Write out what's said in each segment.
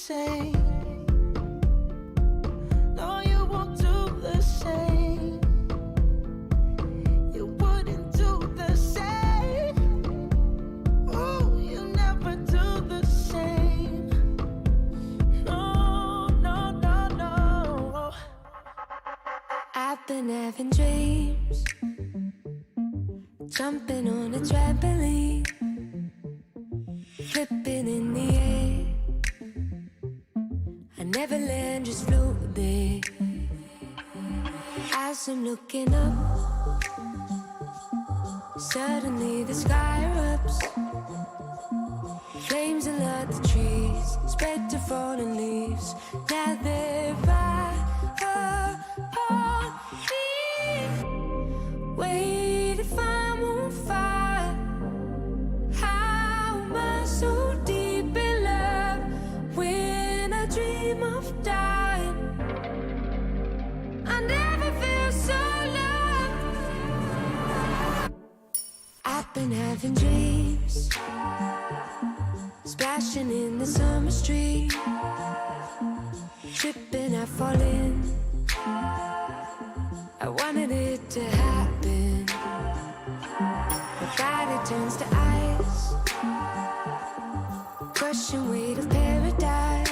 same. No, you won't do the same. You wouldn't do the same. Oh, you never do the same. No, no, no, no. I've been having dreams, jumping on a trampoline, flipping in the air. I never land, just float there. As I'm looking up, suddenly the sky erupts. Flames alert the trees, spread to fallen leaves. Now they're right upon me. Wait, if I'm on fire, how am I so deep in love when I dream of dying? I never feel so loved. I've been having dreams, splashing in the summer street, tripping, I fall in. I wanted it to happen. My body turns to ice, crushing weight of paradise.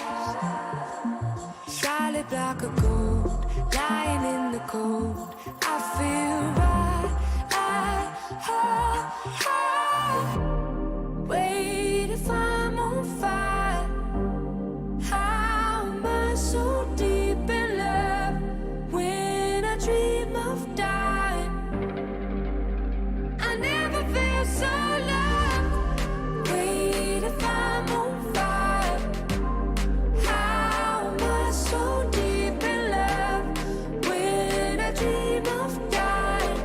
Solid block of gold, lying in the cold. I feel right. Wait, if I'm on fire, how am I so deep in love when I dream of dying? I never feel so loved. Wait, if I'm on fire, how am I so deep in love when I dream of dying?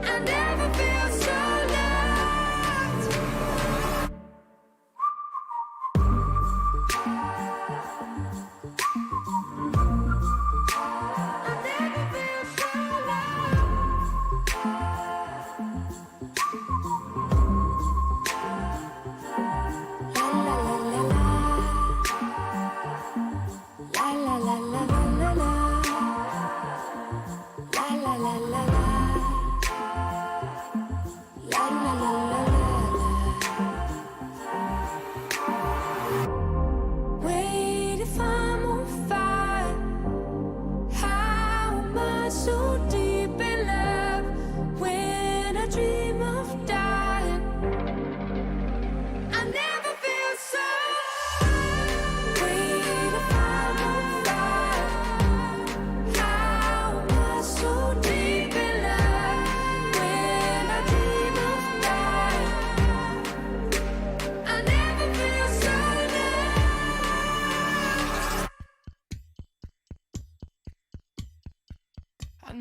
I never feel so loved. I never feel so loved. La la la la la, la la la la la la, la la la la la, la la la la la. Wait, if I'm on fire, how am I so deep in love when I dream of dying? I never feel so. Wait, if I'm on fire, how am I so deep in love when I dream of dying? I never feel so loved. I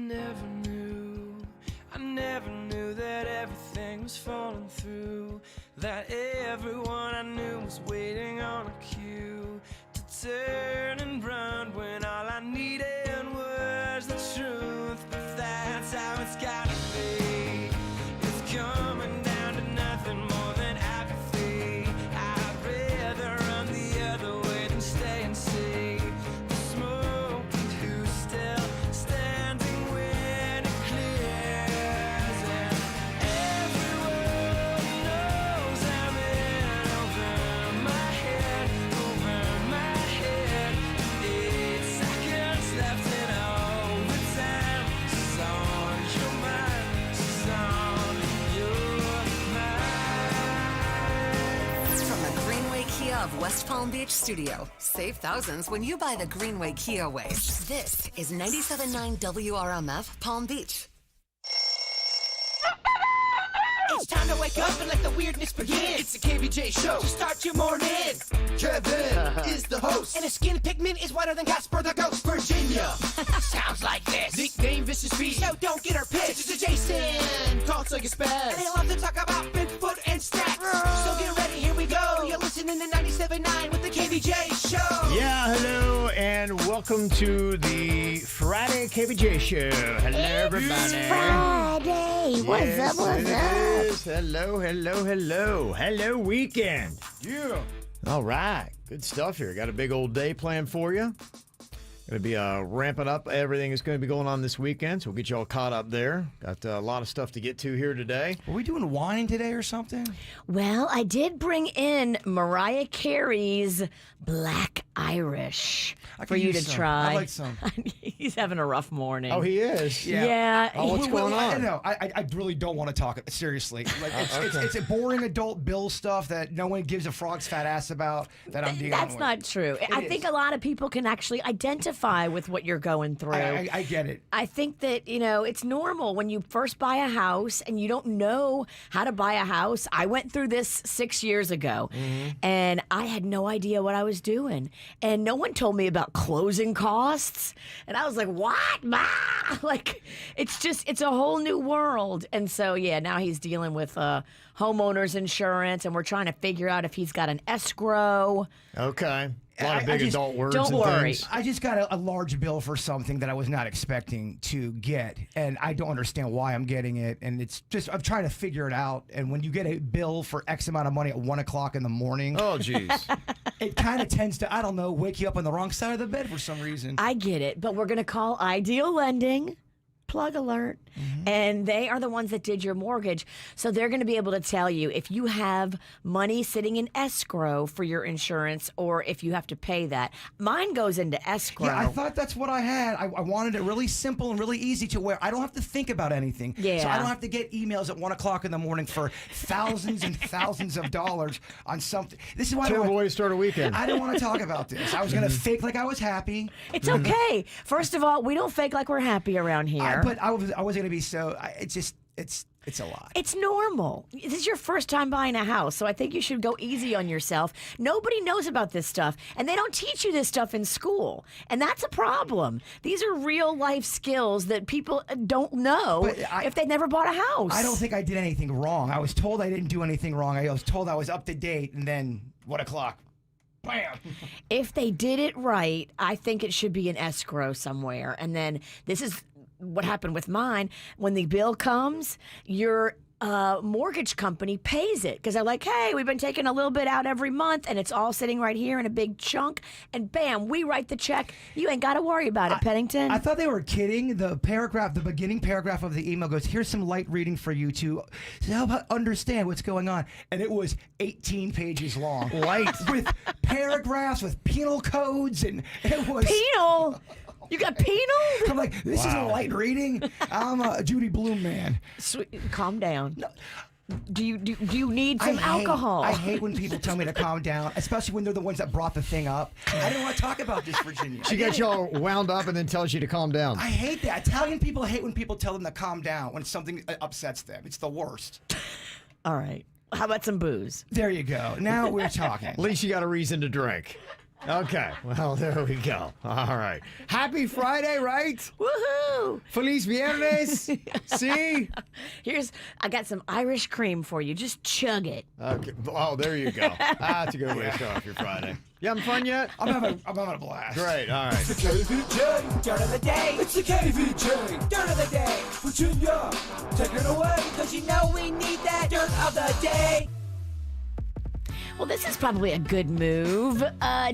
never knew that everything was falling through, that everyone I knew was waiting on a cue to turn and run when all I needed was the truth. But that's how it's gotta be. It's coming down to nothing more than apathy. I'd rather run the other way than stay and see the smoke and who's still standing when it clears. And everyone knows I'm in over my head, over my head. 8 seconds left in overtime. She's on your mind, she's on your mind. From the Greenway Kia of West Palm Beach studio. Save thousands when you buy the Greenway Kia way. This is 97.9 WRMF Palm Beach. It's time to wake up and let the weirdness begin. It's the KVJ show to start your morning. Kevin is the host. And his skin pigment is whiter than Casper the Ghost. Virginia Sounds like this. nickname Vicious Beast. So don't get her pissed. It's Jason. Talks like a spaz. And they love to talk about Bigfoot and stacks. So get ready, here we go. You're listening to 97.9 with the KVJ show. Yeah, hello, and welcome to the Friday KVJ show. Hello, everybody. Friday. What's up? What's it up? is. Hello, hello, hello. Hello, weekend. Yeah. All right. Good stuff here. Got a big old day planned for you. Going to be ramping up everything that's going to be going on this weekend, so we'll get you all caught up there. Got a lot of stuff to get to here today. Are we doing wine today or something? Well, I did bring in Mariah Carey's Black Irish I for could you use to some. try. I like some. He's having a rough morning. Oh, he is? Yeah. Oh, what's going on? No, I really don't want to talk seriously. Like it's a boring adult bill stuff that no one gives a frog's fat ass about that I'm dealing That's with. not true. I think a lot of people can actually identify with what you're going through. I get it. I think that, it's normal when you first buy a house and you don't know how to buy a house. I went through this 6 years ago and I had no idea what I was doing. And no one told me about closing costs. And I was like, what? Ma? Like, it's a whole new world. And so, yeah, now he's dealing with homeowner's insurance and we're trying to figure out if he's got an escrow. Okay. A lot of big adult words don't and worry. things. I just got a large bill for something that I was not expecting to get, and I don't understand why I'm getting it. And it's just I'm trying to figure it out. And when you get a bill for X amount of money at 1 o'clock in the morning, Oh, geez. it kind of tends to wake you up on the wrong side of the bed for some reason. I get it, but we're going to call Ideal Lending. Plug alert. And they are the ones that did your mortgage. So they're going to be able to tell you if you have money sitting in escrow for your insurance or if you have to pay that. Mine goes into escrow. Yeah, I thought that's what I had. I wanted it really simple and really easy to where I don't have to think about anything. Yeah. So I don't have to get emails at 1 o'clock in the morning for thousands and thousands of dollars on something. This is why Terrible way to start a weekend. I didn't want to talk about this. I was going to fake like I was happy. It's okay. First of all, we don't fake like we're happy around here. But I was going to be so. It's a lot. It's normal. This is your first time buying a house, so I think you should go easy on yourself. Nobody knows about this stuff, and they don't teach you this stuff in school, and that's a problem. These are real life skills that people don't know if they've never bought a house. I don't think I did anything wrong. I was told I didn't do anything wrong. I was told I was up to date, and then 1 o'clock. Bam! If they did it right, I think it should be in escrow somewhere, and then this is what happened with mine. When the bill comes, your mortgage company pays it because they're like, hey, we've been taking a little bit out every month and it's all sitting right here in a big chunk, and bam, we write the check. You ain't got to worry about it, Pennington. I thought they were kidding. The beginning paragraph of the email goes, here's some light reading for you to help understand what's going on. And it was 18 pages long. Light. With paragraphs, with penal codes, and it was... Penal? You got penal? I'm like, this isn't light reading. I'm a Judy Blume man. Sweet, calm down. Do you need some alcohol? I hate when people tell me to calm down, especially when they're the ones that brought the thing up. I didn't want to talk about this, Virginia. She gets you all wound up and then tells you to calm down. I hate that. Italian people hate when people tell them to calm down when something upsets them. It's the worst. All right. How about some booze? There you go. Now we're talking. At least you got a reason to drink. Okay, well, there we go. All right. Happy Friday, right? Woohoo! Feliz Viernes. See? I got some Irish cream for you. Just chug it. Okay. Oh, there you go. That's a good way to start off your Friday. You having fun yet? I'm having a blast. Great, all right. It's the KVJ Dirt of the Day. It's the KVJ Dirt of the Day. Virginia, take it away, cause you know we need that Dirt of the Day. Well, this is probably a good move.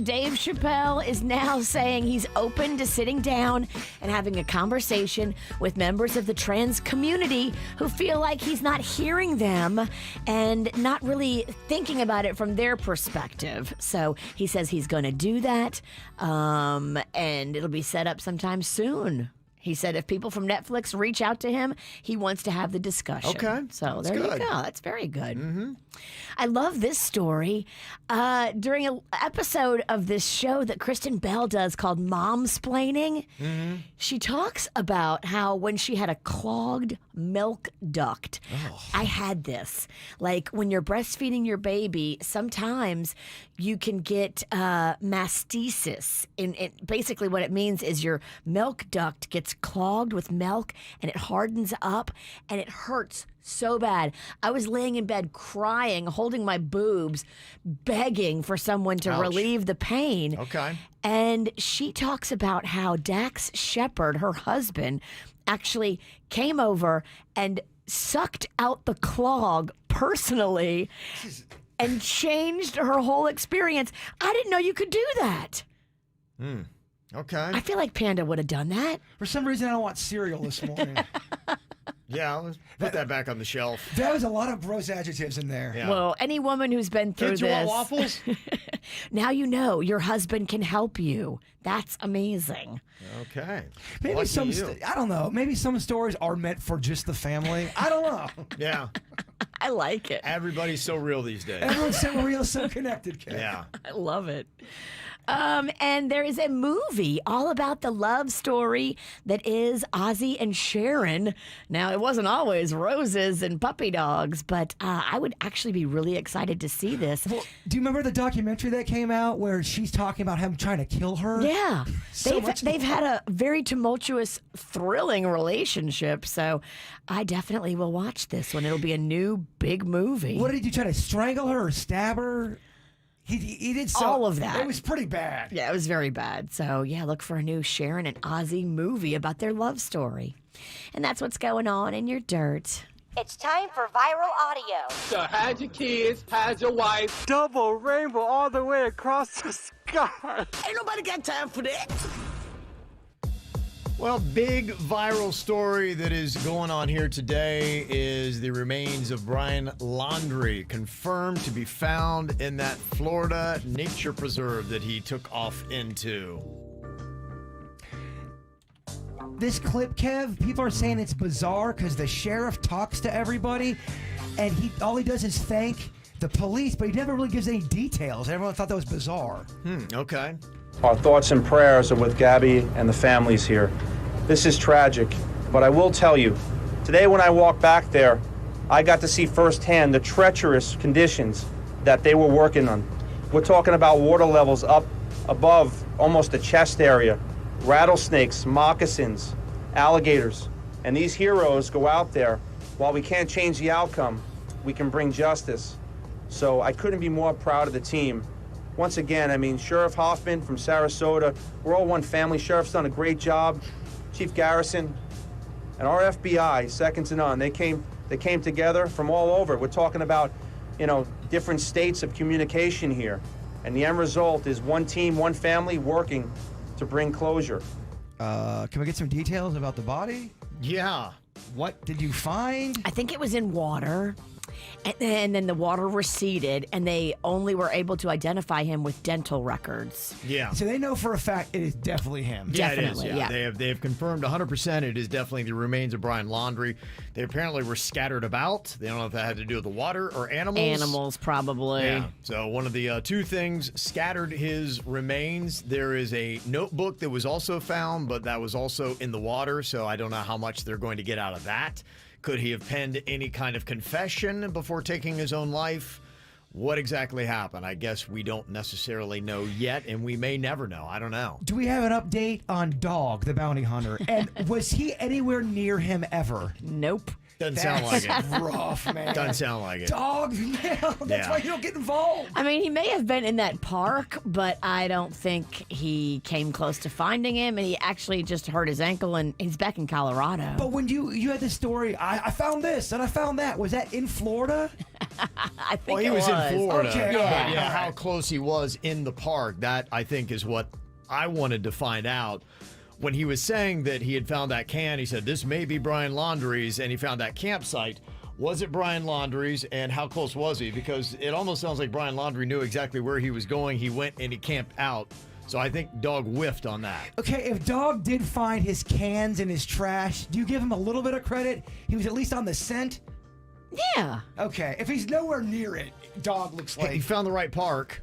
Dave Chappelle is now saying he's open to sitting down and having a conversation with members of the trans community who feel like he's not hearing them and not really thinking about it from their perspective. So he says he's going to do that, and it'll be set up sometime soon. He said if people from Netflix reach out to him, he wants to have the discussion. Okay. So That's there good. you go. That's very good. Mm-hmm. I love this story. During an episode of this show that Kristen Bell does called Momsplaining, she talks about how when she had a clogged milk duct, I had this. Like when you're breastfeeding your baby, sometimes you can get mastitis. Basically what it means is your milk duct gets clogged with milk and it hardens up and it hurts so bad. I was laying in bed crying, holding my boobs, begging for someone to relieve the pain. Okay. And she talks about how Dax Shepard, her husband, actually came over and sucked out the clog personally and changed her whole experience. I didn't know you could do that. Okay. I feel like Panda would have done that. For some reason, I don't want cereal this morning. Yeah, let's put that back on the shelf. There was a lot of gross adjectives in there. Yeah. Well, any woman who's been through Kids, you want this, waffles? now you know your husband can help you. That's amazing. Okay. Maybe Lucky you. I don't know. Maybe some stories are meant for just the family. I don't know. Yeah. I like it. Everybody's so real these days. Everyone's so real, so connected, Kev. Yeah. I love it. And there is a movie all about the love story that is Ozzy and Sharon. Now, it wasn't always roses and puppy dogs, but I would actually be really excited to see this. Well, do you remember the documentary that came out where she's talking about him trying to kill her? Yeah. So they've had a very tumultuous, thrilling relationship, so I definitely will watch this one. It'll be a new big movie. What did he do? Try to strangle her or stab her? He did All of that. It was pretty bad. Yeah, it was very bad. So, yeah, look for a new Sharon and Ozzy movie about their love story. And that's what's going on in your dirt. It's time for viral audio. So how's your kids? How's your wife? Double rainbow all the way across the sky. Ain't nobody got time for that. Well, big viral story that is going on here today is the remains of Brian Laundrie, confirmed to be found in that Florida nature preserve that he took off into. This clip, Kev, people are saying it's bizarre because the sheriff talks to everybody, and all he does is thank the police, but he never really gives any details. Everyone thought that was bizarre. Okay. Our thoughts and prayers are with Gabby and the families here. This is tragic, but I will tell you, today when I walked back there, I got to see firsthand the treacherous conditions that they were working on. We're talking about water levels up above almost the chest area, rattlesnakes, moccasins, alligators, and these heroes go out there. While we can't change the outcome, we can bring justice. So I couldn't be more proud of the team. Once again, I mean, Sheriff Hoffman from Sarasota, we're all one family. Sheriff's done a great job. Chief Garrison and our FBI, second to none. They came together from all over. We're talking about, different states of communication here. And the end result is one team, one family working to bring closure. Can we get some details about the body? Yeah. What did you find? I think it was in water. And then the water receded, and they only were able to identify him with dental records. Yeah. So they know for a fact it is definitely him. Yeah, Definitely, it is. yeah. They have confirmed 100% it is definitely the remains of Brian Laundrie. They apparently were scattered about. They don't know if that had to do with the water or animals. Animals, probably. Yeah. So one of the two things scattered his remains. There is a notebook that was also found, but that was also in the water. So I don't know how much they're going to get out of that. Could he have penned any kind of confession before taking his own life? What exactly happened? I guess we don't necessarily know yet, and we may never know. I don't know. Do we have an update on Dog, the bounty hunter? And was he anywhere near him ever? Nope. Doesn't sound like it. Rough, man. Doesn't sound like it. Dog, that's why you don't get involved. I mean, he may have been in that park, but I don't think he came close to finding him, and he actually just hurt his ankle, and he's back in Colorado. But when you had this story, I found this and I found that. Was that in Florida? I think Well, he it was in Florida. Okay, But, yeah. yeah, how close he was in the park, that I think is what I wanted to find out. When he was saying that he had found that can, he said, this may be Brian Laundrie's, and he found that campsite. Was it Brian Laundrie's, and how close was he? Because it almost sounds like Brian Laundrie knew exactly where he was going. He went and he camped out. So I think Dog whiffed on that. Okay, if Dog did find his cans and his trash, do you give him a little bit of credit? He was at least on the scent? Yeah. Okay, if he's nowhere near it, Dog looks like... He found the right park.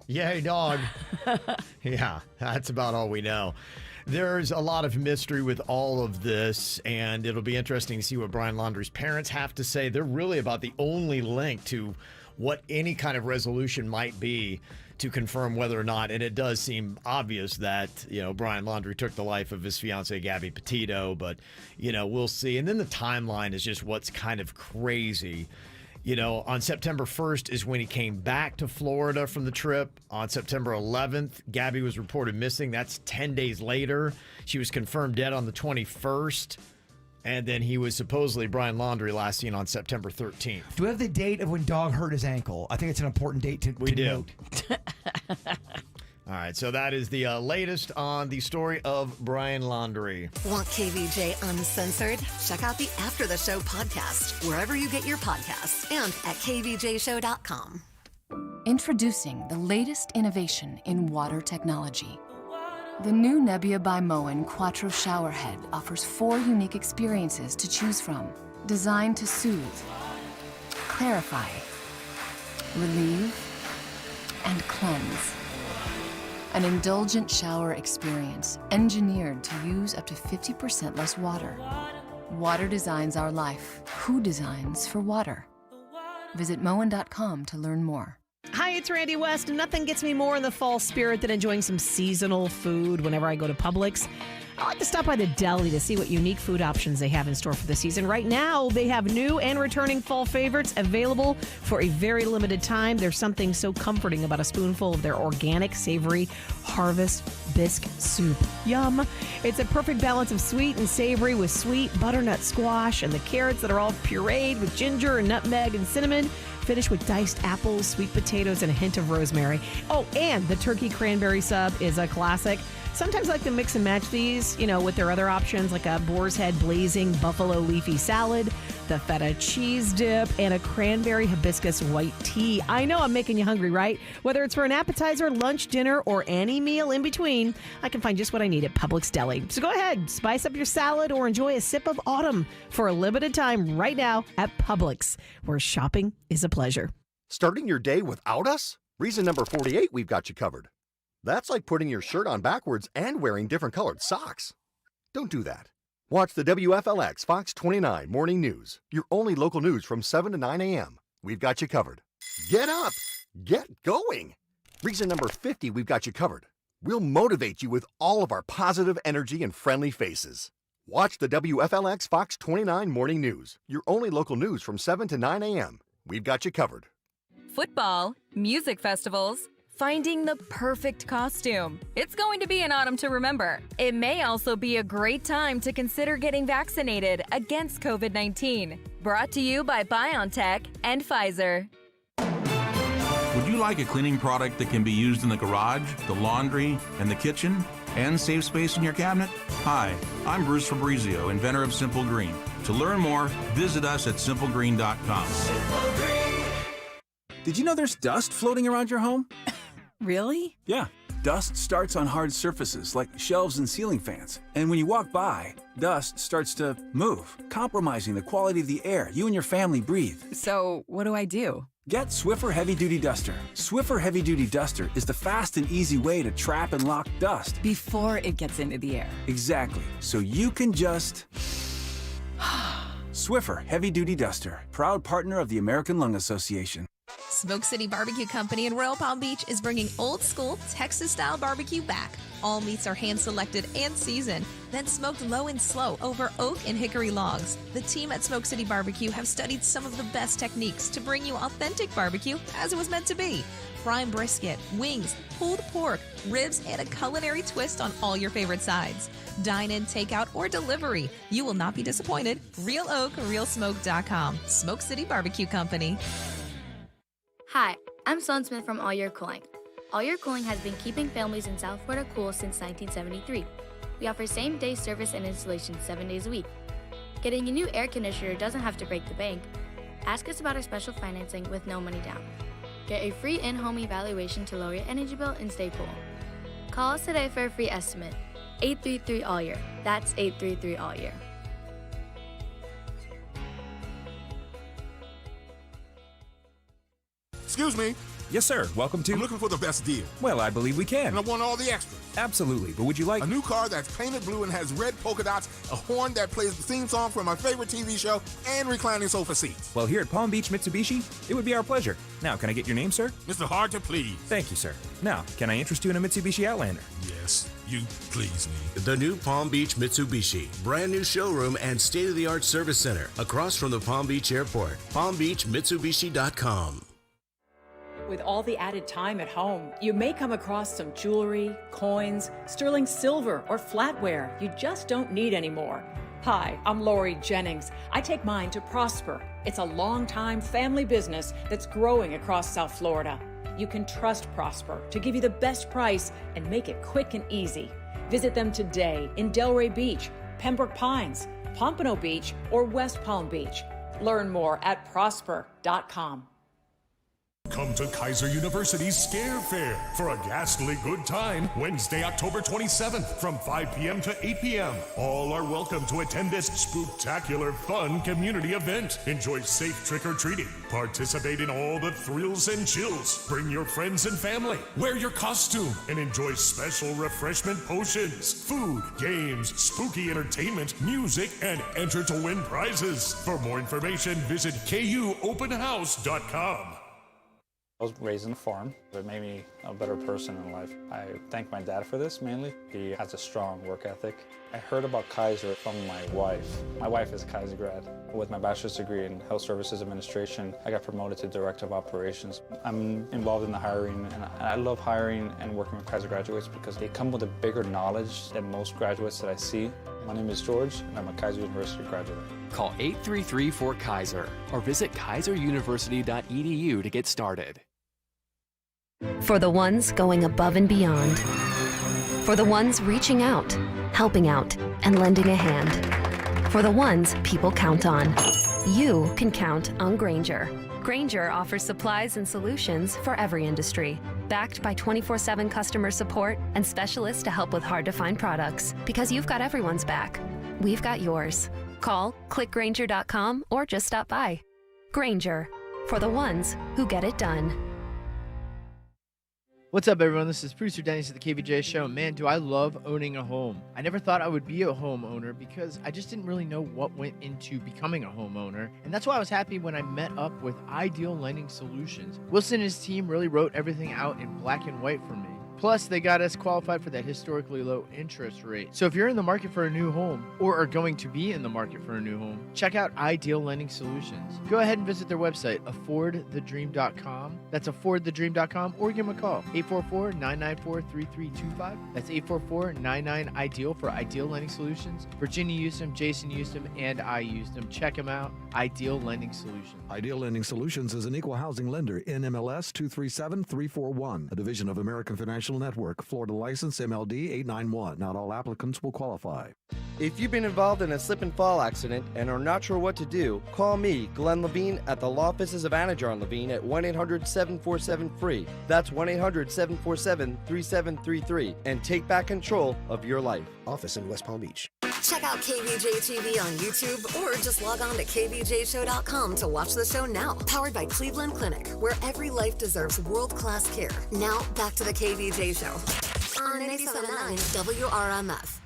Yay, Dog. Yeah, that's about all we know. There's a lot of mystery with all of this, and it'll be interesting to see what Brian Laundrie's parents have to say. They're really about the only link to what any kind of resolution might be to confirm whether or not, and it does seem obvious that, Brian Laundrie took the life of his fiancee, Gabby Petito, but, we'll see. And then the timeline is just what's kind of crazy. On September 1st is when he came back to Florida from the trip. On September 11th, Gabby was reported missing. That's 10 days later. She was confirmed dead on the 21st. And then he was supposedly Brian Laundrie last seen on September 13th. Do we have the date of when dog hurt his ankle? I think it's an important date to note. All right, so that is the latest on the story of Brian Laundrie. Want KVJ uncensored? Check out the After the Show podcast, wherever you get your podcasts, and at kvjshow.com. Introducing the latest innovation in water technology. The new Nebbia by Moen Quattro Showerhead offers 4 unique experiences to choose from, designed to soothe, clarify, relieve, and cleanse. An indulgent shower experience engineered to use up to 50% less water. Water designs our life. Who designs for water? Visit Moen.com to learn more. Hi, it's Randy West, and nothing gets me more in the fall spirit than enjoying some seasonal food whenever I go to Publix. I like to stop by the deli to see what unique food options they have in store for the season. Right now, they have new and returning fall favorites available for a very limited time. There's something so comforting about a spoonful of their organic, savory Harvest Bisque soup. Yum! It's a perfect balance of sweet and savory with sweet butternut squash and the carrots that are all pureed with ginger and nutmeg and cinnamon. Finished with diced apples, sweet potatoes, and a hint of rosemary. Oh, and the turkey cranberry sub is a classic. Sometimes I like to mix and match these, with their other options like a boar's head blazing buffalo leafy salad, the feta cheese dip, and a cranberry hibiscus white tea. I know I'm making you hungry, right? Whether it's for an appetizer, lunch, dinner, or any meal in between, I can find just what I need at Publix Deli. So go ahead, spice up your salad or enjoy a sip of autumn for a limited time right now at Publix, where shopping is a pleasure. Starting your day without us? Reason number 48, we've got you covered. That's like putting your shirt on backwards and wearing different colored socks. Don't do that. Watch the WFLX Fox 29 Morning News, your only local news from 7 to 9 a.m. We've got you covered. Get up! Get going! Reason number 50, we've got you covered. We'll motivate you with all of our positive energy and friendly faces. Watch the WFLX Fox 29 Morning News, your only local news from 7 to 9 a.m. We've got you covered. Football, music festivals, finding the perfect costume. It's going to be an autumn to remember. It may also be a great time to consider getting vaccinated against COVID-19. Brought to you by BioNTech and Pfizer. Would you like a cleaning product that can be used in the garage, the laundry, and the kitchen, and save space in your cabinet? Hi, I'm Bruce Fabrizio, inventor of Simple Green. To learn more, visit us at simplegreen.com. Did you know there's dust floating around your home? Really? Yeah. Dust starts on hard surfaces like shelves and ceiling fans. And when you walk by, dust starts to move, compromising the quality of the air you and your family breathe. So, what do I do? Get Swiffer Heavy Duty Duster. Swiffer Heavy Duty Duster is the fast and easy way to trap and lock dust. Before it gets into the air. Exactly. So you can just... Swiffer Heavy Duty Duster, proud partner of the American Lung Association. Smoke City Barbecue Company in Royal Palm Beach is bringing old school Texas-style barbecue back. All meats are hand-selected and seasoned, then smoked low and slow over oak and hickory logs. The team at Smoke City Barbecue have studied some of the best techniques to bring you authentic barbecue as it was meant to be. Prime brisket, wings, pulled pork, ribs, and a culinary twist on all your favorite sides. Dine in, takeout, or delivery. You will not be disappointed. Real Oak, RealSmoke.com. Smoke City Barbecue Company. Hi, I'm Sloan Smith from All Year Cooling. All Year Cooling has been keeping families in South Florida cool since 1973. We offer same-day service and installation 7 days a week. Getting a new air conditioner doesn't have to break the bank. Ask us about our special financing with no money down. Get a free in-home evaluation to lower your energy bill and stay cool. Call us today for a free estimate. 833 All Year. That's 833 All Year. Excuse me. Yes, sir. Welcome to... I'm looking for the best deal. Well, I believe we can. And I want all the extras. Absolutely. But would you like... A new car that's painted blue and has red polka dots, a horn that plays the theme song from my favorite TV show, and reclining sofa seats. Well, here at Palm Beach Mitsubishi, it would be our pleasure. Now, can I get your name, sir? Mr. Hard to Please. Thank you, sir. Now, can I interest you in a Mitsubishi Outlander? Yes, you please me. The new Palm Beach Mitsubishi. Brand new showroom and state-of-the-art service center across from the Palm Beach Airport. PalmBeachMitsubishi.com. With all the added time at home, you may come across some jewelry, coins, sterling silver, or flatware you just don't need anymore. Hi, I'm Lori Jennings. I take mine to Prosper. It's a long-time family business that's growing across South Florida. You can trust Prosper to give you the best price and make it quick and easy. Visit them today in Delray Beach, Pembroke Pines, Pompano Beach, or West Palm Beach. Learn more at prosper.com. Come to Kaiser University's Scare Fair for a ghastly good time Wednesday, October 27th from 5 p.m. to 8 p.m. All are welcome to attend this spooktacular, fun community event. Enjoy safe trick-or-treating. Participate in all the thrills and chills. Bring your friends and family. Wear your costume and enjoy special refreshment potions, food, games, spooky entertainment, music, and enter to win prizes. For more information, visit kuopenhouse.com. I was raised in a farm. It made me a better person in life. I thank my dad for this mainly. He has a strong work ethic. I heard about Kaiser from my wife. My wife is a Kaiser grad. With my bachelor's degree in health services administration, I got promoted to director of operations. I'm involved in the hiring, and I love hiring and working with Kaiser graduates because they come with a bigger knowledge than most graduates that I see. My name is George, and I'm a Kaiser University graduate. Call 833-4KAISER or visit kaiseruniversity.edu to get started. For the ones going above and beyond. For the ones reaching out, helping out, and lending a hand. For the ones people count on. You can count on Grainger. Grainger offers supplies and solutions for every industry. Backed by 24/7 customer support and specialists to help with hard-to-find products. Because you've got everyone's back. We've got yours. Call, click Grainger.com, or just stop by. Grainger. For the ones who get it done. What's up, everyone? This is producer Dennis at the KVJ Show. Man, do I love owning a home. I never thought I would be a homeowner because I just didn't really know what went into becoming a homeowner. And that's why I was happy when I met up with Ideal Lending Solutions. Wilson and his team really wrote everything out in black and white for me. Plus, they got us qualified for that historically low interest rate. So if you're in the market for a new home or are going to be in the market for a new home, check out Ideal Lending Solutions. Go ahead and visit their website, affordthedream.com. That's affordthedream.com, or give them a call, 844-994-3325. That's 844-99-IDEAL for Ideal Lending Solutions. Virginia used them, Jason used them, and I used them. Check them out, Ideal Lending Solutions. Ideal Lending Solutions is an equal housing lender, NMLS 237341, a division of American Financial Network, Florida license MLD 891. Not all applicants will qualify. If you've been involved in a slip and fall accident and are not sure what to do, call me, Glenn Levine, at the law offices of Anajar Levine at 1-800-747-FREE. That's 1-800-747-3733, and take back control of your life. Office in West Palm Beach. Check out KVJ TV on YouTube or just log on to kvjshow.com to watch the show now. Powered by Cleveland Clinic, where every life deserves world-class care. Now, back to the KVJ Show on 97.9 WRMF.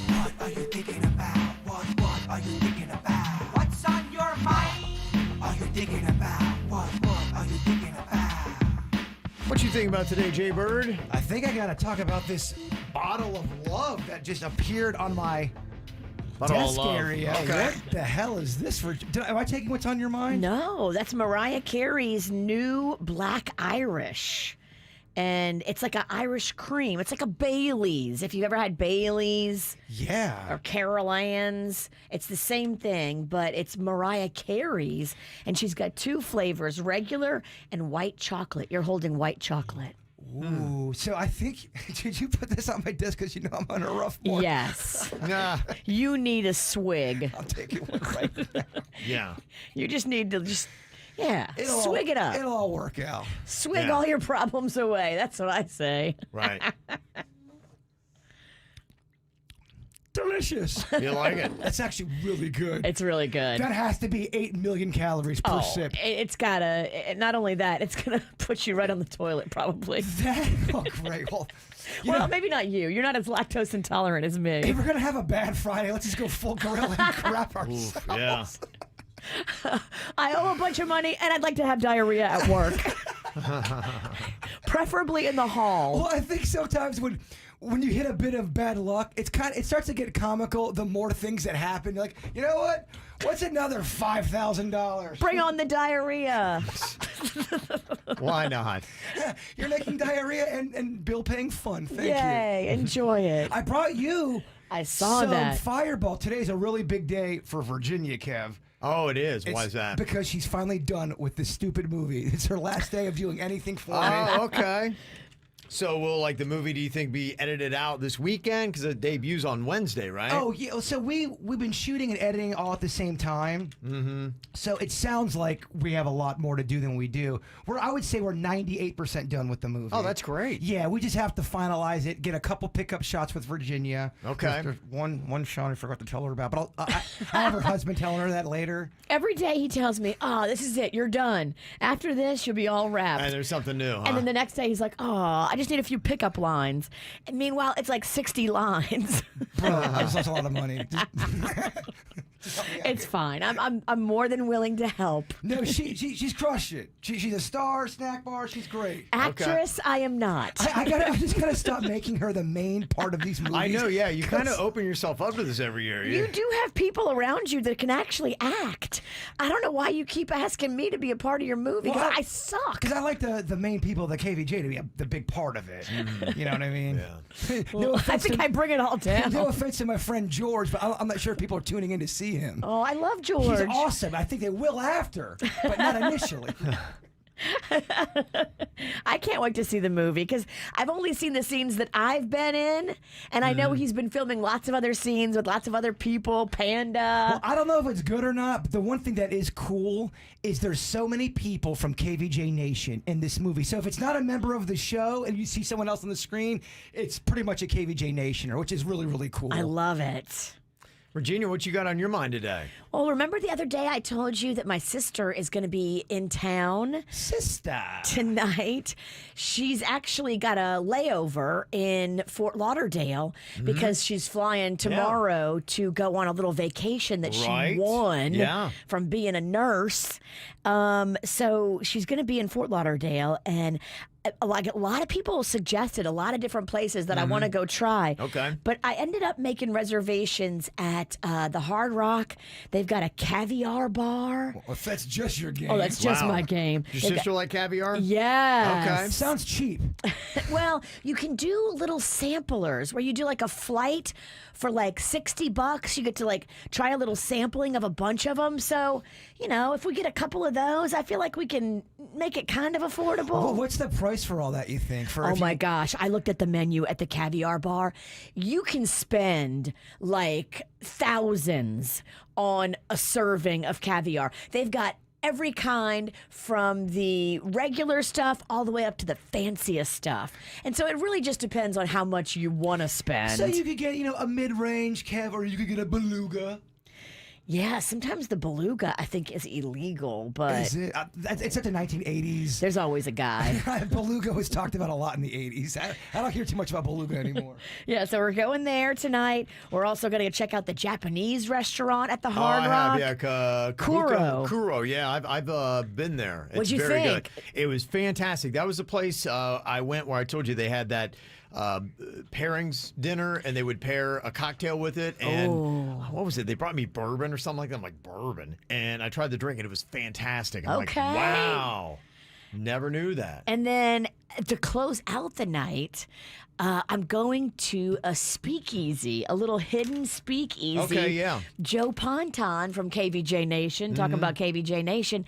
What are you thinking about? What are you thinking about? What's on your mind? Are you thinking about? What are you thinking about? What you think about today, Jay Bird? I think I gotta talk about this bottle of love that just appeared on my desk area. Okay. What the hell is this for? Am I taking what's on your mind? No, that's Mariah Carey's new Black Irish. And it's like an Irish cream. It's like a Bailey's. If you've ever had Bailey's. Yeah. Or Caroline's. It's the same thing, but it's Mariah Carey's. And she's got two flavors, regular and white chocolate. You're holding white chocolate. Ooh, so I think, did you put this on my desk because you know I'm on a rough one? Yes. You need a swig. I'll take it one right now. Yeah. You just need to swig it up. It'll all work out. Swig all your problems away. That's what I say. Right. Delicious. You like it? That's actually really good. It's really good. That has to be 8 million calories per sip. It's gotta, not only that, it's gonna put you right on the toilet probably. Oh, great. Well, maybe not you. You're not as lactose intolerant as me. If we're going to have a bad Friday, let's just go full gorilla and crap ourselves. Yeah. I owe a bunch of money, and I'd like to have diarrhea at work. Preferably in the hall. Well, I think sometimes when you hit a bit of bad luck, it starts to get comical the more things that happen. You're like, you know what? What's another $5,000? Bring on the diarrhea. Why not? You're making diarrhea and bill paying fun. Thank you. Yay, enjoy it. I brought you I saw that. Fireball, today's a really big day for Virginia, Kev. Oh, it is. Why It's is that? Because she's finally done with this stupid movie. It's her last day of doing anything for me. Oh, okay. So will the movie, do you think, be edited out this weekend? Because it debuts on Wednesday, right? Oh, yeah. So we've been shooting and editing all at the same time. Mm-hmm. So it sounds like we have a lot more to do than we do. I would say we're 98% done with the movie. Oh, that's great. Yeah, we just have to finalize it, get a couple pickup shots with Virginia. Okay. There's one shot I forgot to tell her about, but I have her husband telling her that later. Every day he tells me, "Oh, this is it. You're done. After this, you'll be all wrapped." And there's something new, huh? And then the next day he's like, "Oh, I just need a few pickup lines." And meanwhile, it's like 60 lines. That's a lot of money. It's fine. I'm more than willing to help. No, she's crushed it. She's a star, snack bar. She's great. Actress, I am not. I just gotta stop making her the main part of these movies. I know, yeah. You kind of open yourself up to this every year. You do have people around you that can actually act. I don't know why you keep asking me to be a part of your movie. Well, I suck. Because I like the main people of the KVJ to be the big part of it. You know what I mean? Yeah. Well, I think I bring it all down. No offense to my friend George, but I'm not sure if people are tuning in to see him. Oh, I love George. He's awesome. I think they will after, but not initially. I can't wait to see the movie because I've only seen the scenes that I've been in, and I know he's been filming lots of other scenes with lots of other people. Panda. Well, I don't know if it's good or not, but the one thing that is cool is there's so many people from KVJ Nation in this movie. So if it's not a member of the show and you see someone else on the screen, it's pretty much a KVJ Nationer, which is really, really cool. I love it. Virginia, what you got on your mind today? Well, remember the other day I told you that my sister is going to be in town? Sister. Tonight. She's actually got a layover in Fort Lauderdale because she's flying tomorrow to go on a little vacation that she won from being a nurse. So she's going to be in Fort Lauderdale, and like a lot of people suggested a lot of different places that I want to go try. Okay. But I ended up making reservations at the Hard Rock. They've got a caviar bar. Well, if that's just your game. Oh, that's just my game. Your sister like caviar? Yes. Okay. Sounds cheap. Well, you can do little samplers where you do like a flight for like $60. You get to like try a little sampling of a bunch of them. So, you know, if we get a couple of those, I feel like we can make it kind of affordable. Well, what's the price for all that, you think? Oh my gosh, I looked at the menu at the caviar bar. You can spend like thousands on a serving of caviar. They've got every kind from the regular stuff all the way up to the fanciest stuff. And so it really just depends on how much you want to spend. So you could get, a mid-range Kev, or you could get a beluga. Yeah, sometimes the beluga, I think, is illegal, but... Is it? Except the 1980s. There's always a guy. Beluga was talked about a lot in the 80s. I don't hear too much about beluga anymore. Yeah, so we're going there tonight. We're also going to check out the Japanese restaurant at the Hard Rock. Yeah, Kuro. Yeah, I've been there. It's What'd you very think? good. It was fantastic. That was the place I went where I told you they had that pairings dinner, and they would pair a cocktail with it. And what was it? They brought me bourbon or something like that. I'm like, bourbon. And I tried the drink, and it was fantastic. I'm like, wow. Never knew that. And then to close out the night, I'm going to a speakeasy, a little hidden speakeasy. Okay, yeah. Joe Ponton from KVJ Nation, talking about KVJ Nation,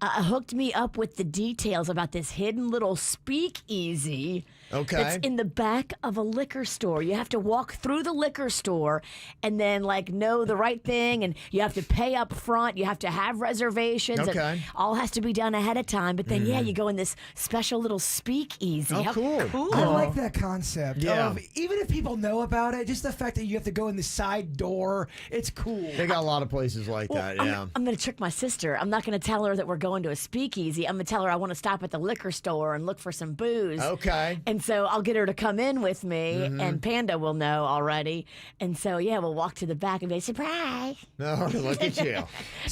hooked me up with the details about this hidden little speakeasy. Okay. That's in the back of a liquor store. You have to walk through the liquor store and then know the right thing, and you have to pay up front. You have to have reservations. Okay. It all has to be done ahead of time. But then, you go in this special little speakeasy. Oh, How cool. I like that concept. Yeah. Even if people know about it, just the fact that you have to go in the side door, it's cool. They got a lot of places like that, yeah. I'm going to trick my sister. I'm not going to tell her that we're going to a speakeasy. I'm going to tell her I want to stop at the liquor store and look for some booze. Okay. And so I'll get her to come in with me, and Panda will know already. And so, we'll walk to the back and be, surprise. No, look at you.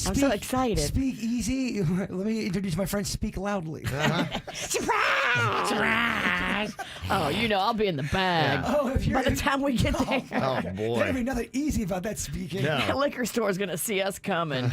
I'm so excited. Speak easy. Let me introduce my friend Speak Loudly. Surprise! Surprise! Oh, I'll be in the bag by the time we get there. Oh, boy. There'll be nothing easy about that speaking. No. The liquor store's going to see us coming.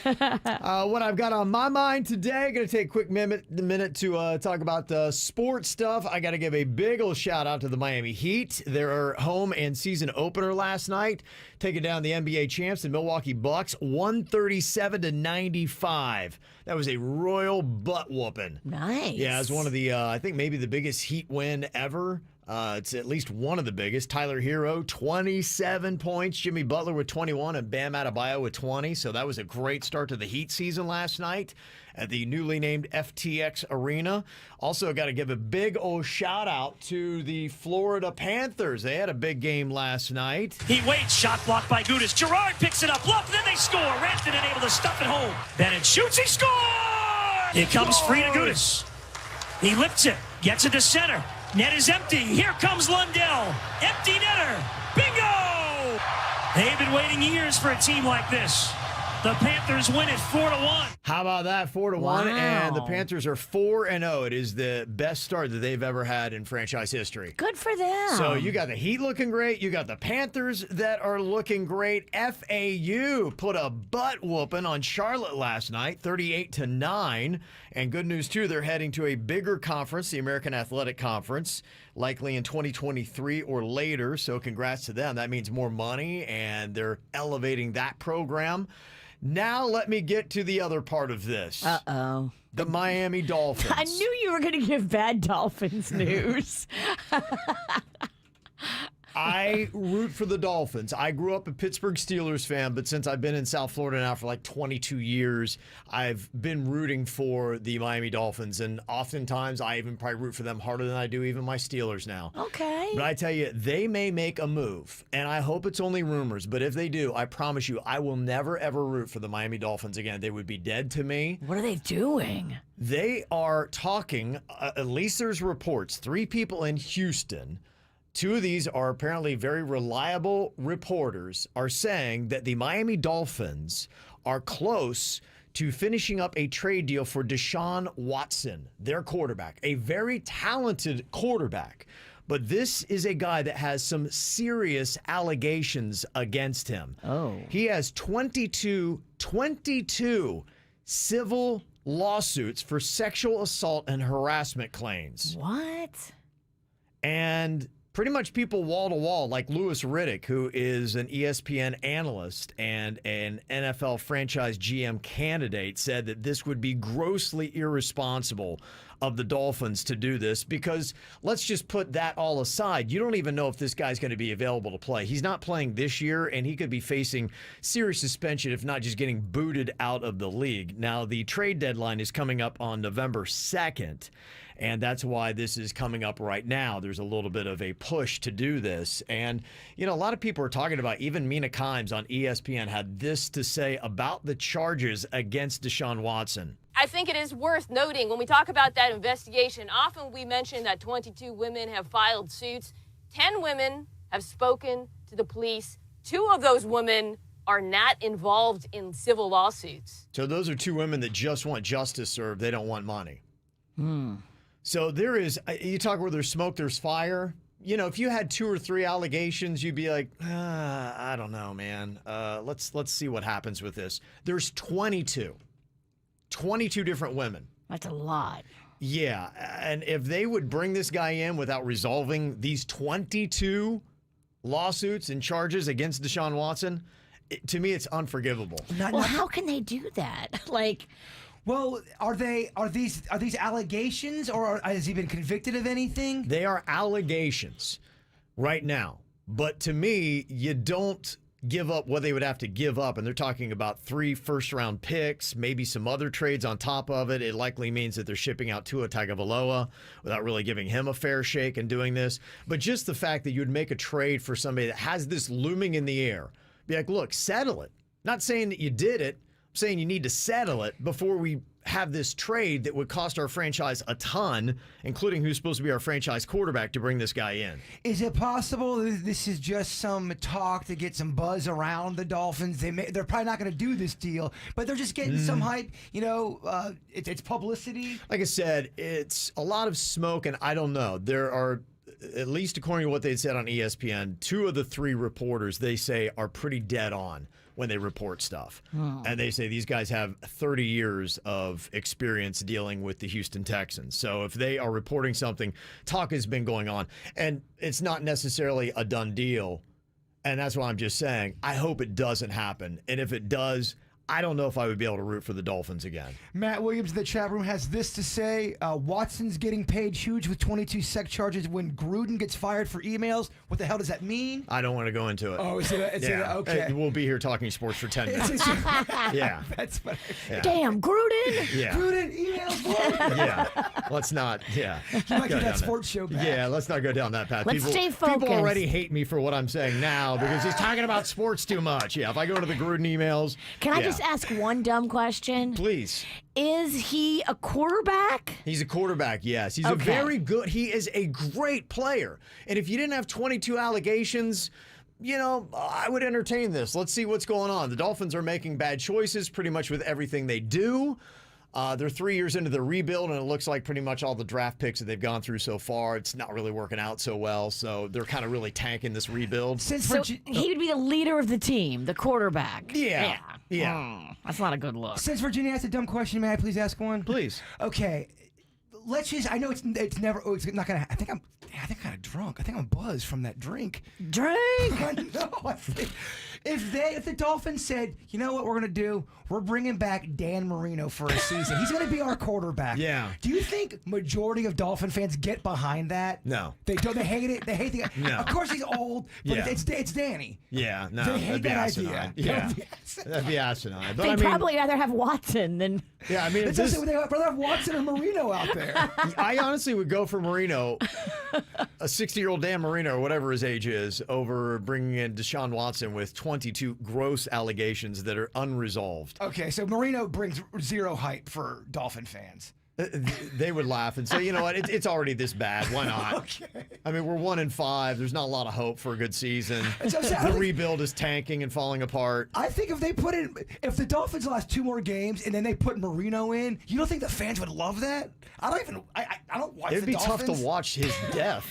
What I've got on my mind today, going to take a quick minute to talk about sports stuff. I got to give a big old shout out to the Miami Heat. Their home and season opener last night, taking down the NBA champs, the Milwaukee Bucks, 137-95. That was a royal butt whooping. Nice. Yeah, it was one of the, I think maybe the biggest Heat win ever. It's at least one of the biggest. Tyler Hero, 27 points. Jimmy Butler with 21 and Bam Adebayo with 20. So that was a great start to the Heat season last night at the newly named FTX Arena. Also got to give a big old shout out to the Florida Panthers. They had a big game last night. He waits, shot blocked by Gudis. Gerard picks it up, look, then they score. Rampton able to stuff it home. Bennett shoots, he scores! It comes free to Gudis. He lifts it, gets it to center. Net is empty. Here comes Lundell. Empty netter. Bingo! They've been waiting years for a team like this. The Panthers win it 4-1. How about that? 4-1. Wow. And the Panthers are 4-0. It is the best start that they've ever had in franchise history. Good for them. So you got the Heat looking great. You got the Panthers that are looking great. FAU put a butt whooping on Charlotte last night, 38-9. And good news, too, they're heading to a bigger conference, the American Athletic Conference, likely in 2023 or later. So congrats to them. That means more money, and they're elevating that program. Now let me get to the other part of this. Uh-oh. The Miami Dolphins. I knew you were going to give bad Dolphins news. I root for the Dolphins. I grew up a Pittsburgh Steelers fan, but since I've been in South Florida now for like 22 years, I've been rooting for the Miami Dolphins. And oftentimes, I even probably root for them harder than I do even my Steelers now. Okay. But I tell you, they may make a move, and I hope it's only rumors. But if they do, I promise you, I will never, ever root for the Miami Dolphins again. They would be dead to me. What are they doing? They are talking, at least there's reports, 3 people in Houston. 2 of these are apparently very reliable reporters, are saying that the Miami Dolphins are close to finishing up a trade deal for Deshaun Watson, their quarterback, a very talented quarterback. But this is a guy that has some serious allegations against him. Oh. He has 22 civil lawsuits for sexual assault and harassment claims. What? And pretty much people wall to wall, like Louis Riddick, who is an ESPN analyst and an NFL franchise GM candidate, said that this would be grossly irresponsible of the Dolphins to do this, because let's just put that all aside. You don't even know if this guy's going to be available to play. He's not playing this year, and he could be facing serious suspension, if not just getting booted out of the league. Now, the trade deadline is coming up on November 2nd. And that's why this is coming up right now. There's a little bit of a push to do this. And, you know, a lot of people are talking about, even Mina Kimes on ESPN had this to say about the charges against Deshaun Watson. I think it is worth noting when we talk about that investigation, often we mention that 22 women have filed suits. 10 women have spoken to the police. 2 of those women are not involved in civil lawsuits. So those are 2 women that just want justice served. They don't want money. So there is, you talk where there's smoke, there's fire. You know, if you had 2 or 3 allegations, you'd be like, I don't know, man. Let's see what happens with this. There's 22 different women. That's a lot. Yeah, and if they would bring this guy in without resolving these 22 lawsuits and charges against Deshaun Watson, to me, it's unforgivable. Well, how can they do that? Like... Well, are these allegations, or has he been convicted of anything? They are allegations right now. But to me, you don't give up what they would have to give up. And they're talking about 3 first-round picks, maybe some other trades on top of it. It likely means that they're shipping out Tua Tagovailoa without really giving him a fair shake and doing this. But just the fact that you'd make a trade for somebody that has this looming in the air, be like, look, settle it. Not saying that you did it. Saying you need to settle it before we have this trade that would cost our franchise a ton, including who's supposed to be our franchise quarterback, to bring this guy in. Is it possible this is just some talk to get some buzz around the Dolphins? They're probably not going to do this deal, but they're just getting some hype. You know, it's publicity. Like I said, it's a lot of smoke, and I don't know. There are at least according to what they said on ESPN, 2 of the 3 reporters they say are pretty dead on when they report stuff. And they say these guys have 30 years of experience dealing with the Houston Texans. So if they are reporting something, talk has been going on. And it's not necessarily a done deal. And that's why I'm just saying, I hope it doesn't happen. And if it does, I don't know if I would be able to root for the Dolphins again. Matt Williams in the chat room has this to say. Watson's getting paid huge with 22 sec charges when Gruden gets fired for emails. What the hell does that mean? I don't want to go into it. Oh, okay. We'll be here talking sports for 10 minutes. Yeah. That's funny. Yeah. Damn, Gruden. Yeah. Gruden, emails. Yeah. Let's not, yeah. You might go get that down sports show back. Yeah, let's not go down that path. Let's stay focused. People already hate me for what I'm saying now because he's talking about sports too much. Yeah, if I go to the Gruden emails. Can I just ask one dumb question? Please. Is he a quarterback? He's a quarterback, yes. He's he is a great player. And if you didn't have 22 allegations, I would entertain this. Let's see what's going on. The Dolphins are making bad choices pretty much with everything they do. They're 3 years into the rebuild, and it looks like pretty much all the draft picks that they've gone through so far, it's not really working out so well. So they're kind of really tanking this rebuild. So he would be the leader of the team, the quarterback. Yeah. That's not a good look. Since Virginia asked a dumb question, may I please ask one? Please. Okay. Let's just. I know it's never. Oh, it's not gonna. I think I'm kind of drunk. I think I'm buzzed from that drink. Drink. No. If the Dolphins said, you know what we're gonna do, we're bringing back Dan Marino for a season. He's gonna be our quarterback. Yeah. Do you think majority of Dolphin fans get behind that? No. They don't. They hate it. They hate the guy. No. Of course he's old, but Yeah. it's Danny. Yeah, no, They hate that'd be that asinine. idea. Yeah, that'd be asinine. But They'd I mean, probably rather have Watson than. yeah, I mean, It's just they'd rather have Watson or Marino out there. I honestly would go for Marino, a 60-year-old Dan Marino, or whatever his age is, over bringing in Deshaun Watson with 22 gross allegations that are unresolved. Okay, so Marino brings zero hype for Dolphin fans. They would laugh and say, you know what, it's already this bad. Why not? Okay. I mean, we're 1-5. There's not a lot of hope for a good season. The rebuild is tanking and falling apart. I think if the Dolphins lost 2 more games and then they put Marino in, you don't think the fans would love that? I don't watch It'd the be tough Dolphins. to watch his death.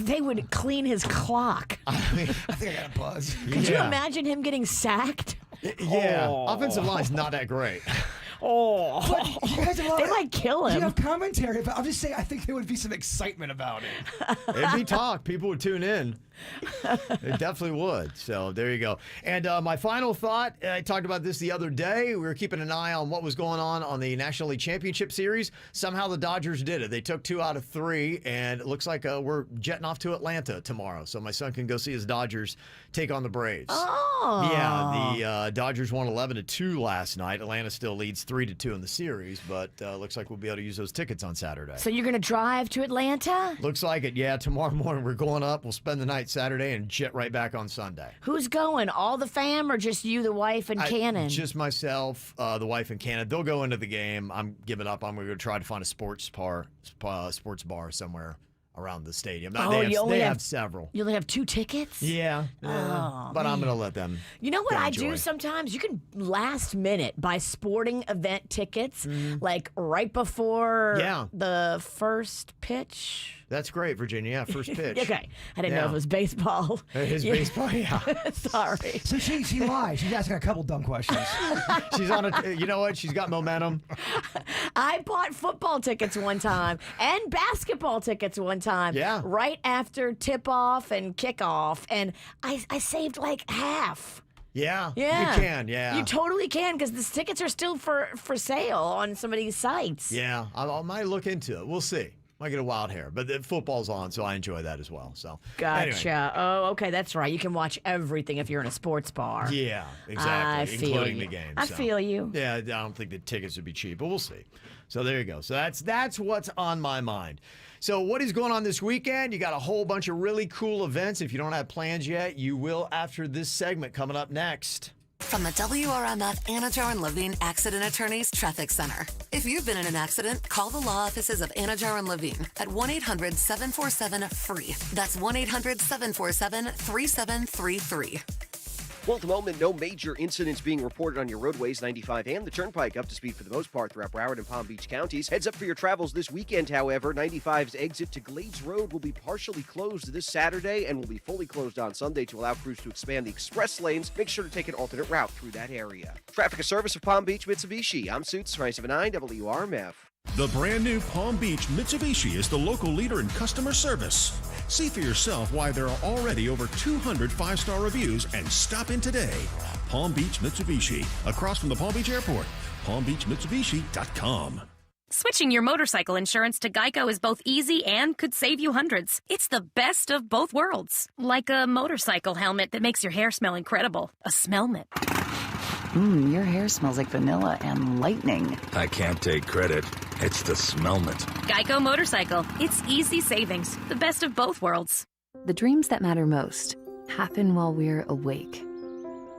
They would clean his clock. I think I got a buzz. Could you imagine him getting sacked? Yeah, offensive line's not that great. But you guys have a lot They might kill him. You have commentary, but I'm just saying I think there would be some excitement about it. It'd be talk. People would tune in. It definitely would. So there you go. And my final thought, I talked about this the other day. We were keeping an eye on what was going on the National League Championship Series. Somehow the Dodgers did it. They took 2 out of 3, and it looks like we're jetting off to Atlanta tomorrow. So my son can go see his Dodgers take on the Braves. Oh. Yeah, the Dodgers won 11-2 last night. Atlanta still leads 3-2 in the series, but looks like we'll be able to use those tickets on Saturday. So you're going to drive to Atlanta? Looks like it, yeah. Tomorrow morning we're going up. We'll spend the night Saturday and jet right back on Sunday. Who's going? All the fam or just you, the wife, and Cannon? Just myself, the wife, and Cannon. They'll go into the game. I'm giving up. I'm going to go try to find a sports bar somewhere around the stadium. They have several. You only have 2 tickets? Yeah. Oh, but I'm man. going to let them. You know what go I enjoy. do sometimes? You can last minute buy sporting event tickets, like right before the first pitch. That's great, Virginia. Yeah, first pitch. Okay. I didn't know if it was baseball. It is baseball, yeah. Sorry. So she lies. She's asking a couple dumb questions. She's on you know what? She's got momentum. I bought football tickets one time and basketball tickets one time. Yeah. Right after tip-off and kickoff, and I saved like half. Yeah. Yeah. You can, yeah. You totally can, because the tickets are still for sale on some of these sites. Yeah. I might look into it. We'll see. Might get a wild hair, but the football's on, so I enjoy that as well. So Gotcha. Anyway. Oh, okay, that's right. You can watch everything if you're in a sports bar. Yeah, exactly. Including the game. I feel you. Yeah, I don't think the tickets would be cheap, but we'll see. So there you go. So that's what's on my mind. So what is going on this weekend? You got a whole bunch of really cool events. If you don't have plans yet, you will after this segment coming up next. From the WRMF Anajar and Levine Accident Attorneys Traffic Center. If you've been in an accident, call the law offices of Anajar and Levine at 1-800-747-FREE. That's 1-800-747-3733. Well, at the moment, no major incidents being reported on your roadways, 95 and the Turnpike up to speed for the most part throughout Broward and Palm Beach counties. Heads up for your travels this weekend, however. 95's exit to Glades Road will be partially closed this Saturday and will be fully closed on Sunday to allow crews to expand the express lanes. Make sure to take an alternate route through that area. Traffic, a service of Palm Beach Mitsubishi. I'm Suits 579 WRMF. The brand new Palm Beach Mitsubishi is the local leader in customer service. See for yourself why there are already over 200 5-star reviews and stop in today. Palm Beach Mitsubishi, across from the Palm Beach Airport. PalmBeachMitsubishi.com. Switching your motorcycle insurance to Geico is both easy and could save you hundreds. It's the best of both worlds. Like a motorcycle helmet that makes your hair smell incredible. A smellmet. Your hair smells like vanilla and lightning. I can't take credit. It's the smellment. Geico Motorcycle. It's easy savings. The best of both worlds. The dreams that matter most happen while we're awake.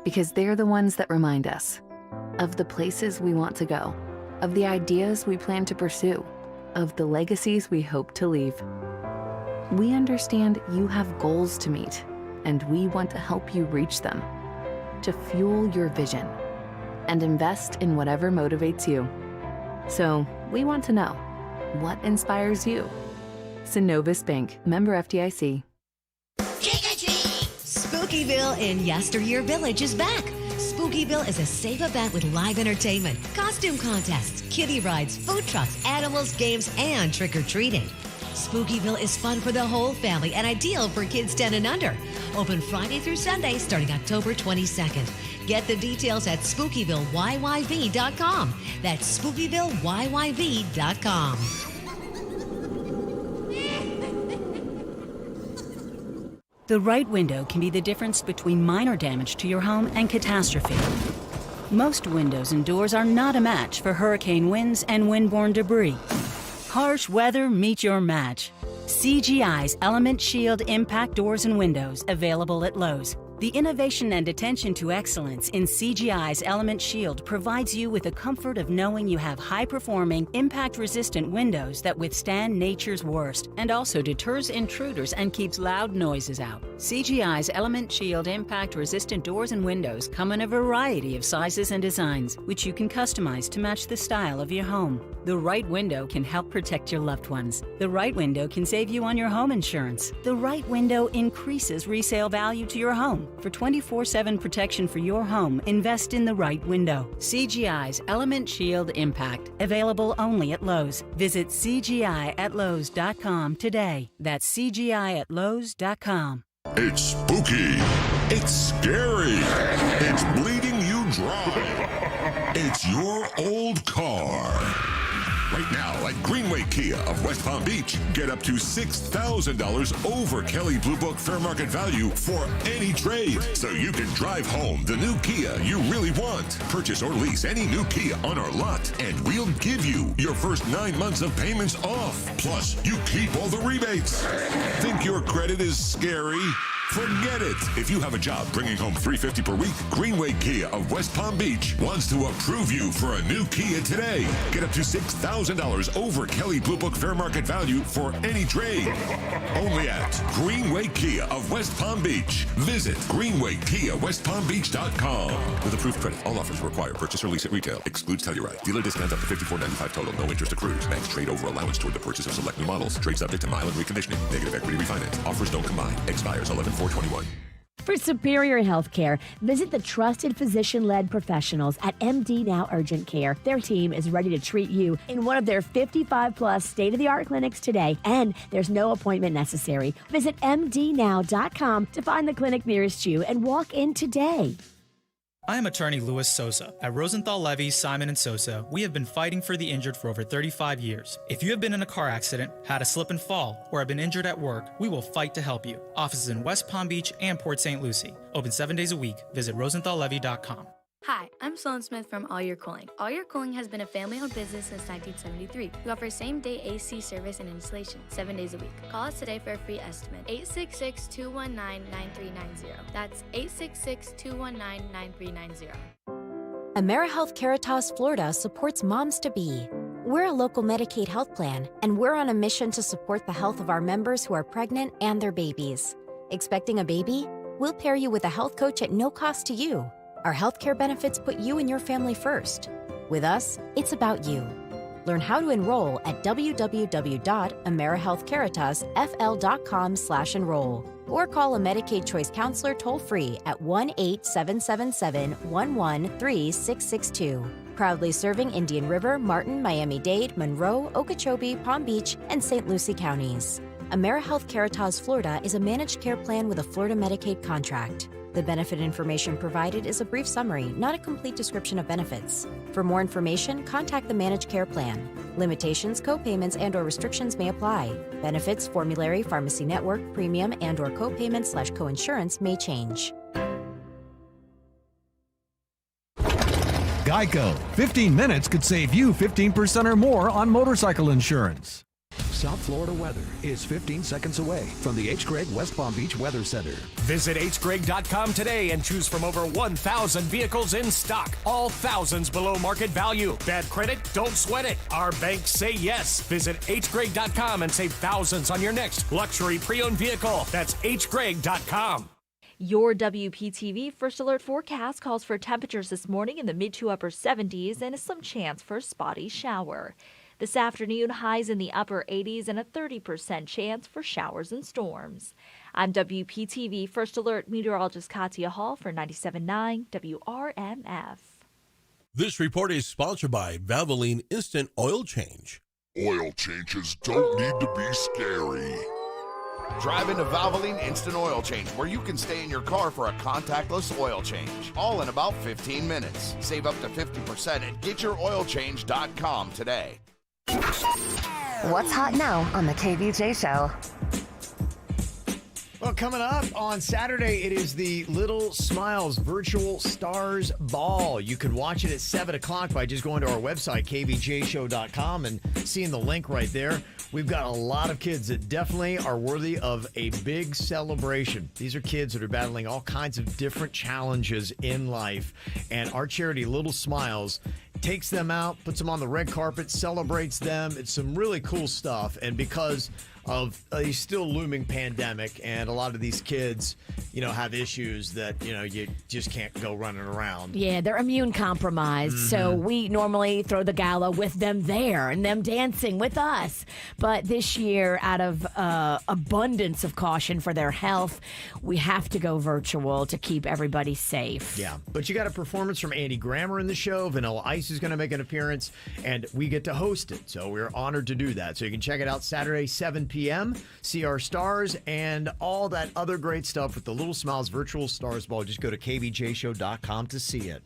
Because they're the ones that remind us of the places we want to go, of the ideas we plan to pursue, of the legacies we hope to leave. We understand you have goals to meet, and we want to help you reach them. To fuel your vision and invest in whatever motivates you. So we want to know, what inspires you? Synovus Bank, member FDIC. Spookyville in Yesteryear Village is back. Spookyville is a safe event with live entertainment, costume contests, kiddie rides, food trucks, animals, games, and trick-or-treating. Spookyville is fun for the whole family and ideal for kids 10 and under. Open Friday through Sunday starting October 22nd. Get the details at SpookyvilleYYV.com. That's SpookyvilleYYV.com. The right window can be the difference between minor damage to your home and catastrophe. Most windows and doors are not a match for hurricane winds and windborne debris. Harsh weather meet your match. CGI's Element Shield Impact Doors and Windows, available at Lowe's. The innovation and attention to excellence in CGI's Element Shield provides you with the comfort of knowing you have high-performing, impact-resistant windows that withstand nature's worst, and also deters intruders and keeps loud noises out. CGI's Element Shield impact-resistant doors and windows come in a variety of sizes and designs, which you can customize to match the style of your home. The right window can help protect your loved ones. The right window can save you on your home insurance. The right window increases resale value to your home. For 24/7 protection for your home, invest in the right window. CGI's Element Shield Impact, available only at Lowe's. Visit CGIatlowes.com today. That's CGIatlowes.com. It's spooky. It's scary. It's bleeding you dry. It's your old car. Right now at Greenway Kia of West Palm Beach, get up to $6,000 over Kelley Blue Book fair market value for any trade. So you can drive home the new Kia you really want. Purchase or lease any new Kia on our lot, and we'll give you your first 9 months of payments off. Plus, you keep all the rebates. Think your credit is scary? Forget it. If you have a job bringing home $350 per week, Greenway Kia of West Palm Beach wants to approve you for a new Kia today. Get up to $6,000 over Kelley Blue Book fair market value for any trade. Only at Greenway Kia of West Palm Beach. Visit GreenwayKiaWestPalmBeach.com. With approved credit, all offers require purchase or lease at retail. Excludes Telluride. Dealer discount up to $54.95 total. No interest accrues. Max trade over allowance toward the purchase of select new models. Trade subject to mile and reconditioning. Negative equity refinance. Offers don't combine. Expires 11/4/21. For superior health care, visit the trusted physician-led professionals at MD Now Urgent Care. Their team is ready to treat you in one of their 55-plus state-of-the-art clinics today, and there's no appointment necessary. Visit mdnow.com to find the clinic nearest you and walk in today. I am attorney Louis Sosa. At Rosenthal Levy, Simon & Sosa, we have been fighting for the injured for over 35 years. If you have been in a car accident, had a slip and fall, or have been injured at work, we will fight to help you. Offices in West Palm Beach and Port St. Lucie. Open 7 days a week. Visit RosenthalLevy.com. Hi, I'm Sloan Smith from All Your Cooling. All Your Cooling has been a family-owned business since 1973. We offer same-day AC service and installation, 7 days a week. Call us today for a free estimate. 866-219-9390. That's 866-219-9390. AmeriHealth Caritas Florida supports moms-to-be. We're a local Medicaid health plan, and we're on a mission to support the health of our members who are pregnant and their babies. Expecting a baby? We'll pair you with a health coach at no cost to you. Our healthcare benefits put you and your family first. With us, it's about you. Learn how to enroll at www.amerihealthcaritasfl.com/enroll or call a Medicaid Choice Counselor toll-free at 1-877-713-6662. Proudly serving Indian River, Martin, Miami-Dade, Monroe, Okeechobee, Palm Beach, and St. Lucie counties. AmeriHealth Caritas Florida is a managed care plan with a Florida Medicaid contract. The benefit information provided is a brief summary, not a complete description of benefits. For more information, contact the managed care plan. Limitations, co-payments, and/or restrictions may apply. Benefits, formulary, pharmacy network, premium, and/or co-payment/coinsurance may change. Geico. 15 minutes could save you 15% or more on motorcycle insurance. South Florida weather is 15 seconds away from the H. Gregg West Palm Beach Weather Center. Visit hgregg.com today and choose from over 1,000 vehicles in stock, all thousands below market value. Bad credit? Don't sweat it. Our banks say yes. Visit hgregg.com and save thousands on your next luxury pre-owned vehicle. That's hgregg.com. Your WPTV First Alert forecast calls for temperatures this morning in the mid to upper 70s and some chance for a spotty shower. This afternoon, highs in the upper 80s and a 30% chance for showers and storms. I'm WPTV First Alert meteorologist Katia Hall for 97.9 WRMF. This report is sponsored by Valvoline Instant Oil Change. Oil changes don't need to be scary. Drive into Valvoline Instant Oil Change, where you can stay in your car for a contactless oil change, all in about 15 minutes. Save up to 50% at getyouroilchange.com today. What's hot now on the KVJ show? Well, coming up on Saturday, it is the Little Smiles Virtual Stars Ball. You can watch it at 7 o'clock by just going to our website, kvjshow.com, and seeing the link right there. We've got a lot of kids that definitely are worthy of a big celebration. These are kids that are battling all kinds of different challenges in life, and our charity, Little Smiles, takes them out, puts them on the red carpet, celebrates them. It's some really cool stuff. And because of a still looming pandemic, and a lot of these kids, have issues that, you just can't go running around. Yeah, they're immune compromised. Mm-hmm. So we normally throw the gala with them there and them dancing with us. But this year, out of abundance of caution for their health, we have to go virtual to keep everybody safe. Yeah, but you got a performance from Andy Grammer in the show. Vanilla Ice is going to make an appearance, and we get to host it. So we're honored to do that. So you can check it out Saturday, 7 p.m., see our stars and all that other great stuff with the Little Smiles Virtual Stars Ball. Just go to kvjshow.com to see it.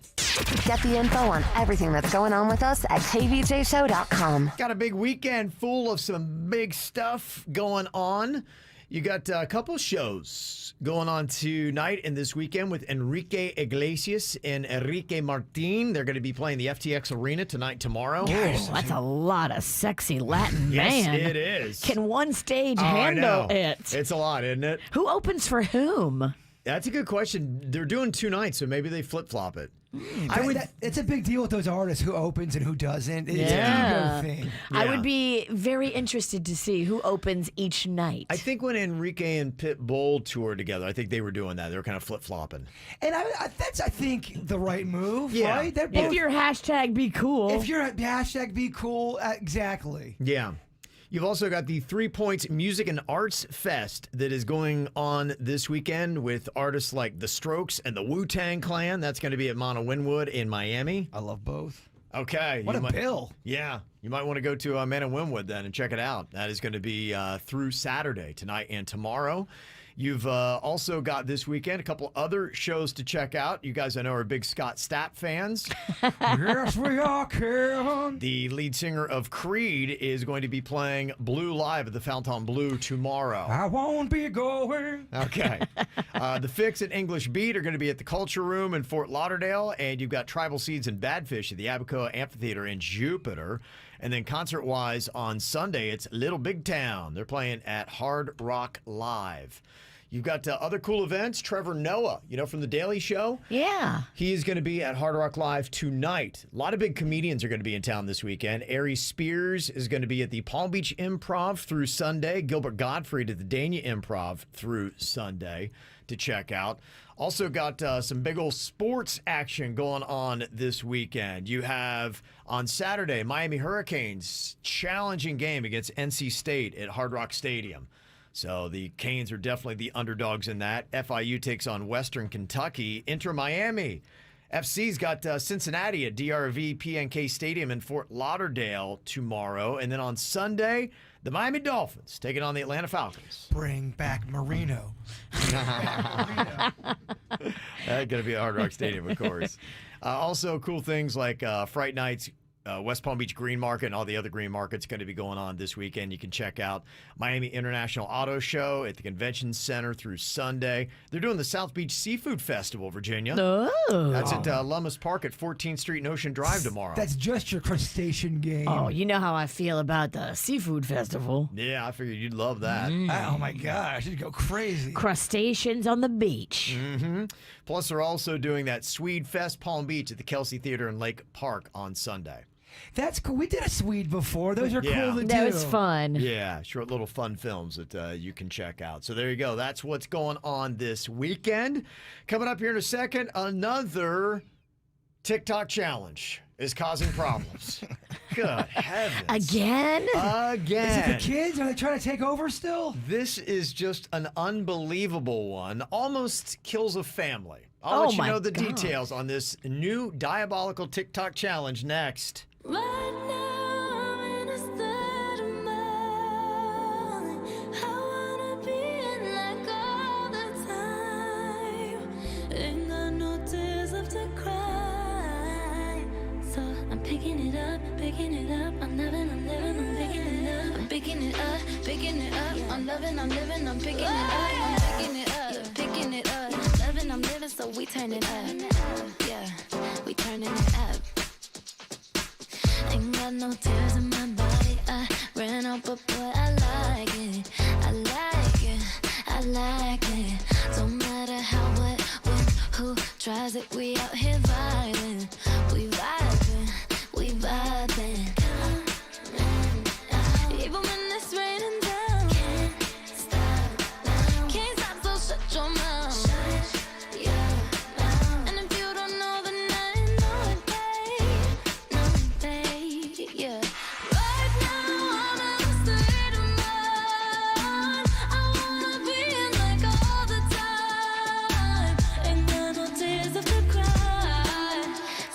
Get the info on everything that's going on with us at kvjshow.com. Got a big weekend full of some big stuff going on. You got a couple shows going on tonight and this weekend with Enrique Iglesias and Enrique Martin. They're going to be playing the FTX Arena tonight, tomorrow. Oh, that's a lot of sexy Latin, yes, man. It is. Can one stage handle it? It's a lot, isn't it? Who opens for whom? That's a good question. They're doing 2 nights, so maybe they flip-flop it. It's a big deal with those artists, who opens and who doesn't. It's yeah. an ego thing. Yeah. I would be very interested to see who opens each night. I think when Enrique and Pitbull toured together, I think they were doing that. They were kind of flip-flopping. And that's, I think, the right move, yeah. right? If you're hashtag be cool. If you're hashtag be cool, exactly. Yeah. You've also got the 3 Points Music and Arts Fest that is going on this weekend with artists like The Strokes and the Wu-Tang Clan. That's going to be at Mono-Winwood in Miami. I love both. Okay. What a bill. Yeah. You might want to go to Mono-Winwood then and check it out. That is going to be through Saturday, tonight and tomorrow. You've also got this weekend a couple other shows to check out. You guys, I know, are big Scott Stapp fans. Yes, we are, Kevin. The lead singer of Creed is going to be playing Blue live at the Fontainebleau tomorrow. I won't be going. Okay. The Fix and English Beat are going to be at the Culture Room in Fort Lauderdale, and you've got Tribal Seeds and Badfish at the Abacoa Amphitheater in Jupiter. And then concert-wise on Sunday, it's Little Big Town. They're playing at Hard Rock Live. You've got other cool events. Trevor Noah, from The Daily Show. Yeah. He is going to be at Hard Rock Live tonight. A lot of big comedians are going to be in town this weekend. Ari Spears is going to be at the Palm Beach Improv through Sunday. Gilbert Gottfried at the Dania Improv through Sunday. to check out. Also got some big old sports action going on this weekend. You have on Saturday, Miami Hurricanes challenging game against NC State at Hard Rock Stadium. So the Canes are definitely the underdogs in that. FIU takes on Western Kentucky. Inter Miami FC's got Cincinnati at DRV PNK Stadium in Fort Lauderdale tomorrow. And then on Sunday, the Miami Dolphins taking on the Atlanta Falcons. Bring back Marino. That's going to be at Hard Rock Stadium, of course. Also, cool things like Fright Nights, West Palm Beach Green Market, and all the other green markets going to be going on this weekend. You can check out Miami International Auto Show at the Convention Center through Sunday. They're doing the South Beach Seafood Festival, Virginia. Oh. That's at Lummis Park at 14th Street and Ocean Drive tomorrow. That's just your crustacean game. Oh, you know how I feel about the seafood festival. Yeah, I figured you'd love that. Oh, my gosh. You'd go crazy. Crustaceans on the beach. Mm-hmm. Plus, they're also doing that Swede Fest Palm Beach at the Kelsey Theater in Lake Park on Sunday. That's cool. We did a Swede before. Those are cool to do. That was fun. Yeah, short little fun films that you can check out. So there you go. That's what's going on this weekend. Coming up here in a second, another TikTok challenge is causing problems. Good heavens. Again? Again. Is it the kids? Are they trying to take over still? This is just an unbelievable one. Almost kills a family. I'll let you know the details on this new diabolical TikTok challenge next. Right now I'm in a state of mind. I wanna be in like all the time. Ain't got no tears left to cry. So I'm picking it up, picking it up. I'm living, I'm picking it up. I'm picking it up, picking it up. I'm loving, I'm living, I'm picking it up. I'm picking it up, picking it up. Loving, I'm living, so we turn it up. Yeah, we turning it up. Ain't got no tears in my body. I ran out, but boy, I like it. I like it. I like it. Don't matter how, what, when, who tries it. We out here vibing. We vibing. We vibing. Even when it's raining down. Can't stop now. Can't stop, so shut your mouth. Shut your mouth. And if you don't know, then I know it, babe. Know it, babe. Yeah. Right now I'm in a state of mind. I wanna be in like all the time. Ain't got no tears left to cry.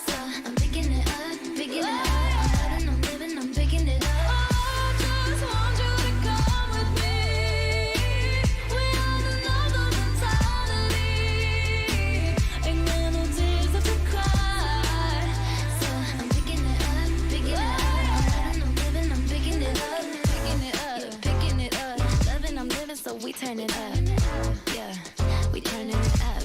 So I'm picking it up, picking it up. I'm living, I'm picking it up. I just want you to come with me. We on another mentality. Ain't got no tears left to cry. So I'm picking it up, picking it up. I'm living, I'm picking it up, picking it up, picking it up. Loving, I'm living, so we turn it up. Yeah, we turning it up.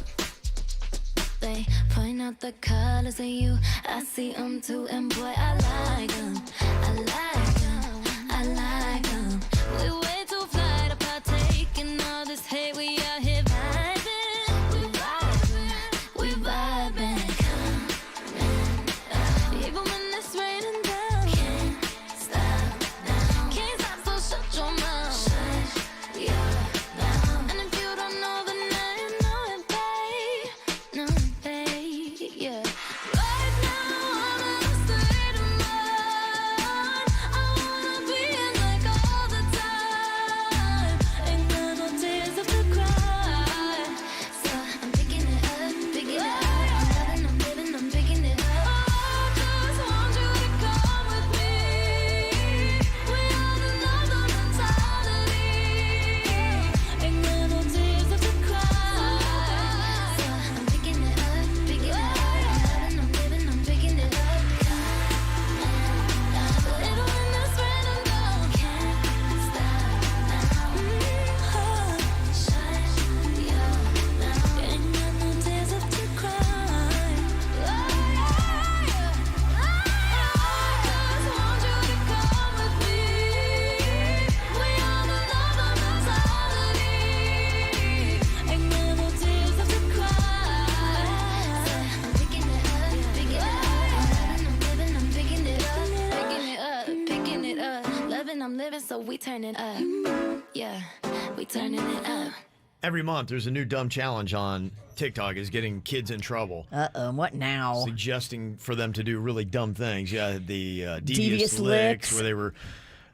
They point out the colors of you. I see them too, and boy, I like them. I like them. I like them. We way too fly to partake in all this hate. We out here vibing. We vibing. We vibing. Even when it's raining down. Can't stop now. Can't stop, so shut your mouth. Shut your mouth. And if you don't know, then I know it, babe. Know it, babe. Yeah. Right now I'm in a state of mind. I wanna be in like all the time. Ain't got no tears left to cry. So I'm picking it up, picking it up. I'm living, I'm picking it up. I just want you to come with me. We on another mentality. Ain't got no tears left to cry. So I'm picking it up, picking it up. I'm living, I'm picking it up. Even when it's raining down, can't stop now. Shut your mouth. Ain't got no tears left to cry. I just want you to come with me. We on another mentality. Ain't got no tears left to cry. So I'm picking it up, picking it up. I'm living, I'm picking it up, picking it up, picking it up. Loving, I'm living, so we turn it up. Yeah, we turning it up. Every month, there's a new dumb challenge on TikTok is getting kids in trouble. Uh-oh, what now? Suggesting for them to do really dumb things. Yeah, the Devious licks, licks. where they were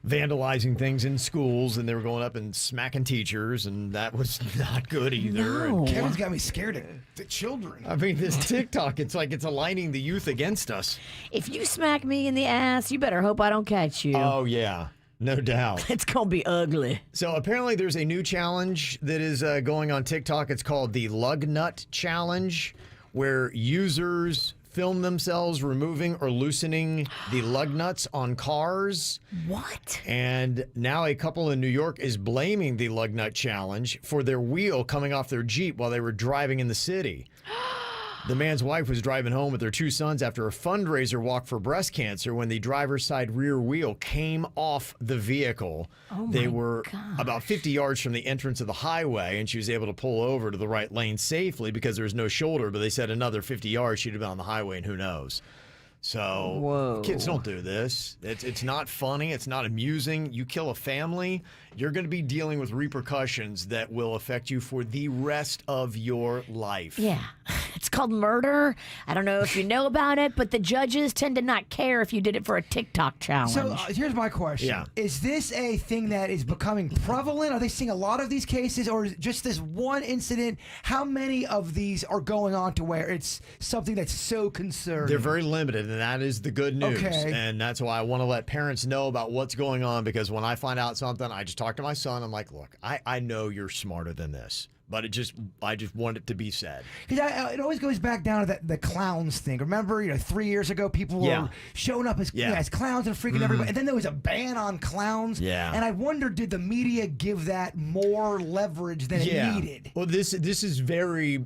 vandalizing things in schools, and they were going up and smacking teachers, and that was not good either. No. Kevin's got me scared of the children. I mean, this TikTok, it's like it's aligning the youth against us. If you smack me in the ass, you better hope I don't catch you. Oh, yeah. No doubt. It's going to be ugly. So apparently there's a new challenge that is going on TikTok. It's called the Lug Nut Challenge, where users film themselves removing or loosening the lug nuts on cars. What? And now a couple in New York is blaming the Lug Nut Challenge for their wheel coming off their Jeep while they were driving in the city. The man's wife was driving home with their two sons after a fundraiser walk for breast cancer when the driver's side rear wheel came off the vehicle. Oh, they my were gosh. about 50 yards from the entrance of the highway, and she was able to pull over to the right lane safely because there was no shoulder, but they said another 50 yards she'd have been on the highway, and who knows. So Whoa. kids don't do this. It's not funny. It's not amusing. You kill a family, you're going to be dealing with repercussions that will affect you for the rest of your life. Yeah. It's called murder. I don't know if you know about it, but the judges tend to not care if you did it for a TikTok challenge. So here's my question. Yeah. Is this a thing that is becoming prevalent? Are they seeing a lot of these cases, or is it just this one incident? How many of these are going on to where it's something that's so concerning? They're very limited, and that is the good news. Okay. And that's why I want to let parents know about what's going on, because when I find out something, I just talk to my son. I'm like, look, I know you're smarter than this, but I just want it to be said. Because it always goes back down to the clowns thing. Remember, 3 years ago, people were showing up as clowns and freaking everybody. And then there was a ban on clowns. Yeah. And I wonder, did the media give that more leverage than it needed? Well, this is very,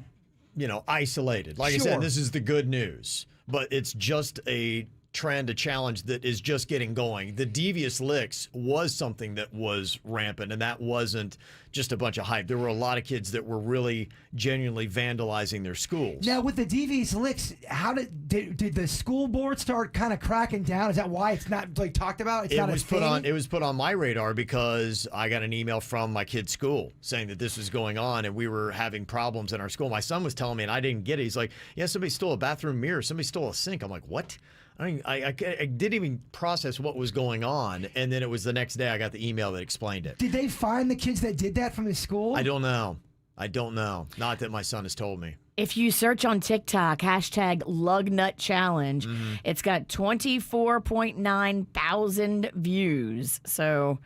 isolated. Like I said, this is the good news, but it's just a trend, a challenge that is just getting going. The devious licks was something that was rampant, and that wasn't just a bunch of hype. There were a lot of kids that were really genuinely vandalizing their schools. Now, with the devious licks, how did the school board start kind of cracking down? Is that why it's not talked about? It's not a thing? It was put on my radar because I got an email from my kid's school saying that this was going on, and we were having problems in our school. My son was telling me, and I didn't get it. He's like, yeah, somebody stole a bathroom mirror. Somebody stole a sink. I'm like, what? I didn't even process what was going on, and then it was the next day I got the email that explained it. Did they find the kids that did that from his school? I don't know. Not that my son has told me. If you search on TikTok, #LugNutChallenge, it's got 24.9 thousand views. So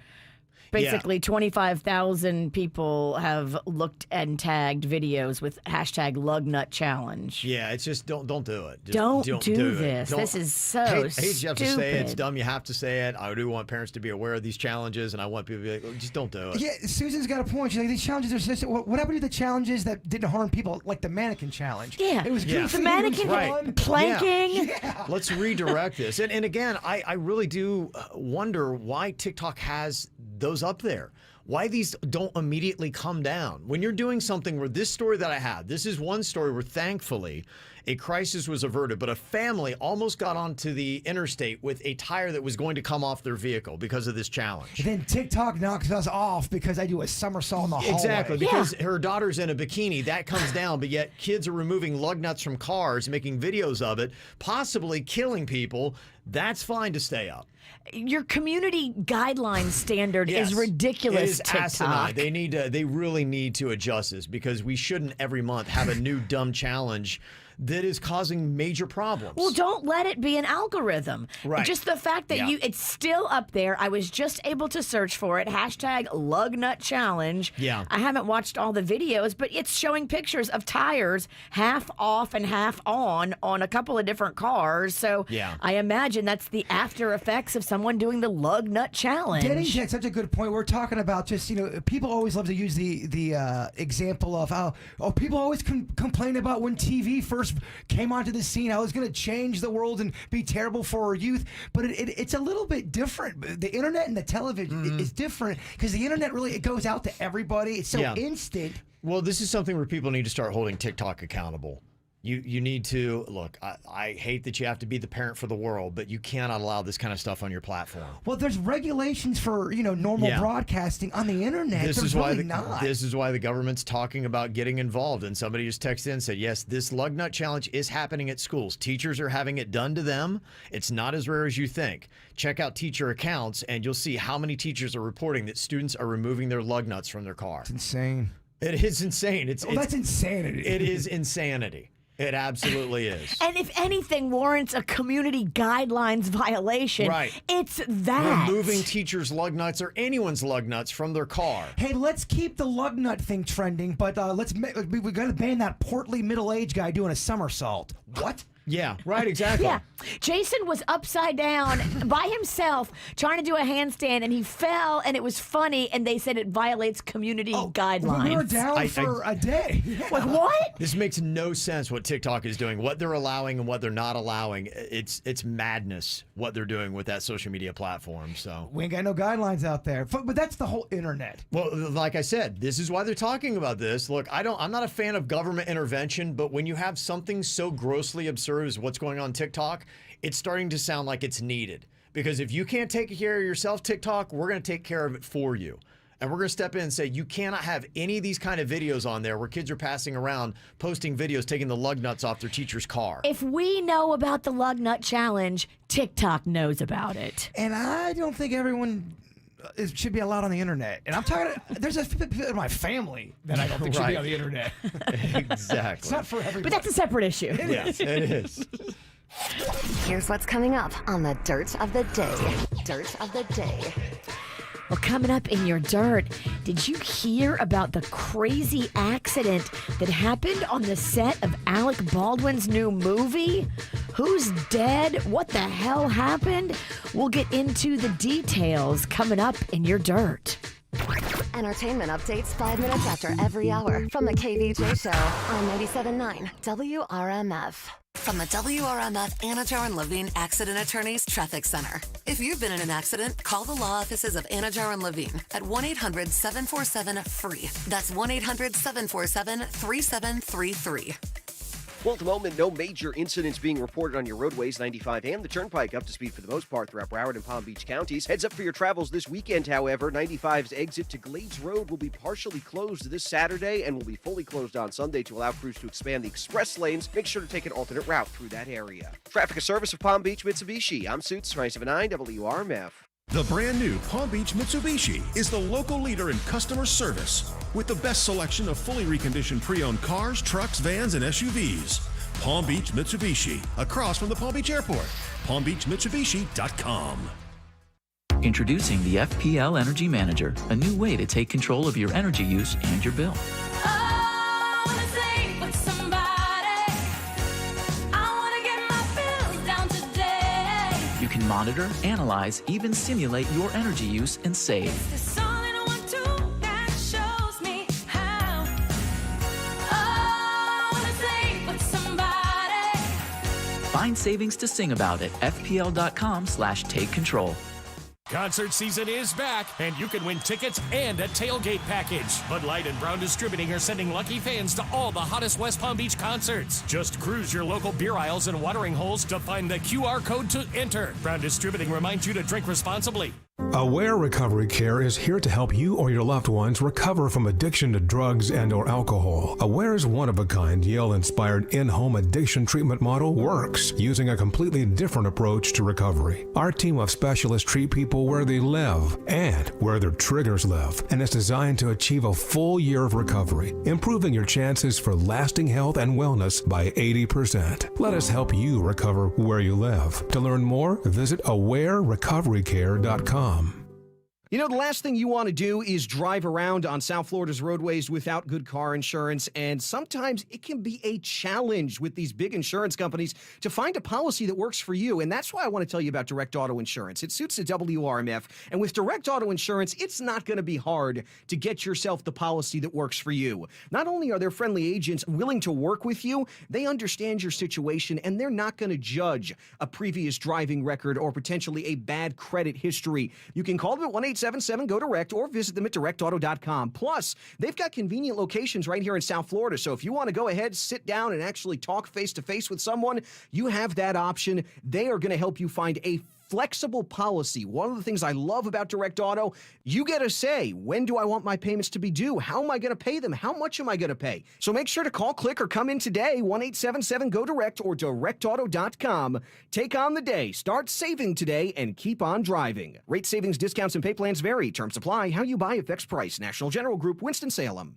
basically 25,000 people have looked and tagged videos with #LugNutChallenge. Yeah, it's just don't do it. Just don't do it. this. This is so I hate you have to say it. It's stupid. dumb. You have to say it. I do want parents to be aware of these challenges, and I want people to be like, just don't do it. Yeah, Susan's got a point. She's like, these challenges are just, what happened to the challenges that didn't harm people, like the mannequin challenge? Yeah. It was goofy, The mannequin it was fun. planking. Yeah. Let's redirect this. And again, I really do wonder why TikTok has those up there. Why these don't immediately come down. When you're doing something where this story that I have, this is one story where thankfully a crisis was averted, but a family almost got onto the interstate with a tire that was going to come off their vehicle because of this challenge. Then TikTok knocks us off because I do a somersault in the hallway. Exactly, because her daughter's in a bikini, that comes down, but yet kids are removing lug nuts from cars, making videos of it, possibly killing people. That's fine to stay up. Your community guideline standard is ridiculous. It is TikTok. asinine. They really need to adjust this, because we shouldn't every month have a new dumb challenge that is causing major problems. Well, don't let it be an algorithm. Right. Just the fact that it's still up there. I was just able to search for it. #LugNutChallenge. Yeah. I haven't watched all the videos, but it's showing pictures of tires half off and half on a couple of different cars. So I imagine that's the after effects of someone doing the Lug Nut Challenge. Getting to such a good point. We're talking about just, people always love to use the example of how, people always complain about when TV first came onto the scene, how it was going to change the world and be terrible for our youth. But it's a little bit different. The internet and the television is different, because the internet it goes out to everybody. It's so instant. Well, this is something where people need to start holding TikTok accountable. You need to look. I hate that you have to be the parent for the world, but you cannot allow this kind of stuff on your platform. Well, there's regulations for normal broadcasting on the internet. This There's is why really not. This is why the government's talking about getting involved. And somebody just texted in and said, yes, this lug nut challenge is happening at schools. Teachers are having it done to them. It's not as rare as you think. Check out teacher accounts, and you'll see how many teachers are reporting that students are removing their lug nuts from their car. It's insane. It is insane. That's insanity. It is insanity. It absolutely is. And if anything warrants a community guidelines violation, it's that. Removing teachers' lug nuts or anyone's lug nuts from their car. Hey, let's keep the lug nut thing trending, but we got to ban that portly middle-aged guy doing a somersault. What? Yeah, right, exactly. Yeah. Jason was upside down by himself trying to do a handstand, and he fell, and it was funny, and they said it violates community guidelines. We were down for a day. Yeah. Like, what? This makes no sense what TikTok is doing, what they're allowing and what they're not allowing. It's madness what they're doing with that social media platform. So we ain't got no guidelines out there. But that's the whole internet. Well, like I said, this is why they're talking about this. Look, I'm not a fan of government intervention, but when you have something so grossly absurd as what's going on TikTok, it's starting to sound like it's needed. Because if you can't take care of yourself, TikTok, we're going to take care of it for you. And we're going to step in and say, you cannot have any of these kind of videos on there where kids are passing around, posting videos, taking the lug nuts off their teacher's car. If we know about the lug nut challenge, TikTok knows about it. And I don't think everyone should be allowed on the internet. And I'm talking, there's a bit of my family that I don't think should be on the internet. Exactly. It's not for everybody. But that's a separate issue. Yes, it is. Here's what's coming up on the Dirt of the Day. Dirt of the Day. Well, coming up in your dirt, did you hear about the crazy accident that happened on the set of Alec Baldwin's new movie? Who's dead? What the hell happened? We'll get into the details coming up in your dirt. Entertainment updates 5 minutes after every hour from the KVJ Show on 97.9 WRMF. From the WRMF Anajar and Levine Accident Attorneys Traffic Center. If you've been in an accident, call the law offices of Anajar and Levine at 1-800-747-FREE. That's 1-800-747-3733. Well, at the moment, no major incidents being reported on your roadways. 95 and the Turnpike up to speed for the most part throughout Broward and Palm Beach counties. Heads up for your travels this weekend, however. 95's exit to Glades Road will be partially closed this Saturday and will be fully closed on Sunday to allow crews to expand the express lanes. Make sure to take an alternate route through that area. Traffic, a service of Palm Beach Mitsubishi. I'm Suits, 97.9 WRMF. The brand new Palm Beach Mitsubishi is the local leader in customer service with the best selection of fully reconditioned pre-owned cars, trucks, vans, and SUVs. Palm Beach Mitsubishi, across from the Palm Beach Airport. PalmBeachMitsubishi.com. Introducing the FPL Energy Manager, a new way to take control of your energy use and your bill. You can monitor, analyze, even simulate your energy use and save. Find savings to sing about at fpl.com/take control. Concert season is back, and you can win tickets and a tailgate package. Bud Light and Brown Distributing are sending lucky fans to all the hottest West Palm Beach concerts. Just cruise your local beer aisles and watering holes to find the QR code to enter. Brown Distributing reminds you to drink responsibly. Aware Recovery Care is here to help you or your loved ones recover from addiction to drugs and or alcohol. Aware's one-of-a-kind Yale-inspired in-home addiction treatment model works using a completely different approach to recovery. Our team of specialists treat people where they live and where their triggers live, and it's designed to achieve a full year of recovery, improving your chances for lasting health and wellness by 80%. Let us help you recover where you live. To learn more, visit awarerecoverycare.com. You know, the last thing you want to do is drive around on South Florida's roadways without good car insurance, and sometimes it can be a challenge with these big insurance companies to find a policy that works for you, and that's why I want to tell you about Direct Auto Insurance. It suits the WRMF, and with Direct Auto Insurance, it's not going to be hard to get yourself the policy that works for you. Not only are their friendly agents willing to work with you, they understand your situation, and they're not going to judge a previous driving record or potentially a bad credit history. You can call them at 1-877 1-877-GO-DIRECT or visit them at directauto.com. Plus, they've got convenient locations right here in South Florida. So if you want to go ahead, sit down, and actually talk face-to-face with someone, you have that option. They are going to help you find a flexible policy. One of the things I love about Direct Auto, you get a say. When do I want my payments to be due? How am I going to pay them? How much am I going to pay? So make sure to call, click, or come in today. 1-877-GO-DIRECT or directauto.com. Take on the day. Start saving today and keep on driving. Rate savings, discounts, and pay plans vary. Terms apply. How you buy affects price. National General Group, Winston-Salem.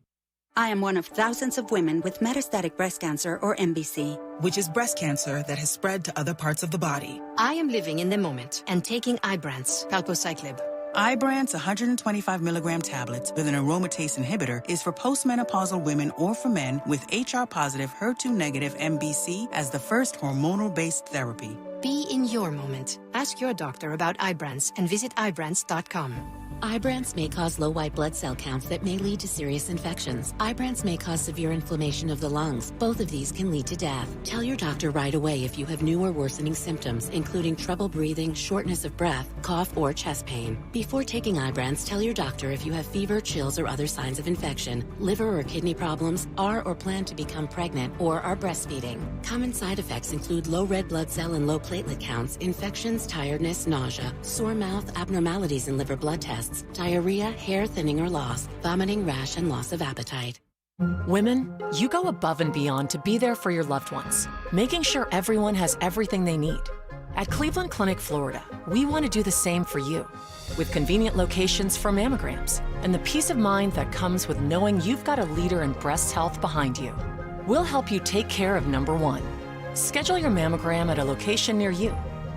I am one of thousands of women with metastatic breast cancer, or MBC, which is breast cancer that has spread to other parts of the body. I am living in the moment and taking Ibrance, palbociclib. Ibrance 125 milligram tablets with an aromatase inhibitor is for postmenopausal women or for men with HR-positive, HER2-negative MBC as the first hormonal-based therapy. Be in your moment. Ask your doctor about Ibrance and visit Ibrance.com. Ibrance may cause low white blood cell counts that may lead to serious infections. Ibrance may cause severe inflammation of the lungs. Both of these can lead to death. Tell your doctor right away if you have new or worsening symptoms, including trouble breathing, shortness of breath, cough, or chest pain. Before taking Ibrance, tell your doctor if you have fever, chills, or other signs of infection, liver or kidney problems, are or plan to become pregnant, or are breastfeeding. Common side effects include low red blood cell and low platelet counts, infections, tiredness, nausea, sore mouth, abnormalities in liver blood tests, diarrhea, hair thinning or loss, vomiting, rash, and loss of appetite. Women, you go above and beyond to be there for your loved ones, making sure everyone has everything they need. At Cleveland Clinic, Florida, we want to do the same for you, with convenient locations for mammograms and the peace of mind that comes with knowing you've got a leader in breast health behind you. We'll help you take care of number one. Schedule your mammogram at a location near you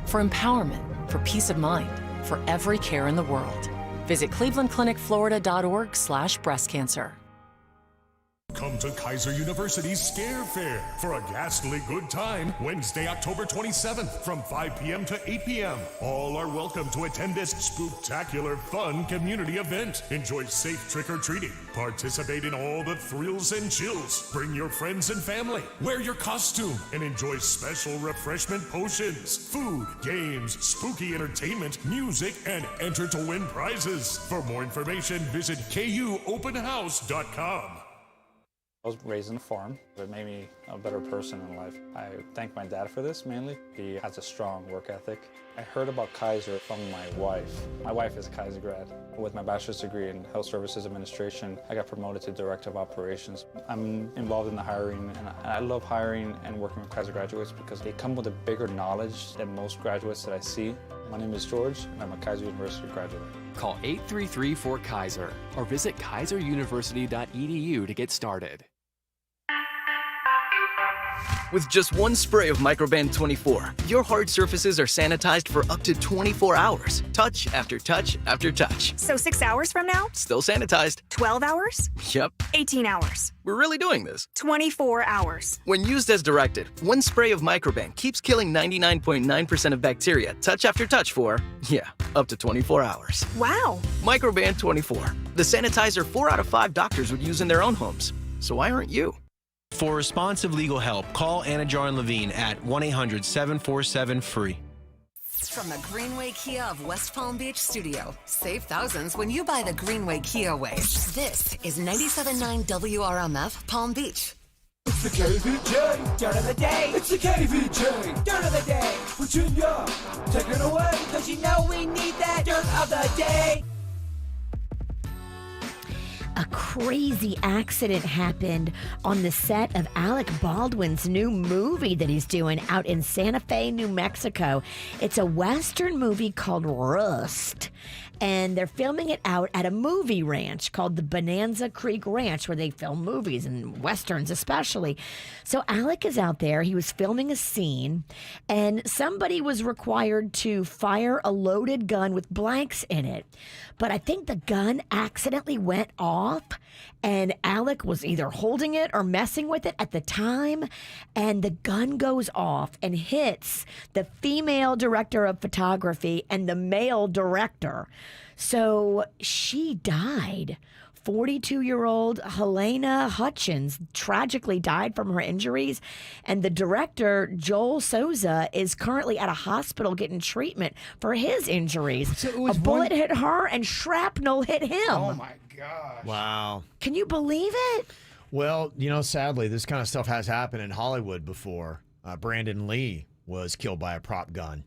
for empowerment, for peace of mind, for every care in the world. Visit clevelandclinicflorida.org/breastcancer. Come to Kaiser University's Scare Fair for a ghastly good time Wednesday, October 27th from 5 p.m. to 8 p.m. All are welcome to attend this spooktacular, fun community event. Enjoy safe trick-or-treating. Participate in all the thrills and chills. Bring your friends and family. Wear your costume and enjoy special refreshment potions, food, games, spooky entertainment, music, and enter to win prizes. For more information, visit kuopenhouse.com. I was raised on a farm. It made me a better person in life. I thank my dad for this mainly. He has a strong work ethic. I heard about Kaiser from my wife. My wife is a Kaiser grad. With my bachelor's degree in health services administration, I got promoted to director of operations. I'm involved in the hiring, and I love hiring and working with Kaiser graduates because they come with a bigger knowledge than most graduates that I see. My name is George, and I'm a Kaiser University graduate. Call 833-4KAISER or visit kaiseruniversity.edu to get started. With just one spray of Microban 24, your hard surfaces are sanitized for up to 24 hours. Touch after touch after touch. So 6 hours from now? Still sanitized. 12 hours? Yep. 18 hours. We're really doing this. 24 hours. When used as directed, one spray of Microban keeps killing 99.9% of bacteria touch after touch for, up to 24 hours. Wow. Microban 24, the sanitizer 4 out of 5 doctors would use in their own homes. So why aren't you? For responsive legal help, call Anna Jar Levine at 1-800-747-FREE. From the Greenway Kia of West Palm Beach studio. Save thousands when you buy the Greenway Kia way. This is 97.9 WRMF Palm Beach. It's the KVJ dirt of the day. It's the KVJ dirt of the day. Virginia, take it away, cause you know we need that dirt of the day. A crazy accident happened on the set of Alec Baldwin's new movie that he's doing out in Santa Fe, New Mexico. It's a Western movie called Rust. And they're filming it out at a movie ranch called the Bonanza Creek Ranch, where they film movies and Westerns especially. So Alec is out there. He was filming a scene, and somebody was required to fire a loaded gun with blanks in it. But I think the gun accidentally went off, and Alec was either holding it or messing with it at the time, and the gun goes off and hits the female director of photography and the male director. So she died 42-year-old Helena Hutchins tragically died from her injuries, and the director, Joel Souza, is currently at a hospital getting treatment for his injuries. So it a bullet hit her and shrapnel hit him. Oh, my gosh. Wow. Can you believe it? Well, you know, sadly, this kind of stuff has happened in Hollywood before. Brandon Lee was killed by a prop gun.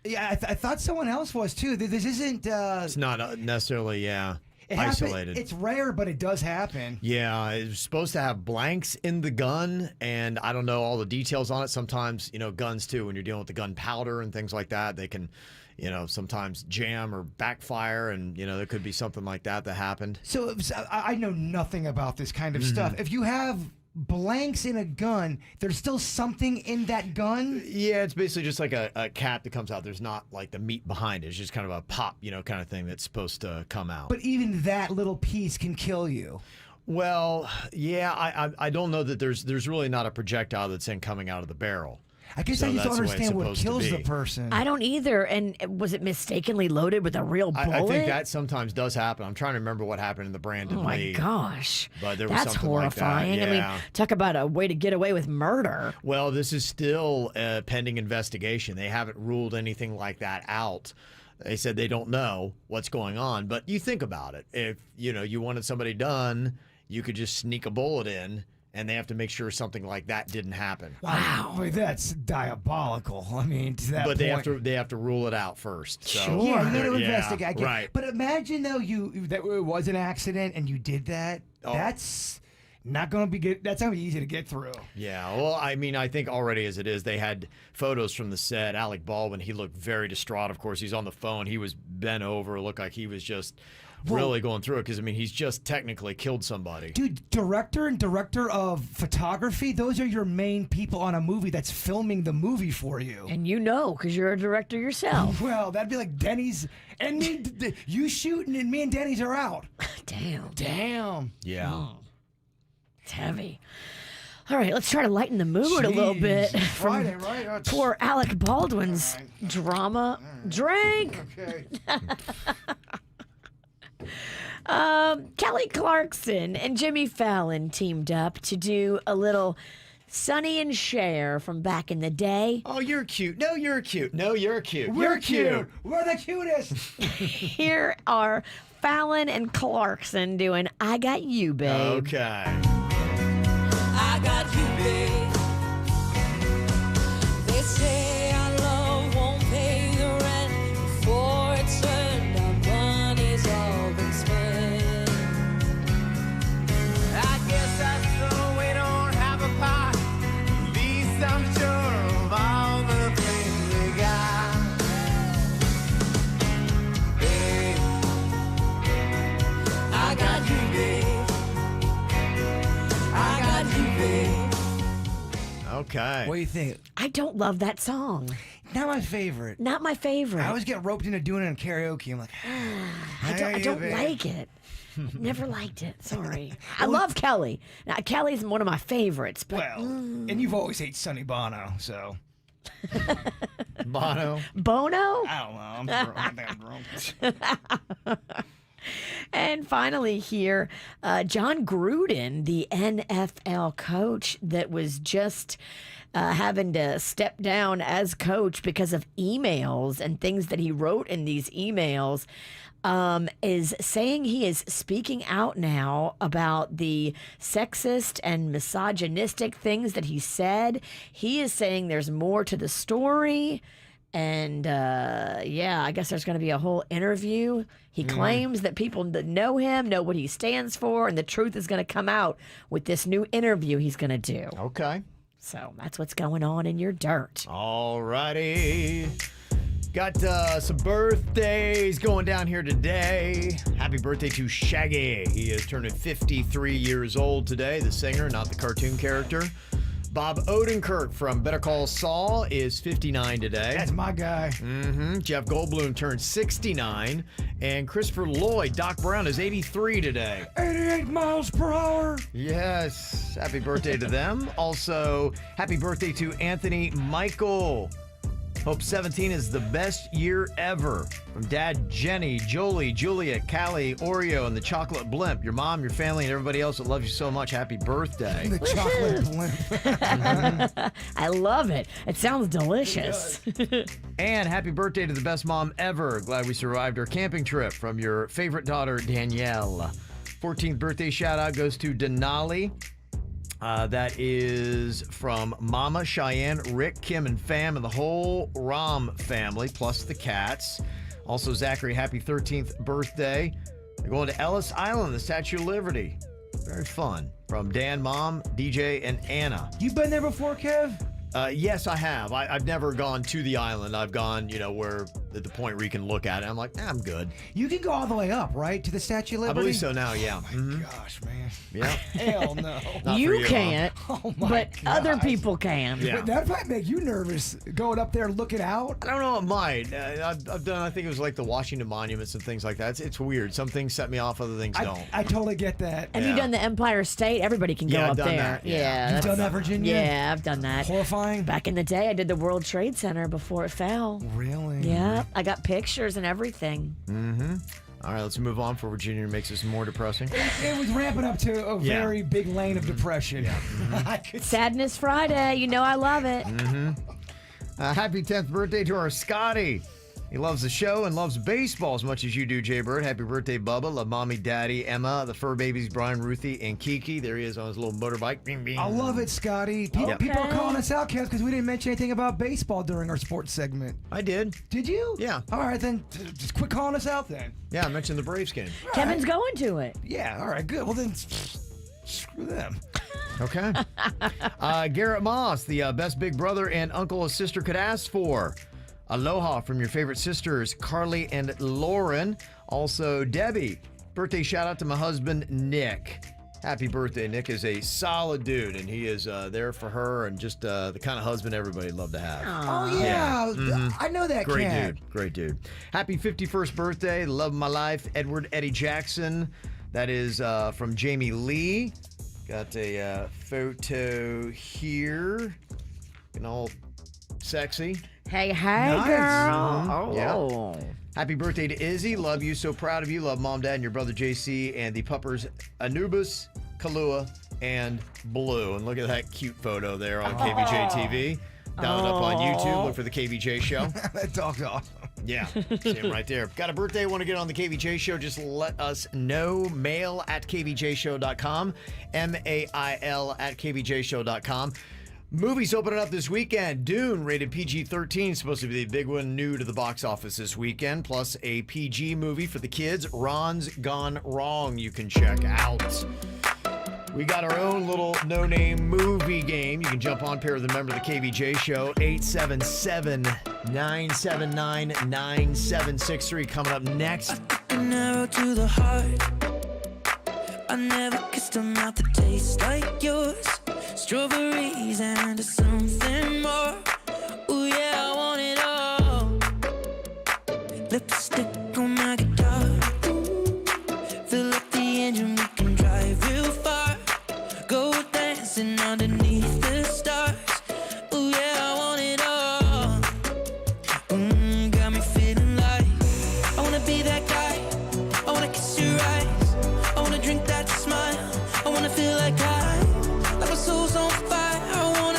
Yeah, I thought someone else was too. This isn't. It's not necessarily, It isolated. It's rare, but it does happen. Yeah, it's supposed to have blanks in the gun, and I don't know all the details on it. Sometimes, you know, guns too, when you're dealing with the gunpowder and things like that, they can, you know, sometimes jam or backfire, and, you know, there could be something like that happened. So I know nothing about this kind of stuff. If you have blanks in a gun, there's still something in that gun? Yeah, it's basically just like a cap that comes out. There's not like the meat behind it. It's just kind of a pop, you know, kind of thing that's supposed to come out. But even that little piece can kill you. Well, yeah, I don't know that there's really not a projectile that's coming out of the barrel. I guess I just don't understand what kills the person. I don't either. And was it mistakenly loaded with a real bullet? I think that sometimes does happen. I'm trying to remember what happened in the Brandon Lee. Oh, my gosh. But there was That's something horrifying. like that. I mean, talk about a way to get away with murder. Well, this is still a pending investigation. They haven't ruled anything like that out. They said they don't know what's going on. But you think about it. If, you know, you wanted somebody done, you could just sneak a bullet in, and they have to make sure something like that didn't happen. Wow, boy, that's diabolical. I mean, to that but point. they have to rule it out first. So, Sure. Yeah, you got to investigate. I get it. Right. But imagine though that it was an accident and you did that. Oh. That's not going to be good. That's not gonna be easy to get through. Yeah, well, I mean, I think already as it is, they had photos from the set. Alec Baldwin, he looked very distraught. Of course, he's on the phone. He was bent over. It looked like he was just really going through it because, I mean, he's just technically killed somebody. Dude, director and director of photography, those are your main people on a movie that's filming the movie for you. And you know, because you're a director yourself. Well, that'd be like Denny's and me, you shooting and me and Denny's are out. Damn. Yeah. Oh, it's heavy. All right, let's try to lighten the mood a little bit. Friday, from right? Poor Alec Baldwin's drama. Drink. Okay. Kelly Clarkson and Jimmy Fallon teamed up to do a little Sonny and Cher from back in the day. Oh, you're cute. No, you're cute. No, you're cute. We're cute. We're the cutest. Here are Fallon and Clarkson doing I Got You, Babe. Okay. I got you, babe. They say our love won't pay the rent before it's earned. Our money's all been spent. I guess that's the we don't have a pot. At least I'm sure of all the things we got. Babe, I got you, babe. I got you, babe. Okay. What do you think? I don't love that song. Not my favorite. Not my favorite. I always get roped into doing it in karaoke. I'm like, I don't like it. Never liked it. Sorry. I love Kelly. Now, Kelly's one of my favorites. But, well, and you've always hated Sonny Bono, so. Bono? Bono? I don't know. I'm drunk. And finally here, John Gruden, the NFL coach that was just having to step down as coach because of emails and things that he wrote in these emails, is saying he is speaking out now about the sexist and misogynistic things that he said. He is saying there's more to the story. And, I guess there's going to be a whole interview. He claims that people that know him know what he stands for, and the truth is going to come out with this new interview he's going to do. Okay. So that's what's going on in your dirt. All righty. Got some birthdays going down here today. Happy birthday to Shaggy. He is turning 53 years old today, the singer, not the cartoon character. Bob Odenkirk from Better Call Saul is 59 today. That's my guy. Jeff Goldblum turned 69. And Christopher Lloyd, Doc Brown, is 83 today. 88 miles per hour. Yes. Happy birthday to them. Also, happy birthday to Anthony Michael. Hope 17 is the best year ever. From Dad, Jenny, Jolie, Julia, Callie, Oreo, and the Chocolate Blimp. Your mom, your family, and everybody else that loves you so much. Happy birthday. The Chocolate Blimp. I love it. It sounds delicious. And happy birthday to the best mom ever. Glad we survived our camping trip from your favorite daughter, Danielle. 14th birthday shout out goes to Denali. That is from Mama, Cheyenne, Rick, Kim, and Fam, and the whole Rom family, plus the cats. Also, Zachary, happy 13th birthday. They're going to Ellis Island, the Statue of Liberty. Very fun. From Dan, Mom, DJ, and Anna. You've been there before, Kev? Yes, I have. I've never gone to the island. I've gone, where at the point where you can look at it. I'm like, I'm good. You can go all the way up, right, to the Statue of Liberty? I believe so now, yeah. Oh, my gosh, man. Yeah. Hell no. Not You for you, can't, Oh, my but other gosh. people can. Yeah. That might make you nervous, going up there looking out. I don't know, it might. I've done, I think it was like the Washington Monuments and things like that. It's weird. Some things set me off, other things don't. I totally get that. And you've done the Empire State. Everybody can go Yeah, I've up done there. that, yeah. Yeah, You've that's- done that, Virginia? Yeah, I've done that. Horrifying? Back in the day, I did the World Trade Center before it fell. Really? Yeah, I got pictures and everything. Mm-hmm. All right, let's move on before Virginia makes this more depressing. It was ramping up to a Yeah. very big lane of depression. I could Sadness Friday. You know I love it. Mm-hmm. Happy 10th birthday to our Scotty. He loves the show and loves baseball as much as you do, Jay Bird. Happy birthday, Bubba. Love Mommy, Daddy, Emma, the fur babies, Brian, Ruthie, and Kiki. There he is on his little motorbike. Bing, bing. I love it, Scotty. People are calling us out, Kev, because we didn't mention anything about baseball during our sports segment. I did. Did you? Yeah. All right, then just quit calling us out then. Yeah, I mentioned the Braves game. Kevin's going to it. Yeah, all right, good. Well, then screw them. Okay. Garrett Moss, the best big brother and uncle a sister could ask for. Aloha from your favorite sisters, Carly and Lauren. Also, Debbie. Birthday shout out to my husband, Nick. Happy birthday. Nick is a solid dude, and he is there for her and just the kind of husband everybody'd love to have. Oh, yeah. Mhm. I know that Great cat. dude. Great dude. Happy 51st birthday. Love of my life, Edward Eddie Jackson. That is from Jamie Lee. Got a photo here. Looking all sexy. Hey, Nice. girl. Mhm. Yeah. Happy birthday to Izzy. Love you. So proud of you. Love Mom, Dad, and your brother JC and the puppers Anubis, Kalua, and Blue. And look at that cute photo there on KVJ TV. Down up on YouTube. Look for the KVJ show. That dog's awesome. Yeah, see him right there. Got a birthday, want to get on the KVJ show, just let us know. Mail at kvjshow.com, mail at kvjshow.com. Movies opening up this weekend. Dune, rated PG-13, supposed to be the big one, new to the box office this weekend, plus a PG movie for the kids, Ron's Gone Wrong, you can check out. We got our own little no-name movie game. You can jump on, pair with a member of the KVJ show, 877-979-9763. Coming up next. An arrow to the heart. I never kissed a mouth that tastes like yours. Strawberries and something more. Ooh yeah, I want it all. Lipstick on my guitar. Fill up the engine, we can drive real far. Go dancing underneath the stars. Ooh yeah, I want it all. Got me feeling like I wanna be that guy. I wanna kiss your eyes. I wanna drink that smile. I wanna feel like my soul's on fire. I wanna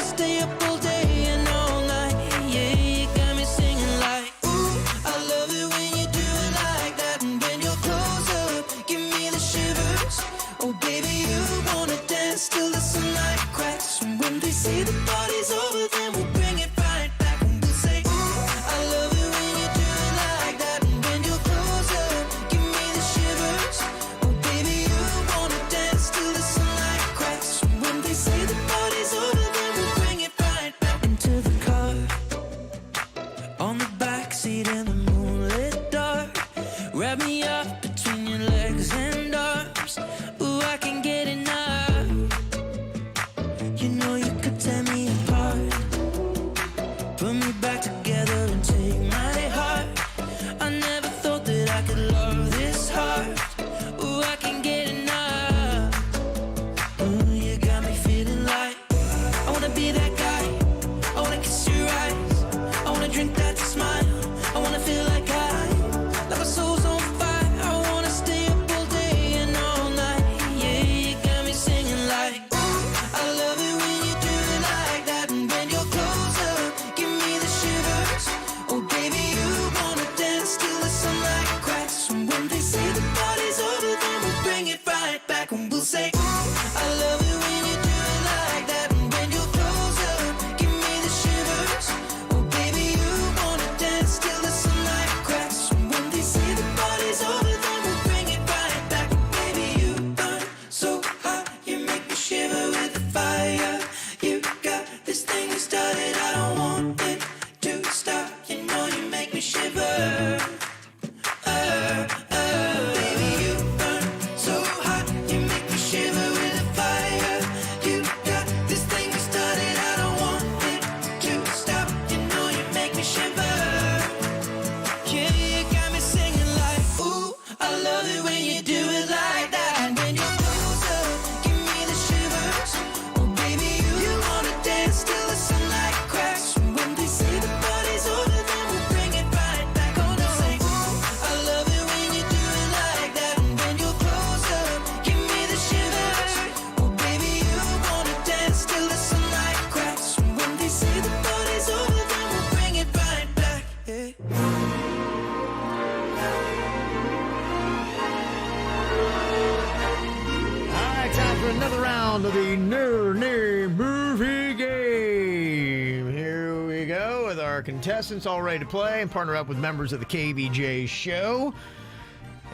to the No Name Movie Game. Here we go with our contestants all ready to play and partner up with members of the KVJ show.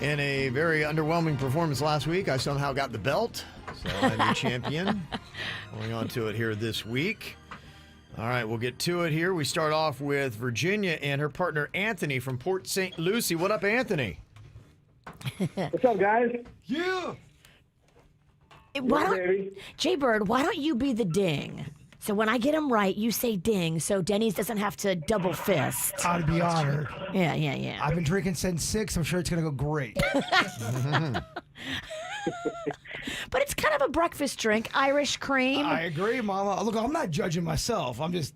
In a very underwhelming performance last week, I somehow got the belt, so I'm the champion. Going on to it here this week. All right, we'll get to it here. We start off with Virginia and her partner Anthony from Port St. Lucie. What up, Anthony? What's up, guys? Yeah. Jay-Bird, why don't you be the ding? So when I get them right, you say ding, so Denny's doesn't have to double fist. I'd be honored. Yeah. I've been drinking since 6. I'm sure it's going to go great. But it's kind of a breakfast drink, Irish cream. I agree, Mama. Look, I'm not judging myself. I'm just...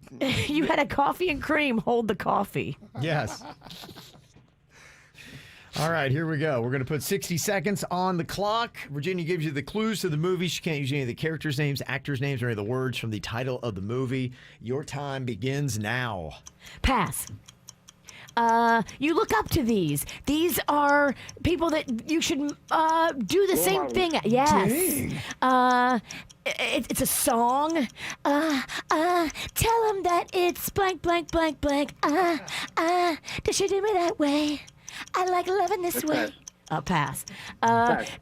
You had a coffee and cream. Hold the coffee. Yes. All right, here we go. We're going to put 60 seconds on the clock. Virginia gives you the clues to the movie. She can't use any of the characters' names, actors' names, or any of the words from the title of the movie. Your time begins now. Pass. You look up to these. These are people that you should do the same thing. Yes. It's a song. Tell them that it's blank, blank, blank, blank. Does she do me that way? I like loving this way. Pass.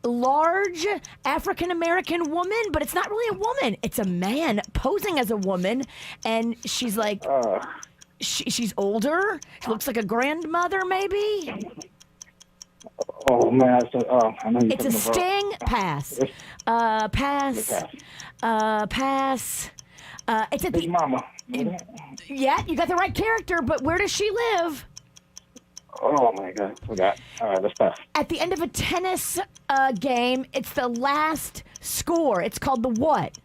Large African-American woman, but it's not really a woman. It's a man posing as a woman, and she's like, she's older. She looks like a grandmother, maybe. Oh, man. I know It's a sting. Pass. Pass. Pass. It's at the... Mama. Yeah, you got the right character, but where does she live? Oh, my God. Forgot. All right, let's pass. At the end of a tennis game, it's the last score. It's called the what?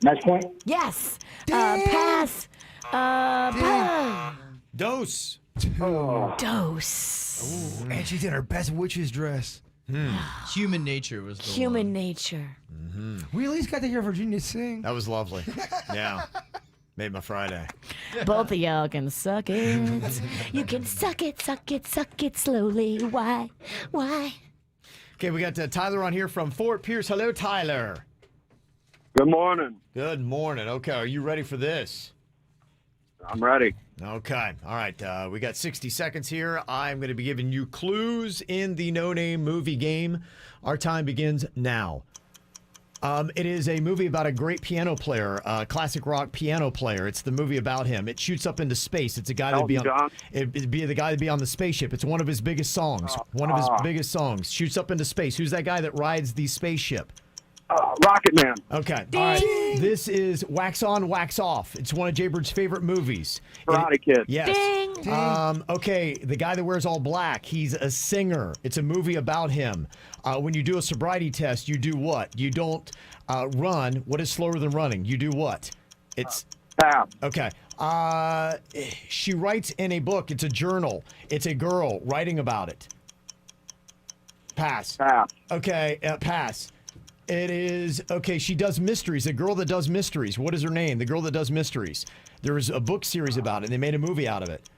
Match point? Yes. Pass. Dose. Dose. Ooh, and she's in her best witch's dress. Human Nature was the Human Nature. We at least got to hear Virginia sing. That was lovely. Yeah. Made my Friday. Both of y'all can suck it. You can suck it, suck it, suck it slowly. Why? Okay, we got Tyler on here from Fort Pierce. Hello, Tyler. Good morning. Good morning. Okay, are you ready for this? I'm ready. Okay. All right. We got 60 seconds here. I'm going to be giving you clues in the No Name Movie Game. Our time begins now. It is a movie about a great piano player, classic rock piano player. It's the movie about him. It shoots up into space. It's a guy that'd be on. It'd be the guy that'd be on the spaceship. It's one of his biggest songs. One of his biggest songs. Shoots up into space. Who's that guy that rides the spaceship? Rocket Man. Okay. All right. This is Wax On, Wax Off. It's one of Jaybird's favorite movies. Karate Kid. Yes. Ding. Okay. The guy that wears all black. He's a singer. It's a movie about him. When you do a sobriety test, you do what? You don't run. What is slower than running? You do what? It's pass. Okay. She writes in a book. It's a journal. It's a girl writing about it. Pass. Pass. Okay. Pass. It is, okay, she does mysteries. A girl that does mysteries. What is her name? The girl that does mysteries. There was a book series about it. They made a movie out of it.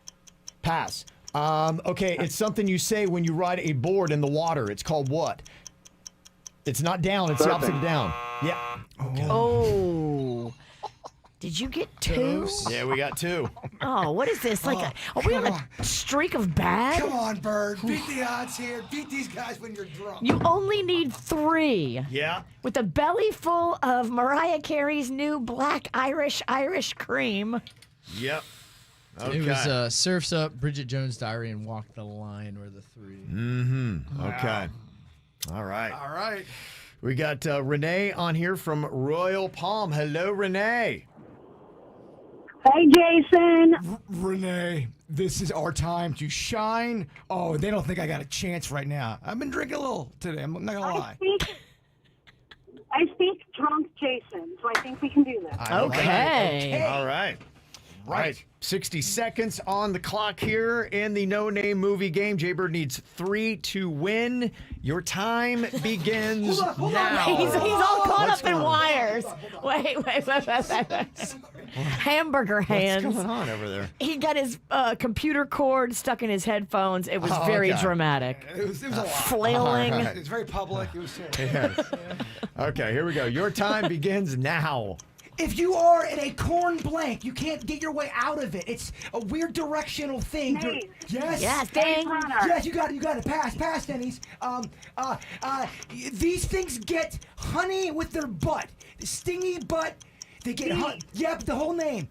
Pass. Okay, it's something you say when you ride a board in the water. It's called what? It's not down. It's the opposite of down. Yeah. Okay. Oh. Did you get 2? Yeah, we got 2. Oh, what is this? Like, are we on a streak of bad? Come on, Bird. Beat the odds here. Beat these guys when you're drunk. You only need 3. Yeah. With a belly full of Mariah Carey's new black Irish cream. Yep. Okay. It was Surf's Up, Bridget Jones' Diary, and Walk the Line were the 3. Mm-hmm. Okay. All right. We got Renee on here from Royal Palm. Hello, Renee. Hey, Jason. Renee, this is our time to shine. Oh, they don't think I got a chance right now. I've been drinking a little today. I'm not going to lie. I speak drunk Jason, so I think we can do this. Okay. All right. Right. 60 seconds on the clock here in the No Name Movie Game. Jaybird needs 3 to win. Your time begins now. He's all caught up in wires. Wait. hamburger hands. What's going on over there? He got his computer cord stuck in his headphones. It was very dramatic. It was a lot. Flailing. It was very public. It was Yes. Okay, here we go. Your time begins now. If you are in a corn blank, you can't get your way out of it. It's a weird directional thing. Maze. Yes. Yes, dang. Yes, you got it. You got it. Pass, Denny's. These things get honey with their butt. Stingy butt. They get honey. Yep, the whole name.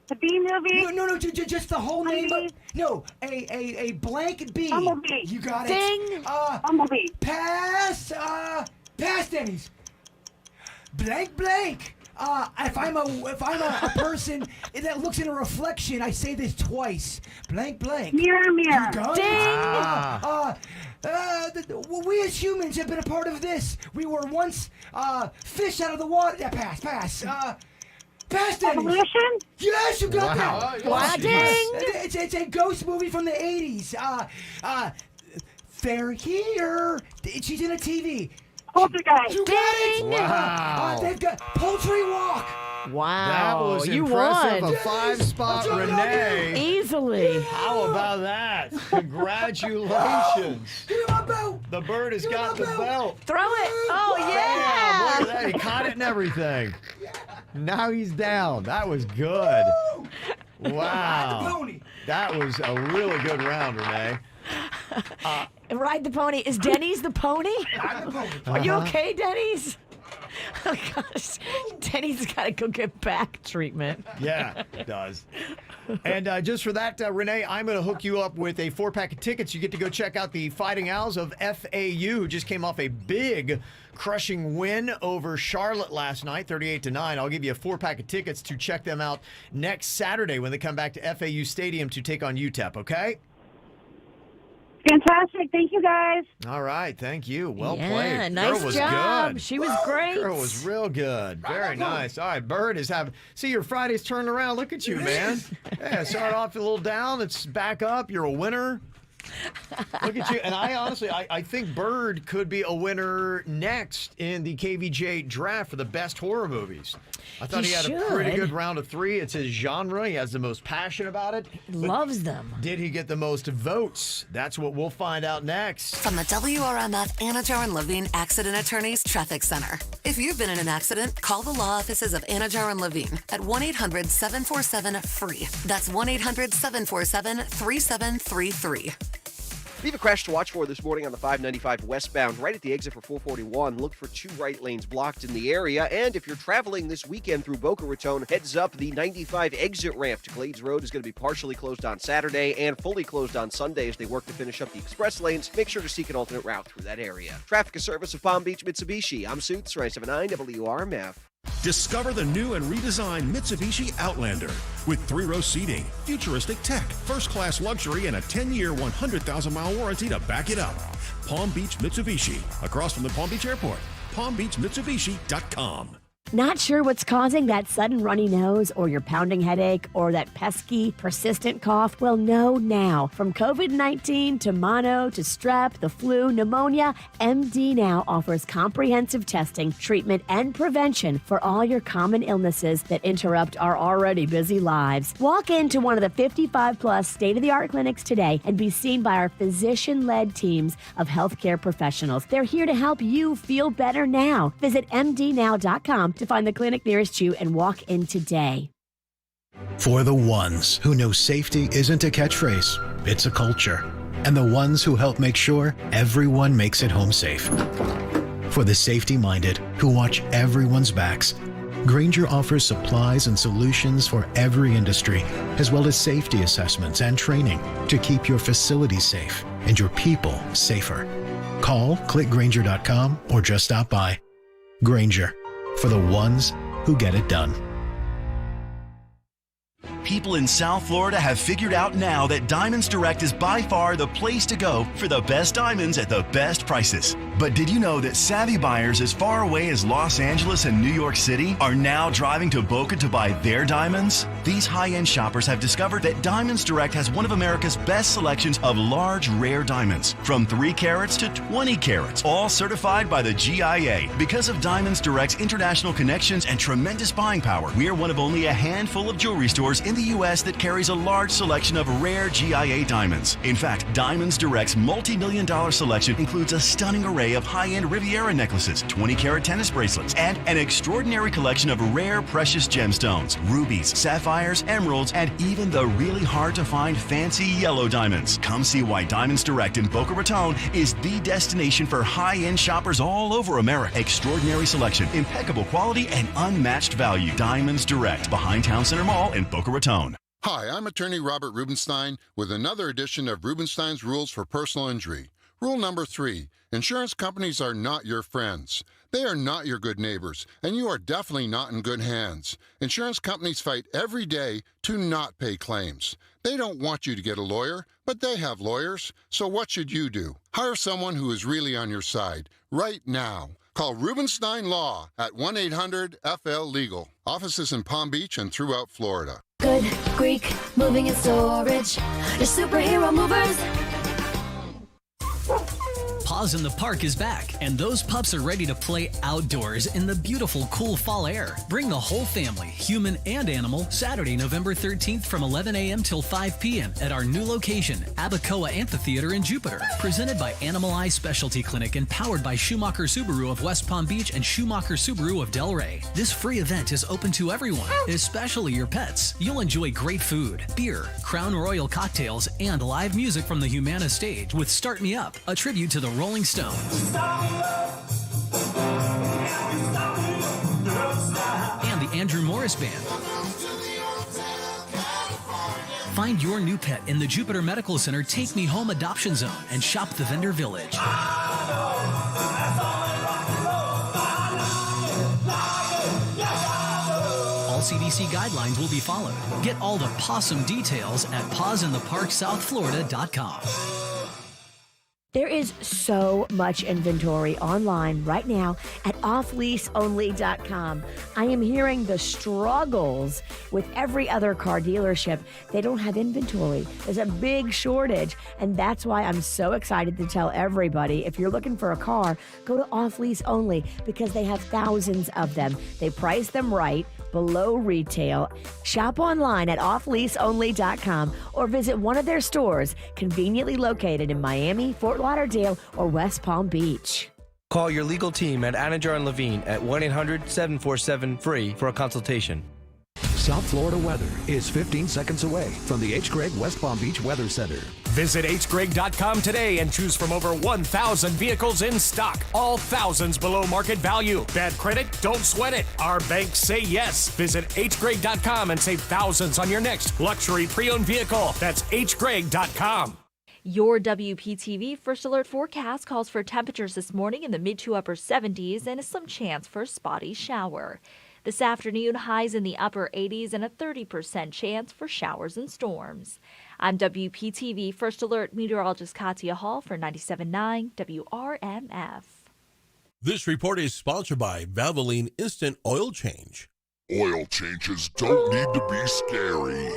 The bee movie? No, just the whole name. Honeybee? No, a blank bee. Bumblebee. You got it. Ding. Bumblebee. Pass, Denny's. Blank. If I'm a person that looks in a reflection, I say this twice. Blank. Mirror. You got Ding. it. We as humans have been a part of this. We were once fish out of the water. Yeah, pass. Pass, Denny's. Evolution? Yes, you got that. Wow, ding. It's a ghost movie from the 80s. They're here. She's in a TV. Poltergeist. You got it. Wow. They've got Poultry Walk. Wow. That was you impressive. won. A 5-spot Renee. Easily. How about that? Congratulations. Give me my belt. The bird has got the belt. Throw it. Oh, Damn, yeah. look at that. He caught it and everything. Now he's down. That was good. Wow. That was a really good round, Renee. Ride the pony. Is Denny's the pony? Are you okay, Denny's? Oh, gosh. Denny's got to go get back treatment. Yeah, it does. And just for that, Renee, I'm going to hook you up with a 4-pack of tickets. You get to go check out the Fighting Owls of FAU, who just came off a big crushing win over Charlotte last night, 38-9. I'll give you a 4-pack of tickets to check them out next Saturday when they come back to FAU Stadium to take on UTEP, okay? Fantastic. Thank you, guys. All right. Thank you. Well Yeah, played. nice Girl was job. good. She was great. Girl was real good. Very nice. All right. Bird is having. See, your Friday's turned around. Look at you, man. Yeah, start off a little down. It's back up. You're a winner. Look at you. And I honestly, I think Bird could be a winner next in the KVJ draft for the best horror movies. I thought he had a pretty good round of 3. It's his genre. He has the most passion about it. Loves them. Did he get the most votes? That's what we'll find out next. From the WRMF Anajar and Levine Accident Attorneys Traffic Center. If you've been in an accident, call the law offices of Anajar and Levine at 1-800-747-FREE. That's 1-800-747-3733. We have a crash to watch for this morning on the 595 westbound, right at the exit for 441. Look for 2 right lanes blocked in the area. And if you're traveling this weekend through Boca Raton, heads up, the 95 exit ramp to Glades Road is going to be partially closed on Saturday and fully closed on Sunday as they work to finish up the express lanes. Make sure to seek an alternate route through that area. Traffic is service of Palm Beach Mitsubishi. I'm Suits, 979 WRMF. Discover the new and redesigned Mitsubishi Outlander with 3-row seating, futuristic tech, first-class luxury, and a 10-year, 100,000-mile warranty to back it up. Palm Beach Mitsubishi, across from the Palm Beach Airport. PalmBeachMitsubishi.com. Not sure what's causing that sudden runny nose or your pounding headache or that pesky, persistent cough? Well, know now. From COVID-19 to mono to strep, the flu, pneumonia, MD Now offers comprehensive testing, treatment, and prevention for all your common illnesses that interrupt our already busy lives. Walk into one of the 55-plus state-of-the-art clinics today and be seen by our physician-led teams of healthcare professionals. They're here to help you feel better now. Visit mdnow.com to find the clinic nearest you and walk in today. For the ones who know safety isn't a catchphrase, it's a culture. And the ones who help make sure everyone makes it home safe. For the safety-minded who watch everyone's backs, Grainger offers supplies and solutions for every industry, as well as safety assessments and training to keep your facilities safe and your people safer. Call, clickgrainger.com, or just stop by. Grainger, for the ones who get it done. People in South Florida have figured out now that Diamonds Direct is by far the place to go for the best diamonds at the best prices. But did you know that savvy buyers as far away as Los Angeles and New York City are now driving to Boca to buy their diamonds? These high-end shoppers have discovered that Diamonds Direct has one of America's best selections of large, rare diamonds, from 3 carats to 20 carats, all certified by the GIA. Because of Diamonds Direct's international connections and tremendous buying power, we are one of only a handful of jewelry stores in the U.S. that carries a large selection of rare GIA diamonds. In fact, Diamonds Direct's multi-million-dollar selection includes a stunning array of high-end Riviera necklaces, 20-carat tennis bracelets, and an extraordinary collection of rare precious gemstones, rubies, sapphires, emeralds, and even the really hard-to-find fancy yellow diamonds. Come see why Diamonds Direct in Boca Raton is the destination for high-end shoppers all over America. Extraordinary selection, impeccable quality, and unmatched value. Diamonds Direct, behind Town Center Mall in Boca Raton. Hi, I'm attorney Robert Rubenstein with another edition of Rubenstein's Rules for Personal Injury. Rule number 3, insurance companies are not your friends. They are not your good neighbors, and you are definitely not in good hands. Insurance companies fight every day to not pay claims. They don't want you to get a lawyer, but they have lawyers. So what should you do? Hire someone who is really on your side right now. Call Rubenstein Law at 1-800-FL-LEGAL. Offices in Palm Beach and throughout Florida. Good Greek moving and storage. Your superhero movers. Paws in the Park is back, and those pups are ready to play outdoors in the beautiful, cool fall air. Bring the whole family, human and animal, Saturday, November 13th from 11 a.m. till 5 p.m. at our new location, Abacoa Amphitheater in Jupiter. Presented by Animal Eye Specialty Clinic and powered by Schumacher Subaru of West Palm Beach and Schumacher Subaru of Delray. This free event is open to everyone, especially your pets. You'll enjoy great food, beer, Crown Royal cocktails, and live music from the Humana stage with Start Me Up, a tribute to the Rolling Stones. And the Andrew Morris Band. Find your new pet in the Jupiter Medical Center Take Me Home Adoption Zone and shop the Vendor Village. All CDC guidelines will be followed. Get all the possum details at pawsintheparksouthflorida.com. There is so much inventory online right now at offleaseonly.com. I am hearing the struggles with every other car dealership. They don't have inventory. There's a big shortage, and that's why I'm so excited to tell everybody, if you're looking for a car, go to Off Lease Only because they have thousands of them. They price them right, below retail. Shop online at offleaseonly.com or visit one of their stores conveniently located in Miami, Fort Lauderdale, or West Palm Beach. Call your legal team at Anajar and Levine at 1-800-747-FREE for a consultation. South Florida weather is 15 seconds away from the H. Gregg West Palm Beach Weather Center. Visit hgregg.com today and choose from over 1,000 vehicles in stock. All thousands below market value. Bad credit? Don't sweat it. Our banks say yes. Visit hgregg.com and save thousands on your next luxury pre-owned vehicle. That's hgregg.com. Your WPTV First Alert forecast calls for temperatures this morning in the mid to upper 70s and some chance for a spotty shower. This afternoon, highs in the upper 80s and a 30% chance for showers and storms. I'm WPTV First Alert meteorologist Katia Hall for 97.9 WRMF. This report is sponsored by Valvoline Instant Oil Change. Oil changes don't need to be scary.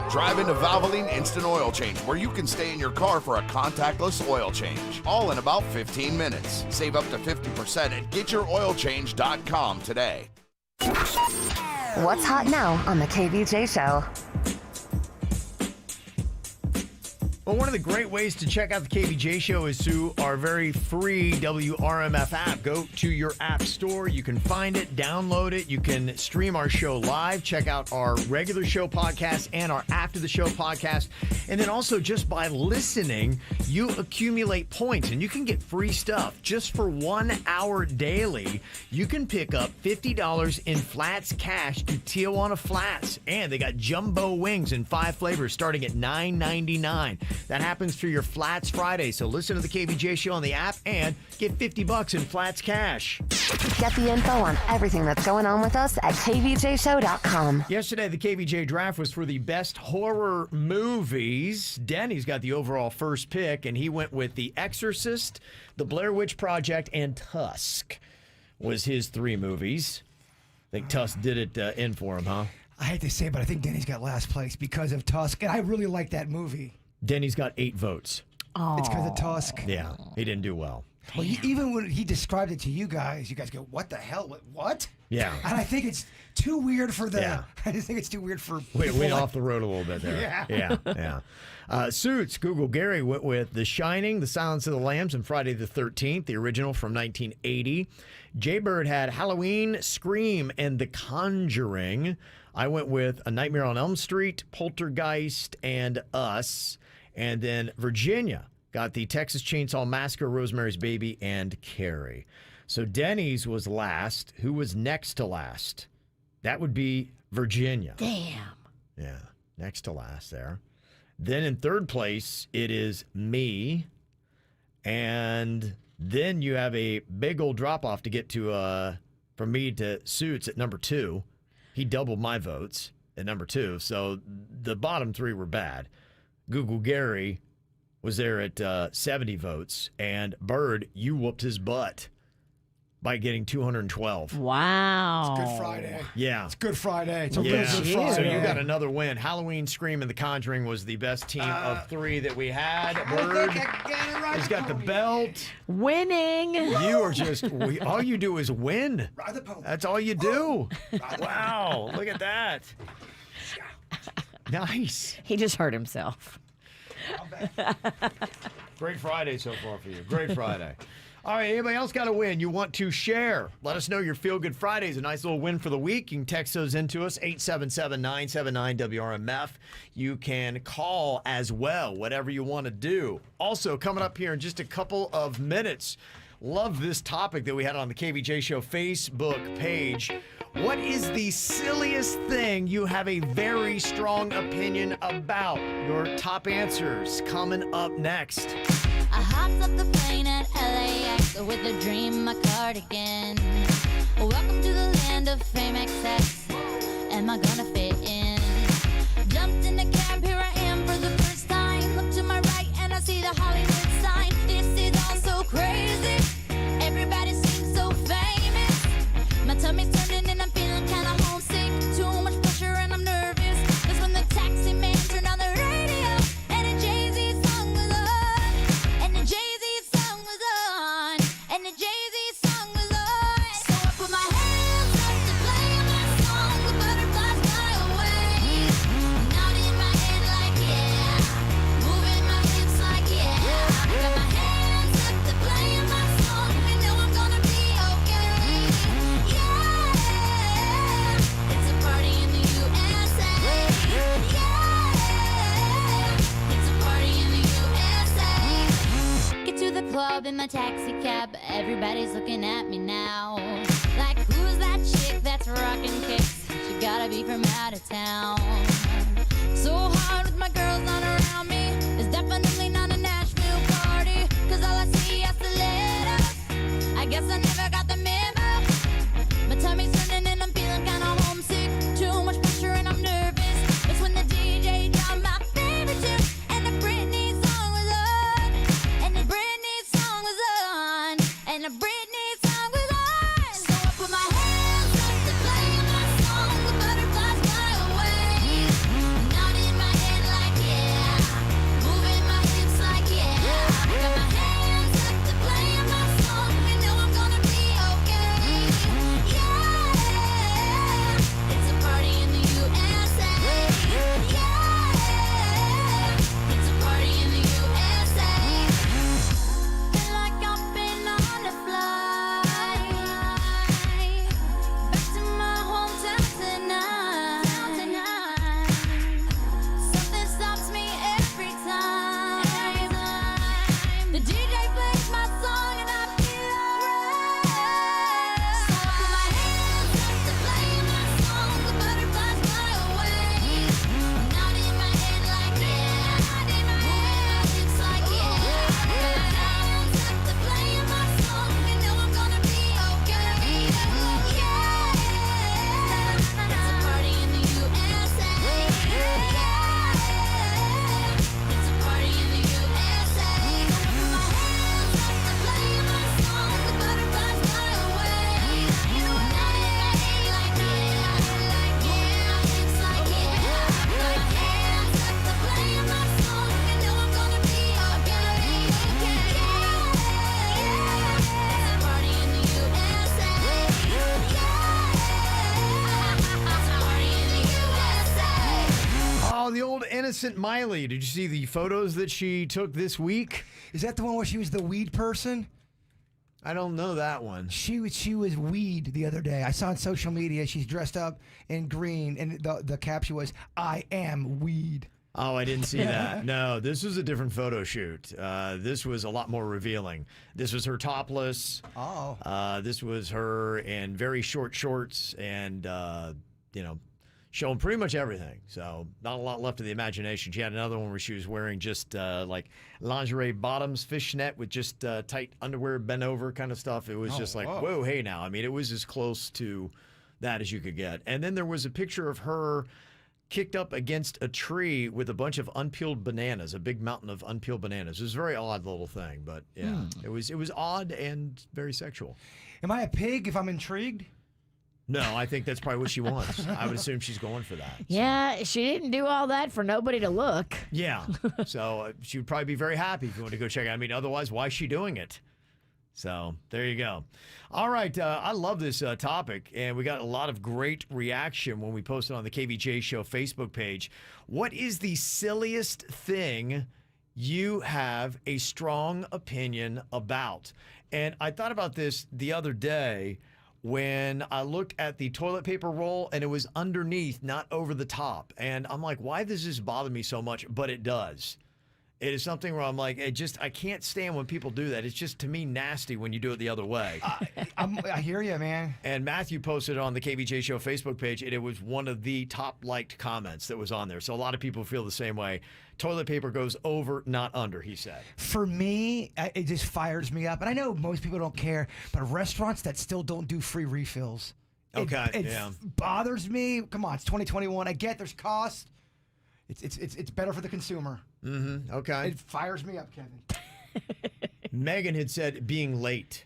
Drive into Valvoline Instant Oil Change, where you can stay in your car for a contactless oil change, all in about 15 minutes. Save up to 50% at getyouroilchange.com today. What's hot now on the KVJ Show? Well, one of the great ways to check out the KVJ Show is through our very free WRMF app. Go to your app store. You can find it, download it. You can stream our show live, check out our regular show podcast and our after the show podcast. And then also just by listening, you accumulate points and you can get free stuff. Just for 1 hour daily, you can pick up $50 in Flats cash to Tijuana Flats. And they got jumbo wings in 5 flavors starting at $9.99. That happens for your Flats Friday. So listen to the KVJ Show on the app and get $50 in Flats cash. Get the info on everything that's going on with us at kvjshow.com. Yesterday, the KVJ draft was for the best horror movies. Denny's got the overall first pick, and he went with The Exorcist, The Blair Witch Project, and Tusk was his 3 movies. I think Tusk did it in for him, huh? I hate to say it, but I think Denny's got last place because of Tusk, and I really like that movie. Denny's got 8 votes. Oh. It's because of Tusk. Yeah, he didn't do well. Well, even when he described it to you guys go, "What the hell? What?" Yeah. And I think it's too weird for the. Yeah. I just think it's too weird for. Went off the road a little bit there. Yeah. Suits. Google Gary went with The Shining, The Silence of the Lambs, and Friday the 13th, the original from 1980. Jaybird had Halloween, Scream, and The Conjuring. I went with A Nightmare on Elm Street, Poltergeist, and Us. And then Virginia got the Texas Chainsaw Massacre, Rosemary's Baby, and Carrie. So Denny's was last. Who was next to last? That would be Virginia. Damn. Yeah, next to last there. Then in third place, it is me. And then you have a big old drop-off to get to from me to Suits at number 2. He doubled my votes at number 2. So the bottom 3 were bad. Google Gary was there at 70 votes, and Bird, you whooped his butt by getting 212. Wow. It's Good Friday. Yeah. It's Good Friday. It's a real Good Friday. So you got another win. Halloween, Scream, and The Conjuring was the best team of 3 that we had. Bird has got the belt. Winning. You are just, all you do is win. Ride the pony. That's all you do. Wow. Look at that. Nice. He just hurt himself. Great Friday so far for you. Great Friday. All right, anybody else got a win you want to share? Let us know your Feel Good Friday is a nice little win for the week. You can text those into us, 877-979-WRMF. You can call as well, whatever you want to do. Also, coming up here in just a couple of minutes, love this topic that we had on the KVJ Show Facebook page. What is the silliest thing you have a very strong opinion about? Your top answers coming up next. I hopped up the plane at LAX with a dream, my cardigan. Welcome to the land of fame excess. Am I gonna fit in? Jumped in the cab, here I am for the first time. Look to my right and I see the Hollywood sign. This is all so crazy. Everybody seems so famous. My tummy's turning and I'm feeling kinda homesick. Too much pressure and I'm nervous. That's when the taxi man turned on the radio and a Jay-Z song was on. And the Jay-Z song was on. And the Jay-Z song was on. So I put my hands up to play my song. The butterflies fly away. Nodding my head like yeah. Moving my hips like yeah. Got my hands up to play my song. You know I'm gonna be okay. Yeah. It's a party in the USA. Yeah. It's a party in the USA. Get to the club in my taxi cab. Everybody's looking at me now. Like, who's that chick that's rocking kicks? She gotta be from out of town. So hard with my girls not around me. It's definitely not a Nashville party. Cause all I see is stilettos. I guess I never got the memo. My tummy's turning and I'm feeling kinda homesick. Too much pressure and I'm nervous. It's when the DJ dropped my favorite tune. And the Britney song was on. And the Britney song was on. And the Britney song was on. So I put my hands up to play my song. The butterflies fly away. Innocent Miley, did you see the photos that she took this week? Is that the one where she was the weed person? I don't know that one. She was weed the other day. I saw on social media she's dressed up in green, and the caption was, "I am weed." Oh, I didn't see that. No, this was a different photo shoot. This was a lot more revealing. This was her topless. Oh. This was her in very short shorts and, showing pretty much everything. So not a lot left of the imagination. She had another one where she was wearing just like lingerie bottoms, fishnet with just tight underwear, bent over kind of stuff. It was just like, whoa, hey now. I mean, it was as close to that as you could get. And then there was a picture of her kicked up against a tree with a bunch of unpeeled bananas, a big mountain of unpeeled bananas. It was a very odd little thing, but yeah, it was odd and very sexual. Am I a pig if I'm intrigued? No, I think that's probably what she wants. I would assume she's going for that. Yeah, she didn't do all that for nobody to look. Yeah, so she would probably be very happy if you want to go check it out. I mean, otherwise, why is she doing it? So there you go. All right, I love this topic, and we got a lot of great reaction when we posted on the KVJ Show Facebook page. What is the silliest thing you have a strong opinion about? And I thought about this the other day when I looked at the toilet paper roll and it was underneath, not over the top. And I'm like, why does this bother me so much? But it does. It is something where I'm like, I can't stand when people do that. It's just, to me, nasty when you do it the other way. I hear you, man. And Matthew posted it on the KVJ Show Facebook page, and it was one of the top liked comments that was on there. So a lot of people feel the same way. Toilet paper goes over, not under, he said. For me, it just fires me up. And I know most people don't care, but restaurants that still don't do free refills. It bothers me. Come on, it's 2021. I get there's cost. It's better for the consumer. Mm-hmm. Okay. It fires me up, Kevin. Megan had said being late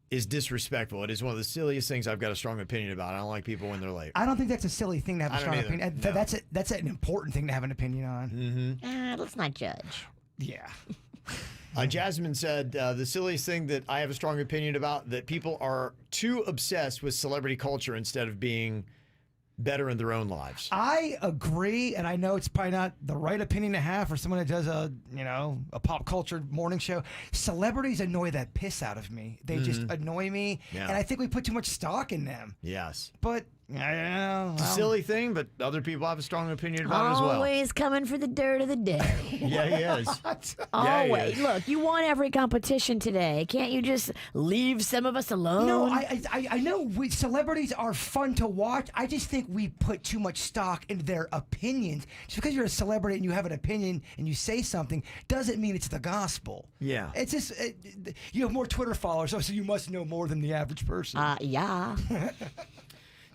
is disrespectful. It is one of the silliest things I've got a strong opinion about. I don't like people when they're late. I don't think that's a silly thing to have a strong opinion. No. That's an important thing to have an opinion on. Mm-hmm. Let's not judge. Yeah. Jasmine said the silliest thing that I have a strong opinion about, that people are too obsessed with celebrity culture instead of being better in their own lives. I agree, and I know it's probably not the right opinion to have for someone that does a pop culture morning show. Celebrities annoy that piss out of me. They just annoy me, and I think we put too much stock in them. Yes. But it's a silly thing, but other people have a strong opinion about it as well. Always coming for the dirt of the day. Yeah, he is. Always. Look, you won every competition today. Can't you just leave some of us alone? No, I know celebrities are fun to watch. I just think we put too much stock into their opinions. Just because you're a celebrity and you have an opinion and you say something doesn't mean it's the gospel. Yeah. It's just, you have more Twitter followers, so you must know more than the average person. Yeah.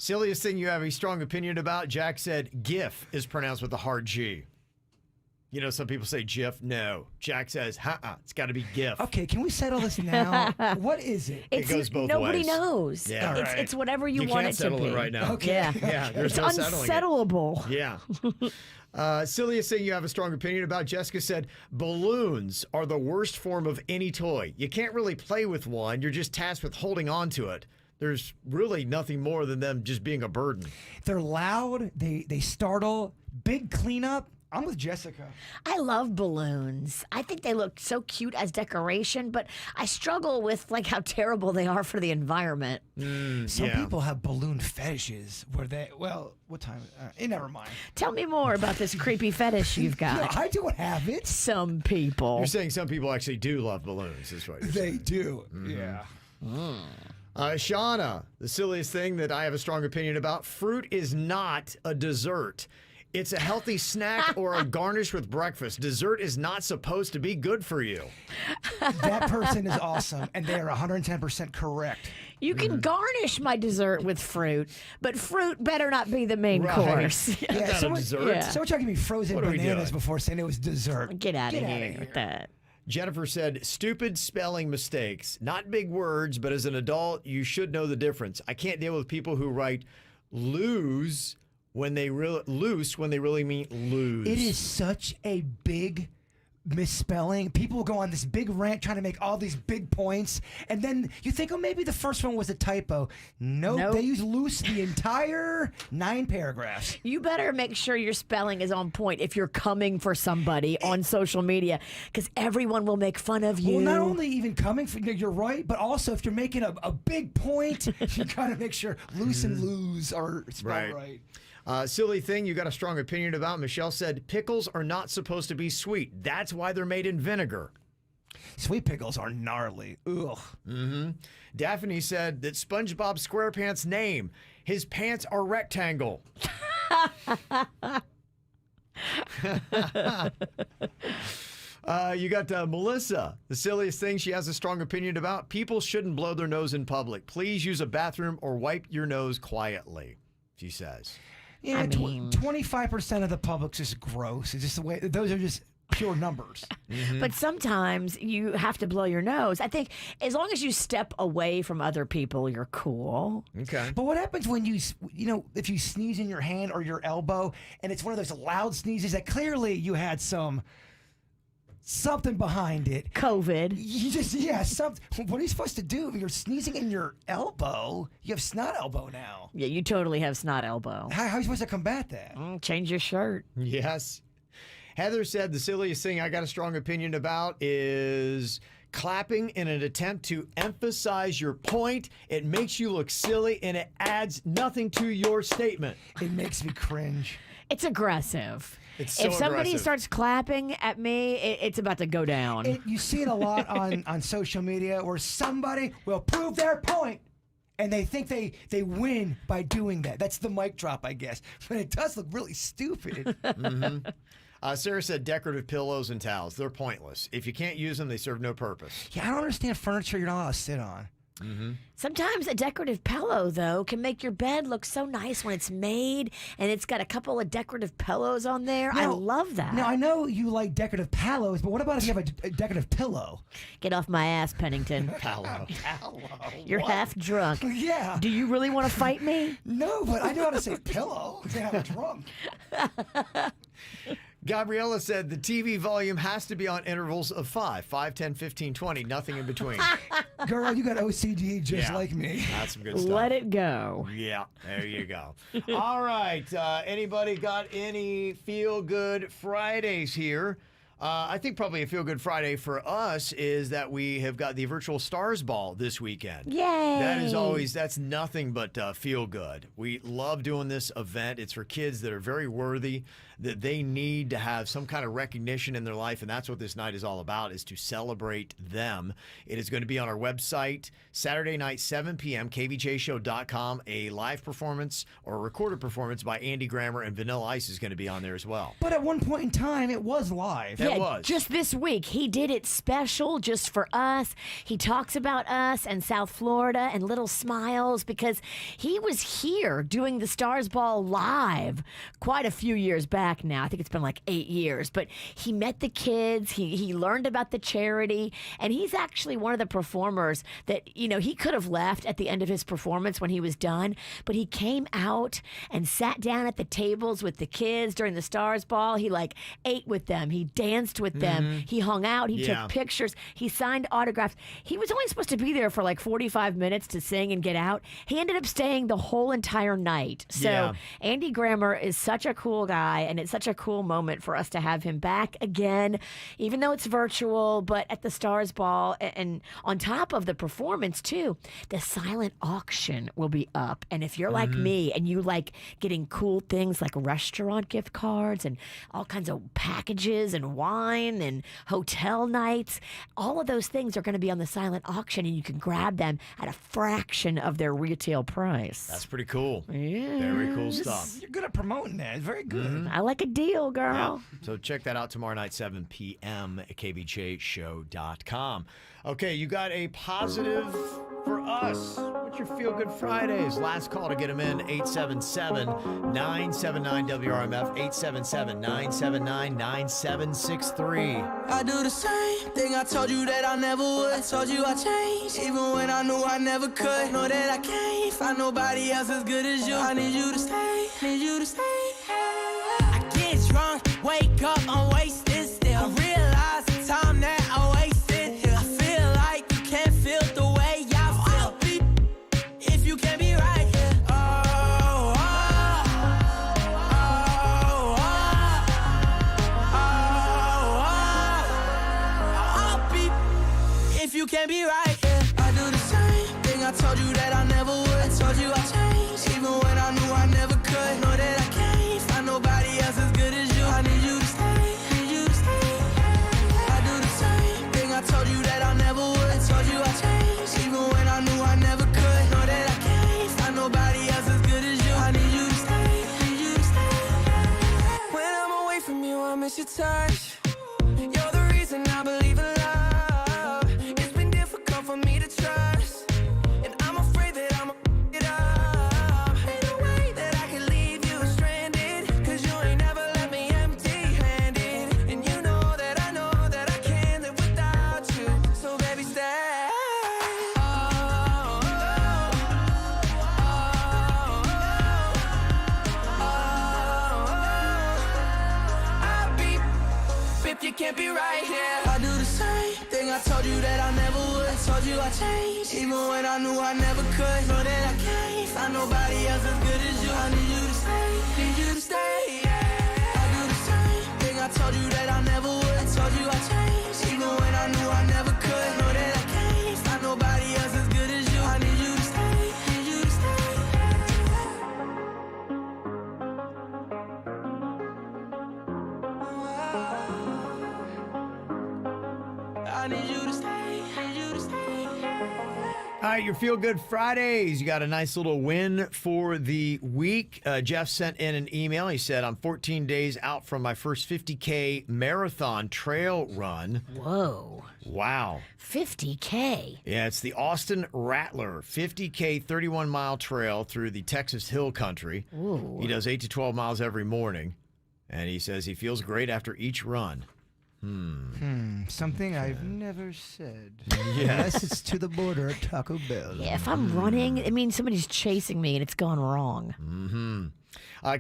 Silliest thing you have a strong opinion about? Jack said GIF is pronounced with a hard G. You know, some people say GIF. No. Jack says, it's got to be GIF. Okay, can we settle this now? What is it? It goes both nobody ways. knows. Yeah. It's whatever you want it to be. You can't settle it right now. Okay. Yeah, there's it's no settling it. unsettleable. Yeah. Silliest thing you have a strong opinion about? Jessica said, balloons are the worst form of any toy. You can't really play with one. You're just tasked with holding on to it. There's really nothing more than them just being a burden. They're loud. They startle. Big cleanup. I'm with Jessica. I love balloons. I think they look so cute as decoration, but I struggle with like how terrible they are for the environment. Some people have balloon fetishes where what time? Never mind. Tell me more about this creepy fetish you've got. No, I don't have it. Some people. You're saying some people actually do love balloons, is what you're saying. They do. Yeah. Shauna, the silliest thing that I have a strong opinion about, fruit is not a dessert. It's a healthy snack or a garnish with breakfast. Dessert is not supposed to be good for you. That person is awesome, and they are 110% correct. You can garnish my dessert with fruit, but fruit better not be the main course. Yeah, someone tried to give me frozen What are we bananas doing? before saying it was dessert. Get out of here with that. Jennifer said, stupid spelling mistakes. Not big words, but as an adult, you should know the difference. I can't deal with people who write loose when they really mean lose. It is such a big misspelling. People will go on this big rant trying to make all these big points, and then you think, oh, maybe the first one was a typo. Nope. They use loose the entire 9 paragraphs. You better make sure your spelling is on point if you're coming for somebody on social media, because everyone will make fun of you. Well, not only even coming for you're right, but also if you're making a big point, you got to make sure loose and lose are spelled right. Silly thing you got a strong opinion about. Michelle said pickles are not supposed to be sweet. That's why they're made in vinegar. Sweet pickles are gnarly. Ugh. Daphne said that SpongeBob SquarePants' name, his pants are rectangle. You got Melissa. The silliest thing she has a strong opinion about. People shouldn't blow their nose in public. Please use a bathroom or wipe your nose quietly, she says. Yeah, 25% of the public's just gross. It's just the way, those are just pure numbers. But sometimes you have to blow your nose. I think as long as you step away from other people, you're cool. Okay. But what happens when if you sneeze in your hand or your elbow, and it's one of those loud sneezes that clearly you had something behind it. COVID. Something. What are you supposed to do if you're sneezing in your elbow? You have snot elbow now. Yeah, you totally have snot elbow. How are you supposed to combat that? Change your shirt. Yes. Heather said the silliest thing I got a strong opinion about is clapping in an attempt to emphasize your point. It makes you look silly and it adds nothing to your statement. It makes me cringe. It's aggressive. It's so if somebody aggressive. starts clapping at me, it's about to go down. You see it a lot on social media where somebody will prove their point and they think they win by doing that. That's the mic drop, I guess. But it does look really stupid. Sarah said decorative pillows and towels. They're pointless. If you can't use them, they serve no purpose. Yeah, I don't understand furniture you're not allowed to sit on. Sometimes a decorative pillow, though, can make your bed look so nice when it's made and it's got a couple of decorative pillows on there. I love that. Now, I know you like decorative pillows, but what about if you have a decorative pillow? Get off my ass, Pennington. Pillow. You're half drunk. Yeah. Do you really want to fight me? No, but I know how to say pillow. I'm drunk. Gabriella said the TV volume has to be on intervals of 5, 10, 15, 20, nothing in between. Girl, you got OCD just like me. That's some good stuff. Let it go. Yeah, there you go. All right. Anybody got any feel-good Fridays here? I think probably a feel-good Friday for us is that we have got the virtual Stars Ball this weekend. Yay! That's nothing but feel-good. We love doing this event. It's for kids that are very worthy, that they need to have some kind of recognition in their life, and that's what this night is all about, is to celebrate them. It is going to be on our website Saturday night, 7 p.m., kvjshow.com. A live performance or a recorded performance by Andy Grammer and Vanilla Ice is going to be on there as well. But at one point in time, it was live. It was. Just this week, he did it special just for us. He talks about us and South Florida and Little Smiles because he was here doing the Stars Ball live quite a few years back now. I think it's been like 8 years. But he met the kids. He learned about the charity. And he's actually one of the performers that, he could have left at the end of his performance when he was done. But he came out and sat down at the tables with the kids during the Stars Ball. He ate with them. He danced with them. He hung out. He took pictures. He signed autographs. He was only supposed to be there for 45 minutes to sing and get out. He ended up staying the whole entire night. So Andy Grammer is such a cool guy, and it's such a cool moment for us to have him back again, even though it's virtual, but at the Stars Ball. And on top of the performance, too, the silent auction will be up. And if you're like me and you like getting cool things like restaurant gift cards and all kinds of packages and wine and hotel nights, all of those things are going to be on the silent auction, and you can grab them at a fraction of their retail price. That's pretty cool. Yeah. Very cool stuff. You're good at promoting that. It's very good. I like a deal, girl. Yeah. So check that out tomorrow night, 7 p.m. at kvjshow.com. Okay, you got a positive for us. What's your Feel Good Fridays? Last call to get them in, 877-979-WRMF, 877-979-9763. I do the same thing I told you that I never would. I told you I changed, even when I knew I never could. Know that I can't find nobody else as good as you. I need you to stay, need you to stay. I get drunk, wake up, I'm wasted still. I realize your touch. You're the reason I believe in love. It's been difficult for me to trust, and I'm afraid that I'm it up. Ain't no way that I can leave you stranded, 'cause you ain't never left me empty-handed. And you know that I can't live without you. So baby, stay. If you can't be right here, I do the same thing I told you that I never would. Told you I changed, even when I knew I never could. Know that I can't find nobody else as good as you. I need you to stay, need you to stay. Yeah. I do the same thing I told you that I never would. Told you I changed, even when I knew I never could. Know that I can't find nobody else as good as you. I need you to stay, need you to stay. I need you to stay, need you to stay. All right, your Feel Good Fridays. You got a nice little win for the week. Jeff sent in an email. He said, I'm 14 days out from my first 50K marathon trail run. Whoa. Wow. 50K. Yeah, it's the Austin Rattler 50K 31-mile trail through the Texas Hill Country. Ooh. He does 8 to 12 miles every morning, and he says he feels great after each run. Something I've never said. Yes. Unless it's to the border at Taco Bell. Yeah, if I'm running, it means somebody's chasing me and it's gone wrong.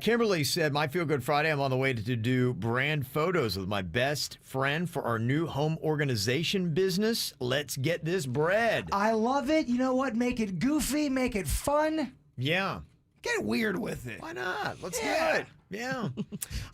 Kimberly said, my Feel Good Friday, I'm on the way to do brand photos with my best friend for our new home organization business. Let's get this bread. I love it. You know what? Make it goofy, make it fun. Yeah. Get weird with it. Why not? Let's do it. Yeah.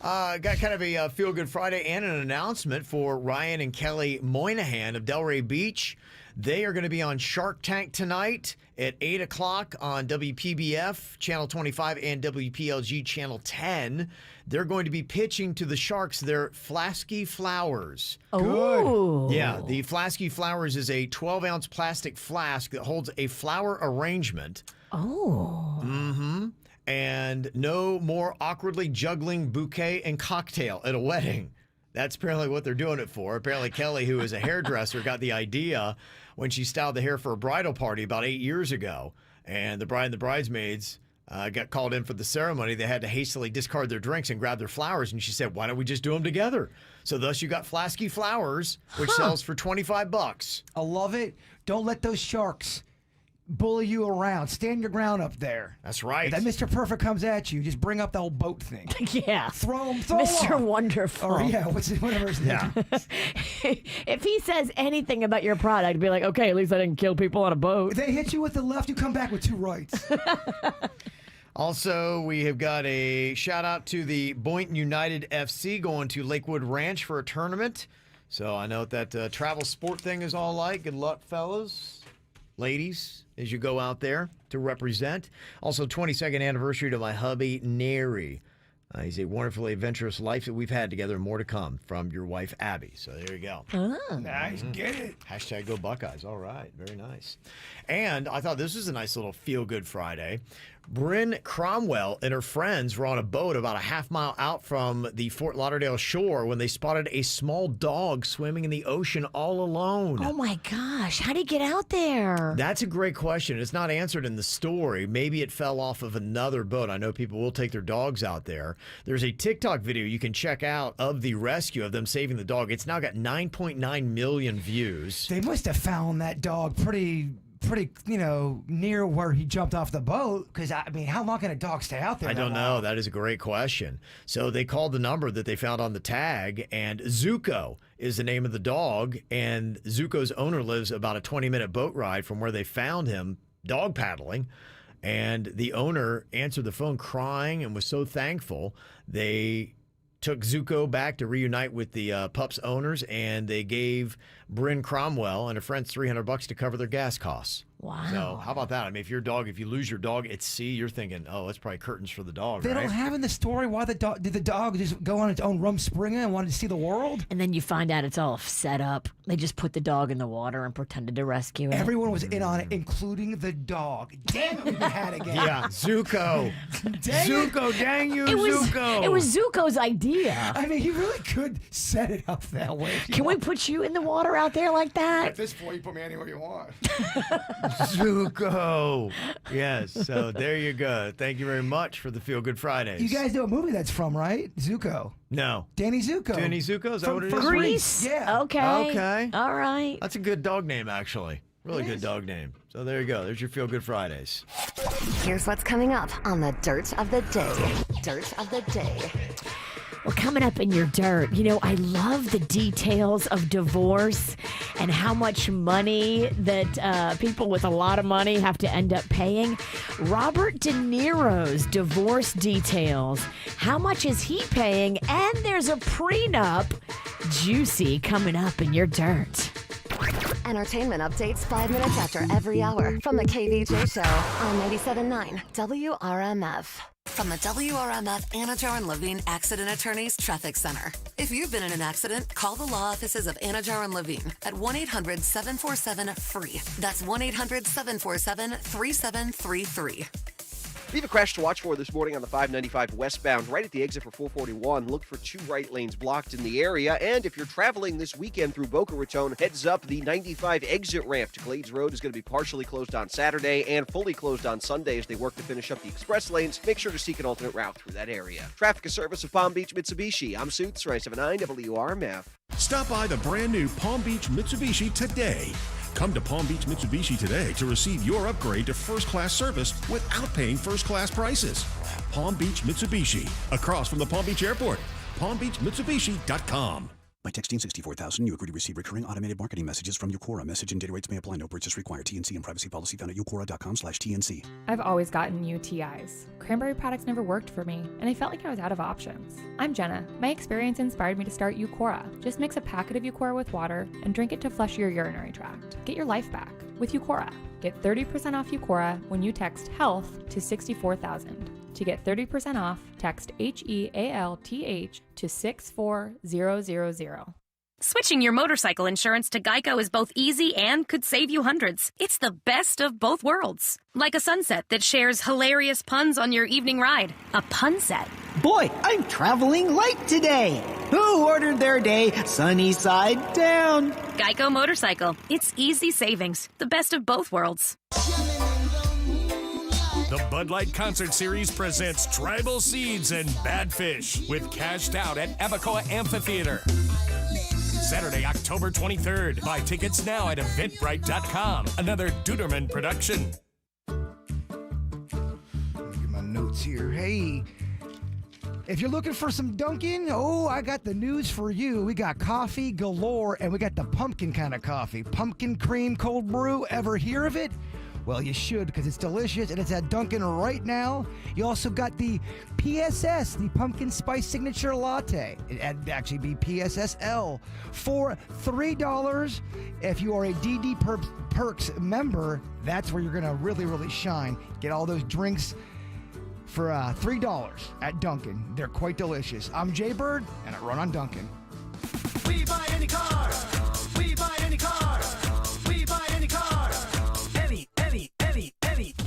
Got kind of a Feel Good Friday and an announcement for Ryan and Kelly Moynihan of Delray Beach. They are going to be on Shark Tank tonight at 8 o'clock on WPBF Channel 25 and WPLG Channel 10. They're going to be pitching to the sharks their Flasky Flowers. Oh. Yeah, the Flasky Flowers is a 12-ounce plastic flask that holds a flower arrangement. Oh. Mm-hmm. And no more awkwardly juggling bouquet and cocktail at a wedding. That's apparently what they're doing it for. Apparently Kelly, who is a hairdresser, got the idea when she styled the hair for a bridal party about 8 years ago. And the bride and the bridesmaids got called in for the ceremony. They had to hastily discard their drinks and grab their flowers. And she said, why don't we just do them together? So thus you got Flasky Flowers, which sells for $25. I love it. Don't let those sharks bully you around. Stand your ground up there. That's right. If that Mr. Perfect comes at you, just bring up the old boat thing. Yeah. Throw him Mr. off. Wonderful. Or yeah, whatever his name. If he says anything about your product, be like, okay, at least I didn't kill people on a boat. If they hit you with the left, you come back with 2 rights. Also, we have got a shout out to the Boynton United FC going to Lakewood Ranch for a tournament. So I know what that travel sport thing is all like. Good luck, fellas, ladies, as you go out there to represent. Also, 22nd anniversary to my hubby, Neri. He's a wonderfully adventurous life that we've had together. More to come from your wife, Abby. So there you go. Oh. Nice. Get it. Hashtag go Buckeyes. All right. Very nice. And I thought this was a nice little feel-good Friday. Bryn Cromwell and her friends were on a boat about a half-mile out from the Fort Lauderdale shore when they spotted a small dog swimming in the ocean all alone. Oh, my gosh. How did he get out there? That's a great question. It's not answered in the story. Maybe it fell off of another boat. I know people will take their dogs out there. There's a TikTok video you can check out of the rescue of them saving the dog. It's now got 9.9 million views. They must have found that dog pretty, near where he jumped off the boat. Because, I mean, how long can a dog stay out there? I don't know. That is a great question. So they called the number that they found on the tag, and Zuko is the name of the dog. And Zuko's owner lives about a 20-minute boat ride from where they found him dog paddling. And the owner answered the phone crying and was so thankful. They took Zuko back to reunite with the pup's owners, and they gave Bryn Cromwell and her friends $300 to cover their gas costs. Wow. So how about that? I mean, if you lose your dog at sea, you're thinking, oh, it's probably curtains for the dog, They right? don't have in the story why did the dog just go on its own Rumspringa and wanted to see the world? And then you find out it's all set up. They just put the dog in the water and pretended to rescue it. Everyone was in on it, including the dog. Damn it, we had again. Yeah, Zuko. Zuko, dang you, Zuko. It was Zuko's idea. I mean, he really could set it up that way. Can we put you in the water out there like that? At this point, you put me anywhere you want. Zuko. Yes, so there you go. Thank you very much for the Feel Good Fridays. You guys know what movie that's from, right? Zuko. No. Danny Zuko. Danny Zuko? Is that what it is? Grease. Yeah. Okay. Okay. All right. That's a good dog name, actually. Really good dog name. So there you go. There's your Feel Good Fridays. Here's what's coming up on the Dirt of the Day. Dirt of the Day. Well, coming up in your dirt, you know, I love the details of divorce and how much money that people with a lot of money have to end up paying. Robert De Niro's divorce details. How much is he paying? And there's a prenup. Juicy coming up in your dirt. Entertainment updates 5 minutes after every hour from the KVJ Show on 97.9 WRMF. From the WRMF Anajar and Levine Accident Attorneys Traffic Center. If you've been in an accident, call the law offices of Anajar and Levine at 1-800-747-FREE. That's 1-800-747-3733. We have a crash to watch for this morning on the 595 westbound, right at the exit for 441. Look for 2 right lanes blocked in the area. And if you're traveling this weekend through Boca Raton, heads up, the 95 exit ramp to Glades Road is going to be partially closed on Saturday and fully closed on Sunday as they work to finish up the express lanes. Make sure to seek an alternate route through that area. Traffic, a service of Palm Beach Mitsubishi. I'm Suits, 979 WRMF. Stop by the brand new Palm Beach Mitsubishi today. Come to Palm Beach Mitsubishi today to receive your upgrade to first-class service without paying first-class prices. Palm Beach Mitsubishi, across from the Palm Beach Airport. PalmBeachMitsubishi.com. By texting 64000, you agree to receive recurring automated marketing messages from Eucora. Message and data rates may apply. No purchase required. TNC and privacy policy found at eucora.com/TNC. I've always gotten UTIs. Cranberry products never worked for me, and I felt like I was out of options. I'm Jenna. My experience inspired me to start Eucora. Just mix a packet of Eucora with water and drink it to flush your urinary tract. Get your life back with Eucora. Get 30% off Eucora when you text HEALTH to 64000. To get 30% off, text HEALTH to 64000. Switching your motorcycle insurance to Geico is both easy and could save you hundreds. It's the best of both worlds. Like a sunset that shares hilarious puns on your evening ride. A pun set. Boy, I'm traveling light today. Who ordered their day sunny side down? Geico Motorcycle. It's easy savings. The best of both worlds. The Bud Light Concert Series presents Tribal Seeds and Bad Fish with Cashed Out at Abacoa Amphitheater. Saturday, October 23rd. Buy tickets now at Eventbrite.com. Another Duderman production. Get my notes here. Hey, if you're looking for some Dunkin', I got the news for you. We got coffee galore, and we got the pumpkin kind of coffee. Pumpkin cream cold brew. Ever hear of it? Well, you should, because it's delicious, and it's at Dunkin' right now. You also got the PSS, the Pumpkin Spice Signature Latte. It'd actually be PSSL for $3. If you are a DD Perks member, that's where you're going to really, really shine. Get all those drinks for $3 at Dunkin'. They're quite delicious. I'm Jay Bird, and I run on Dunkin'. We buy any car. We buy any car. We buy any car. Any.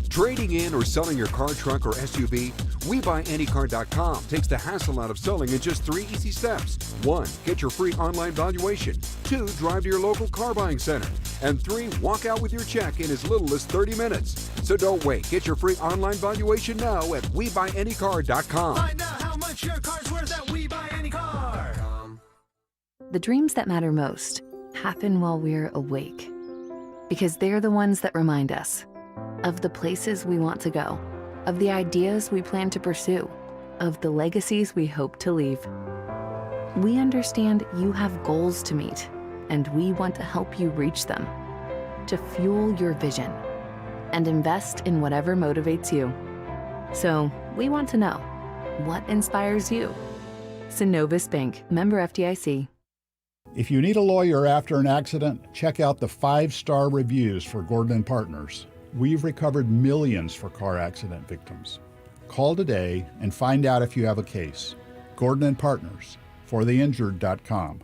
Trading in or selling your car, truck, or SUV? WeBuyAnyCar.com takes the hassle out of selling in just 3 easy steps. 1. Get your free online valuation. 2. Drive to your local car buying center. And 3. Walk out with your check in as little as 30 minutes. So don't wait. Get your free online valuation now at WeBuyAnyCar.com. Find out how much your car's worth at WeBuyAnyCar. The dreams that matter most happen while we're awake. Because they're the ones that remind us of the places we want to go, of the ideas we plan to pursue, of the legacies we hope to leave. We understand you have goals to meet, and we want to help you reach them, to fuel your vision and invest in whatever motivates you. So we want to know, what inspires you? Synovus Bank, member FDIC. If you need a lawyer after an accident, check out the 5-star reviews for Gordon & Partners. We've recovered millions for car accident victims. Call today and find out if you have a case. Gordon & Partners, fortheinjured.com.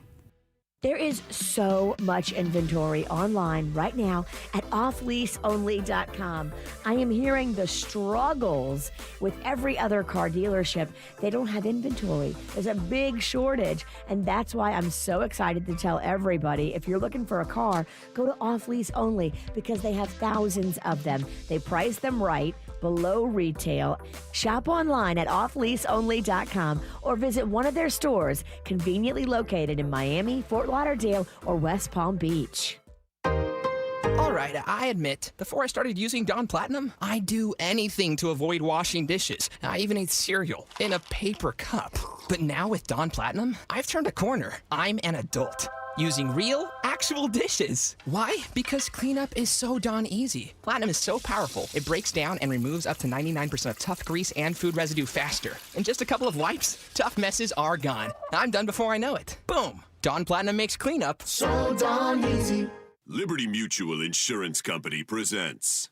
There is so much inventory online right now at offleaseonly.com. I am hearing the struggles with every other car dealership. They don't have inventory. There's a big shortage, and that's why I'm so excited to tell everybody, if you're looking for a car, go to Off Lease Only, because they have thousands of them. They price them right, below retail. Shop online at offleaseonly.com or visit one of their stores conveniently located in Miami, Fort Lauderdale, or West Palm Beach. All right, I admit, before I started using Dawn Platinum, I'd do anything to avoid washing dishes. I even ate cereal in a paper cup. But now with Dawn Platinum, I've turned a corner. I'm an adult, using real, actual dishes. Why? Because cleanup is so darn easy. Platinum is so powerful, it breaks down and removes up to 99% of tough grease and food residue faster. In just a couple of wipes, tough messes are gone. I'm done before I know it. Boom! Dawn Platinum makes cleanup so darn easy. Liberty Mutual Insurance Company presents.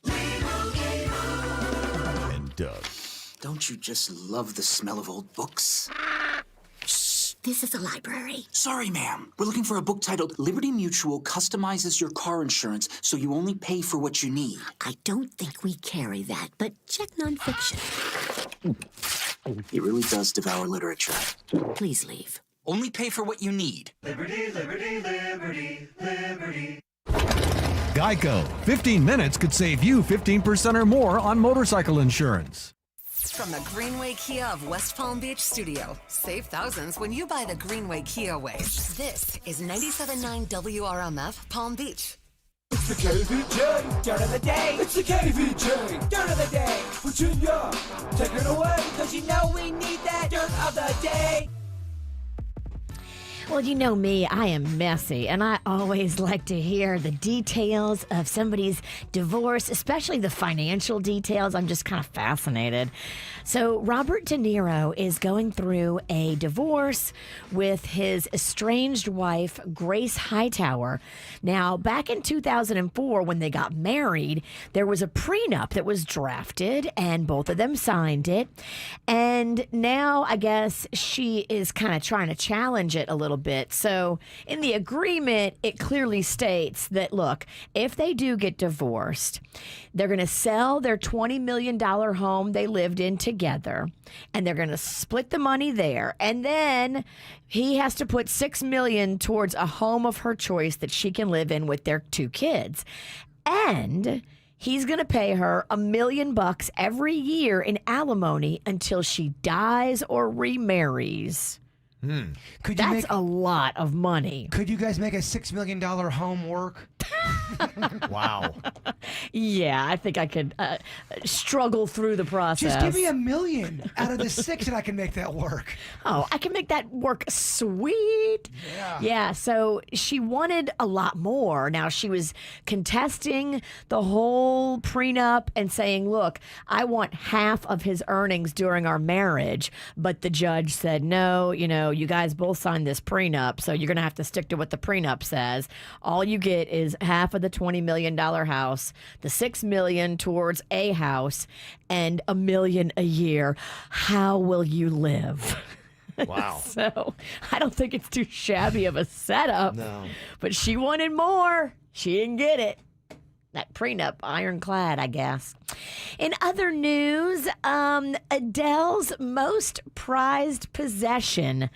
And Doug. Don't you just love the smell of old books? Shh, this is a library. Sorry, ma'am. We're looking for a book titled Liberty Mutual Customizes Your Car Insurance so you only pay for what you need. I don't think we carry that, but check nonfiction. He really does devour literature. Please leave. Only pay for what you need. Liberty, liberty, liberty, liberty. Geico. 15 minutes could save you 15% or more on motorcycle insurance. From the Greenway Kia of West Palm Beach studio. Save thousands when you buy the Greenway Kia way. This is 97.9 WRMF Palm Beach. It's the KVJ, dirt of the day. It's the KVJ, dirt of the day. Virginia, take it away, cause you know we need that dirt of the day. Well, you know me, I am messy, and I always like to hear the details of somebody's divorce, especially the financial details. I'm just kind of fascinated. So Robert De Niro is going through a divorce with his estranged wife, Grace Hightower. Now, back in 2004, when they got married, there was a prenup that was drafted, and both of them signed it. And now, I guess, she is kind of trying to challenge it a little bit. So in the agreement, it clearly states that, look, if they do get divorced, they're going to sell their $20 million home they lived in together, and they're going to split the money there. And then he has to put $6 million towards a home of her choice that she can live in with their 2 kids. And he's going to pay her $1 million every year in alimony until she dies or remarries. That's a lot of money. Could you guys make a $6 million home work? Wow. Yeah, I think I could struggle through the process. Just give me $1 million out of the 6 and I can make that work. Oh, I can make that work sweet. Yeah, so she wanted a lot more. Now, she was contesting the whole prenup and saying, look, I want half of his earnings during our marriage. But the judge said, no, you guys both signed this prenup, so you're going to have to stick to what the prenup says. All you get is half of the $20 million house, the $6 million towards a house, and $1 million a year. How will you live? Wow. So I don't think it's too shabby of a setup. No. But she wanted more. She didn't get it. That prenup, ironclad, I guess. In other news, Adele's most prized possession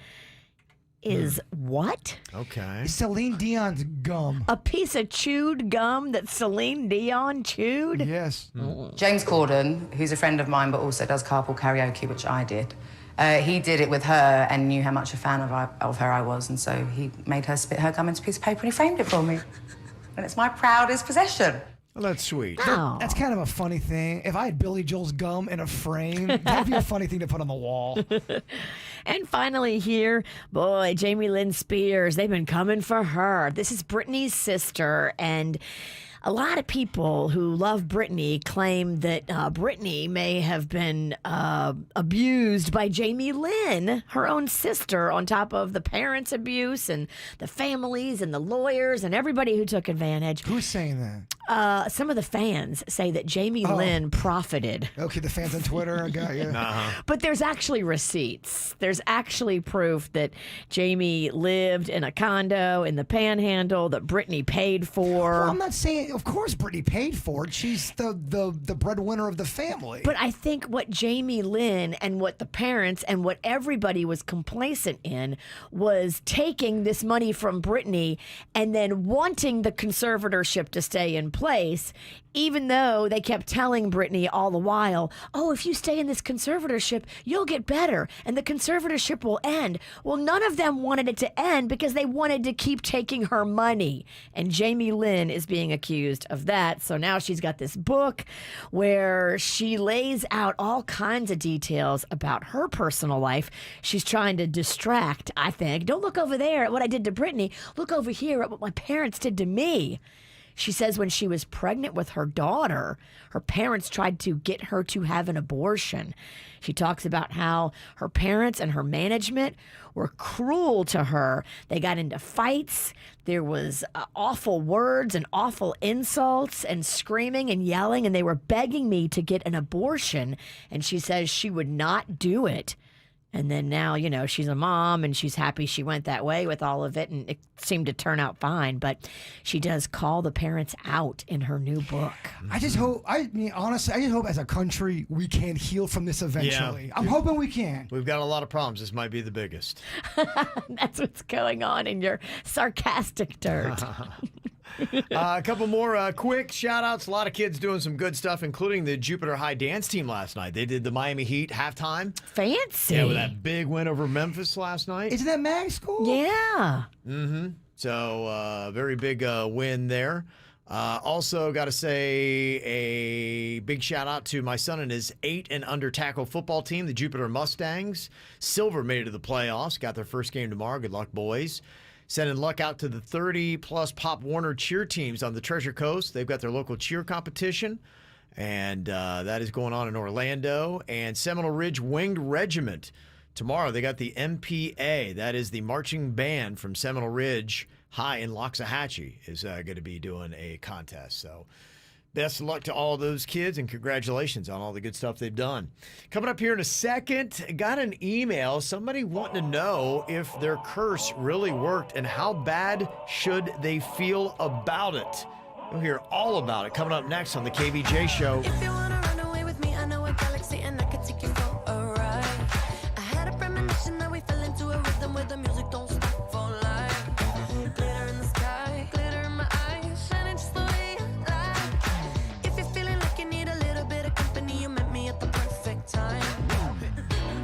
is what? Okay. Celine Dion's gum. A piece of chewed gum that Celine Dion chewed? Yes. James Corden, who's a friend of mine but also does carpool karaoke, which I did, he did it with her and knew how much a fan of her I was, and so he made her spit her gum into a piece of paper and he framed it for me. And it's my proudest possession. Well, that's sweet. That's kind of a funny thing. If I had Billy Joel's gum in a frame, that'd be a funny thing to put on the wall. And finally here, boy, Jamie Lynn Spears, they've been coming for her. This is Britney's sister, and A lot of people who love Britney claim that Britney may have been abused by Jamie Lynn, her own sister, on top of the parents' abuse and the families and the lawyers and everybody who took advantage. Who's saying that? Some of the fans say that Jamie Lynn profited. Okay, the fans on Twitter, I got you. But there's actually receipts. There's actually proof that Jamie lived in a condo in the Panhandle that Britney paid for. Well, I'm not saying, of course, Britney paid for it. She's the breadwinner of the family. But I think what Jamie Lynn and what the parents and what everybody was complacent in was taking this money from Britney and then wanting the conservatorship to stay in place, even though they kept telling Britney all the while, oh, if you stay in this conservatorship, you'll get better and the conservatorship will end. Well, none of them wanted it to end because they wanted to keep taking her money. And Jamie Lynn is being accused of that. So now she's got this book where she lays out all kinds of details about her personal life. She's trying to distract, I think. Don't look over there at what I did to Britney. Look over here at what my parents did to me. She says when she was pregnant with her daughter, her parents tried to get her to have an abortion. She talks about how her parents and her management were cruel to her. They got into fights. There was awful words and awful insults and screaming and yelling, and they were begging me to get an abortion. And she says she would not do it. And then now, you know, she's a mom and she's happy she went that way with all of it, and it seemed to turn out fine. But she does call the parents out in her new book. I just hope, honestly, I just hope as a country we can heal from this eventually. Yeah. I'm hoping we can. We've got a lot of problems. This might be the biggest. That's what's going on in your sarcastic dirt. A couple more quick shout-outs. A lot of kids doing some good stuff, including the Jupiter High dance team last night. They did the Miami Heat halftime. Fancy. Yeah, with that big win over Memphis last night. Isn't that mag school? Yeah. Mm-hmm. So, very big win there. Also, got to say a big shout-out to my son and his 8 and under tackle football team, the Jupiter Mustangs. Silver made it to the playoffs. Got their first game tomorrow. Good luck, boys. Sending luck out to the 30-plus Pop Warner cheer teams on the Treasure Coast. They've got their local cheer competition, and that is going on in Orlando. And Seminole Ridge Winged Regiment. Tomorrow they got the MPA. That is the marching band from Seminole Ridge High in Loxahatchee is going to be doing a contest. So best of luck to all those kids, and congratulations on all the good stuff they've done. Coming up here in a second, got an email, somebody wanting to know if their curse really worked and how bad should they feel about it. You'll hear all about it coming up next on the KVJ Show. If you wanna run away with me, I know a galaxy and I can take you for a ride. I had a premonition that we fell into a rhythm where the music don't stop for life. Glitter in the sky, glitter in my eyes, shining just the way I like. If you're feeling like you need a little bit of company, you met me at the perfect time.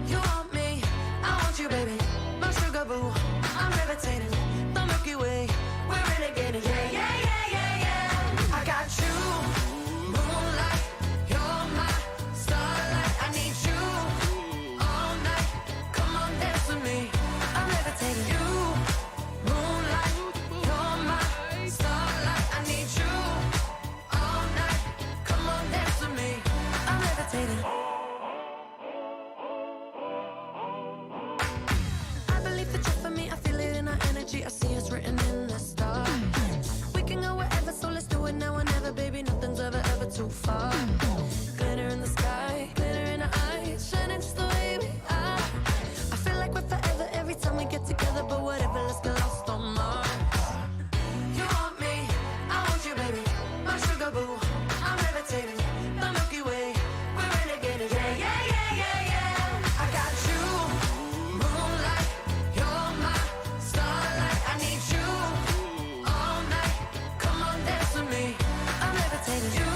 You want me, I want you, baby. My sugar boo, I'm levitating. The Milky Way, we're renegading. Yeah, yeah, yeah, yeah, yeah. I got you, moonlight. You're my starlight. I need you all night. Come on, dance with me. I'm levitating. You, moonlight. You're my starlight. I need you all night. Come on, dance with me. I'm levitating. I believe that you're for me. I feel it in our energy. I see it's written in the stars. We can go wherever, so let's do it now or never, baby. Nothing's ever too far. Glitter in the sky, glitter in our eyes, shining just the way we are. I feel like we're forever every time we get together, but whatever, let's get lost on Mars. You want me, I want you, baby. My sugar boo, I'm levitating. The Milky Way, we're renegading. Yeah, yeah, yeah, yeah, yeah. I got you, moonlight. You're my starlight. I need you all night. Come on, dance with me. I'm levitating. You,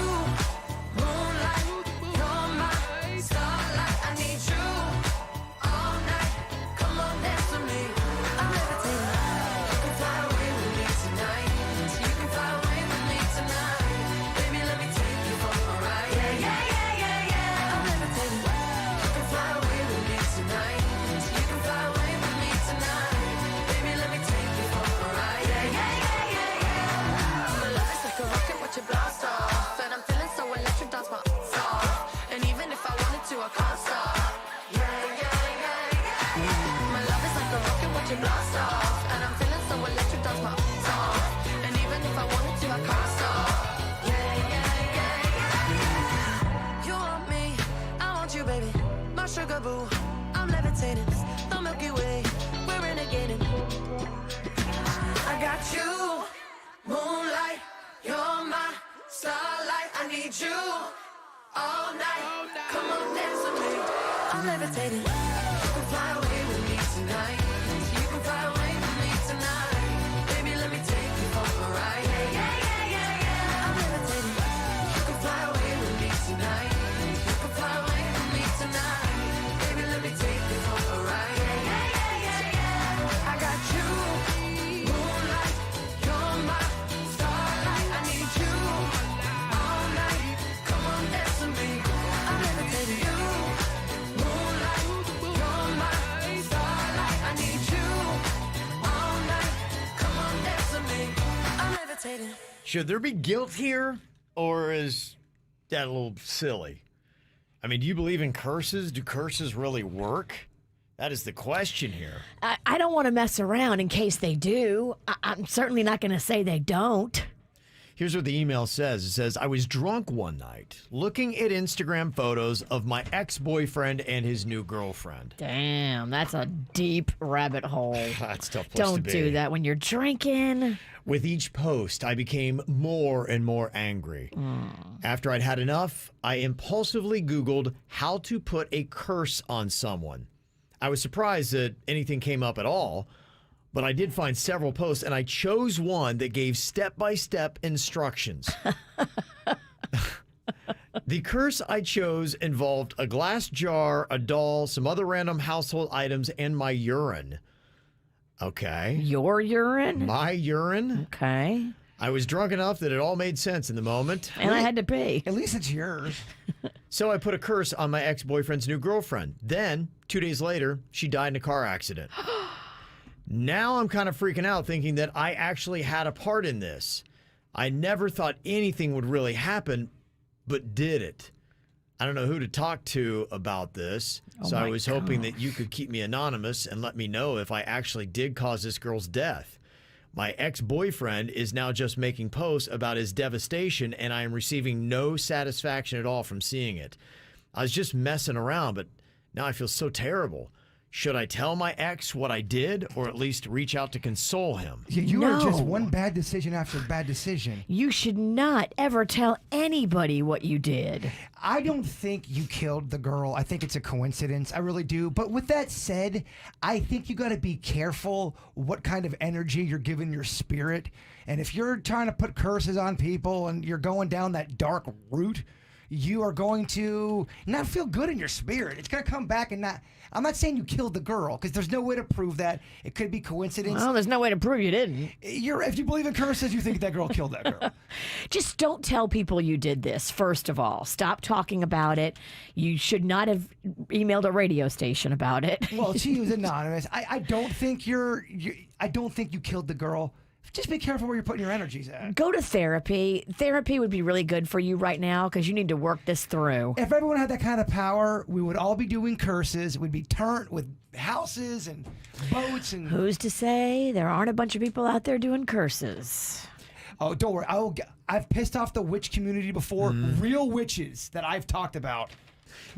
moonlight. My love is like a rocket watch it blast off. And I'm feeling so electric, that's my off. And even if I wanted to, I can't stop. Yeah. You want me, I want you, baby. My sugar boo, I'm levitating. The Milky Way, we're renegading. I got you, moonlight, you're my starlight. I need you all night. Come on, dance with me. I'm levitating. You can fly away with me tonight. You can fly away with me tonight. Baby, let me take you for a ride. Yeah. I'm levitating. You can fly away with me tonight. You can fly away with me tonight. Baby, let me take you for a ride. Yeah. I got you, moonlight, you're my starlight. I need you all night. Come on, dance with me. I'm levitating. You, moonlight, you're my starlight. I need you all night. Come on, dance with me. I'm levitating. Should there be guilt here, or is that a little silly? I mean, do you believe in curses? Do curses really work? That is the question here. I don't want to mess around in case they do. I'm certainly not going to say they don't. Here's what the email says. It says, I was drunk one night looking at Instagram photos of my ex-boyfriend and his new girlfriend. Damn, that's a deep rabbit hole. That's a tough place to Don't be. do that when you're drinking. With each post, I became more and more angry. After I'd had enough, I impulsively Googled how to put a curse on someone. I was surprised that anything came up at all, but I did find several posts, and I chose one that gave step-by-step instructions. The curse I chose involved a glass jar, a doll, some other random household items, and my urine. Okay. Your urine? My urine? Okay. I was drunk enough that it all made sense in the moment. And I had to pee. At least it's yours. So I put a curse on my ex-boyfriend's new girlfriend. Then, 2 days later, she died in a car accident. Now I'm kind of freaking out thinking that I actually had a part in this. I never thought anything would really happen, but did it. I don't know who to talk to about this, so I was hoping that you could keep me anonymous and let me know if I actually did cause this girl's death. My ex-boyfriend is now just making posts about his devastation, and I am receiving no satisfaction at all from seeing it. I was just messing around, but now I feel so terrible. Should I tell my ex what I did, or at least reach out to console him? You are just one bad decision after bad decision. You should not ever tell anybody what you did. I don't think you killed the girl. I think it's a coincidence. I really do. But with that said, I think you got to be careful what kind of energy you're giving your spirit. And if you're trying to put curses on people and you're going down that dark route, you are going to not feel good in your spirit. It's going to come back and not... I'm not saying you killed the girl, because there's no way to prove that. It could be coincidence. Well, there's no way to prove you didn't. If you believe in curses, you think that girl killed that girl. Just don't tell people you did this, first of all. Stop talking about it. You should not have emailed a radio station about it. Well, she was anonymous. I don't think I don't think you killed the girl. Just be careful where you're putting your energies at. Go to therapy. Therapy would be really good for you right now because you need to work this through. If everyone had that kind of power, we would all be doing curses. We'd be turned with houses and boats and... Who's to say there aren't a bunch of people out there doing curses? Oh, don't worry. I've pissed off the witch community before. Real witches that I've talked about.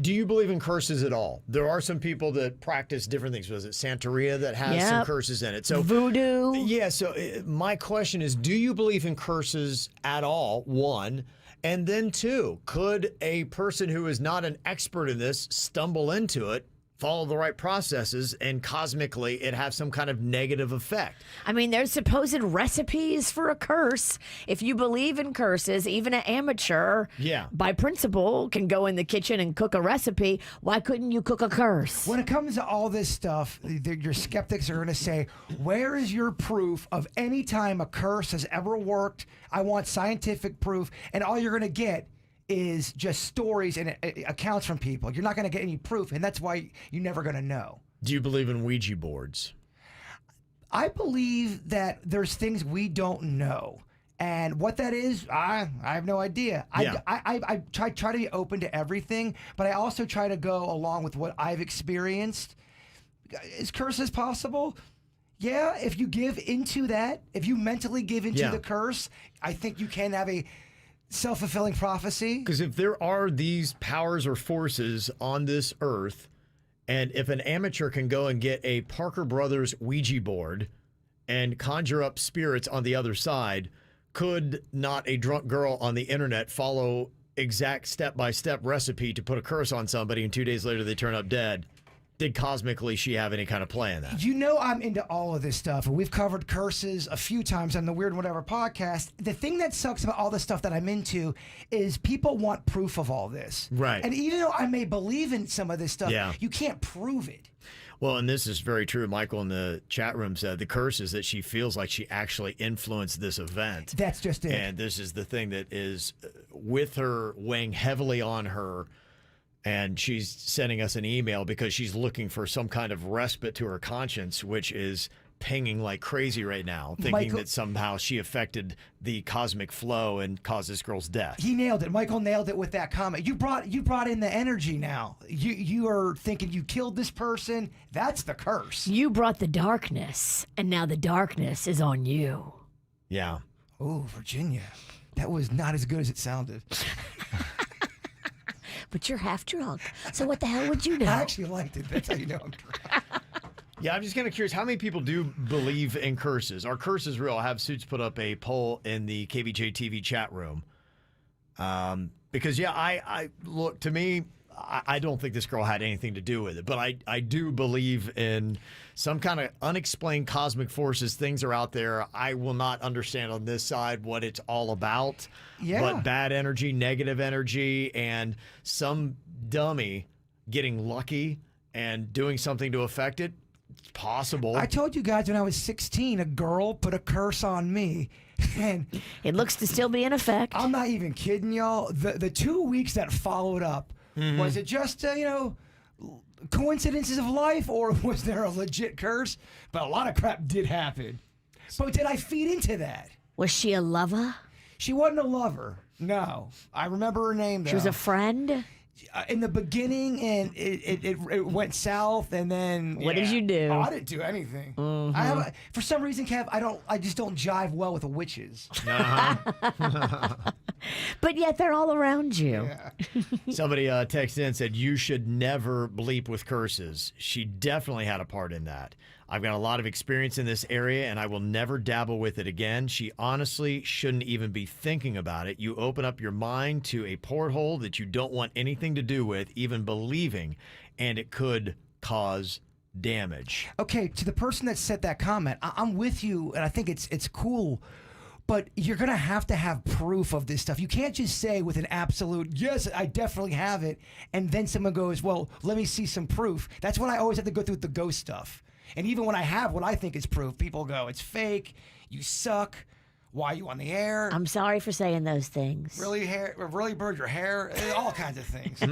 Do you believe in curses at all? There are some people that practice different things. Was it Santeria that has some curses in it? So voodoo. Yeah. So my question is, do you believe in curses at all? One. And then two, could a person who is not an expert in this stumble into it, follow the right processes, and cosmically it have some kind of negative effect? I mean, there's supposed recipes for a curse. If you believe in curses, even an amateur, by principle, can go in the kitchen and cook a recipe. Why couldn't you cook a curse? When it comes to all this stuff, your skeptics are going to say, where is your proof of any time a curse has ever worked? I want scientific proof. And all you're going to get is just stories and accounts from people. You're not going to get any proof, and that's why you're never going to know. Do you believe in Ouija boards? I believe that there's things we don't know. And what that is, I have no idea. Yeah. I try to be open to everything, but I also try to go along with what I've experienced. is curses possible? Yeah, if you give into that, if you mentally give into the curse, I think you can have a self-fulfilling prophecy. Because if there are these powers or forces on this earth, and if an amateur can go and get a Parker Brothers Ouija board and conjure up spirits on the other side, could not a drunk girl on the internet follow exact step-by-step recipe to put a curse on somebody and 2 days later they turn up dead? Did cosmically she have any kind of play in that? You know I'm into all of this stuff, and we've covered curses a few times on the Weird Whatever podcast. The thing that sucks about all the stuff that I'm into is people want proof of all this. Right. And even though I may believe in some of this stuff, you can't prove it. Well, and this is very true. Michael in the chat room said the curse is that she feels like she actually influenced this event. That's just it. And this is the thing that is with her, weighing heavily on her. And she's sending us an email because she's looking for some kind of respite to her conscience, which is pinging like crazy right now, thinking that somehow she affected the cosmic flow and caused this girl's death. He nailed it. Michael nailed it with that comment. You brought in the energy now. You are thinking you killed this person. That's the curse. You brought the darkness, and now the darkness is on you. Yeah. Oh, Virginia. That was not as good as it sounded. But you're half drunk, so what the hell would you know? I actually liked it. That's how you know I'm drunk. Yeah, I'm just kind of curious, how many people do believe in curses? Are curses real? I'll have Suits put up a poll in the KVJ TV chat room. Because, yeah, I look, to me, I don't think this girl had anything to do with it. But I do believe in some kind of unexplained cosmic forces. Things are out there. I will not understand on this side what it's all about. Yeah. But bad energy, negative energy, and some dummy getting lucky and doing something to affect it, it's possible. I told you guys when I was 16, a girl put a curse on me. And it looks to still be in effect. I'm not even kidding, y'all. The 2 weeks that followed up, was it just, coincidences of life, or was there a legit curse? But a lot of crap did happen. But did I feed into that? Was she a lover? She wasn't a lover. No. I remember her name, though. She was a friend? In the beginning, and it went south, and then what did you do? Oh, I didn't do anything. For some reason, Kev, I just don't jive well with the witches. But yet they're all around you. Yeah. Somebody texted in and said, you should never bleep with curses. She definitely had a part in that. I've got a lot of experience in this area, and I will never dabble with it again. She honestly shouldn't even be thinking about it. You open up your mind to a porthole that you don't want anything to do with, even believing, and it could cause damage. Okay, to the person that said that comment, I'm with you, and I think it's cool. But you're going to have proof of this stuff. You can't just say with an absolute, yes, I definitely have it, and then someone goes, well, let me see some proof. That's when I always have to go through the ghost stuff. And even when I have what I think is proof, people go, it's fake, you suck, why are you on the air? I'm sorry for saying those things. Really burned your hair, all kinds of things.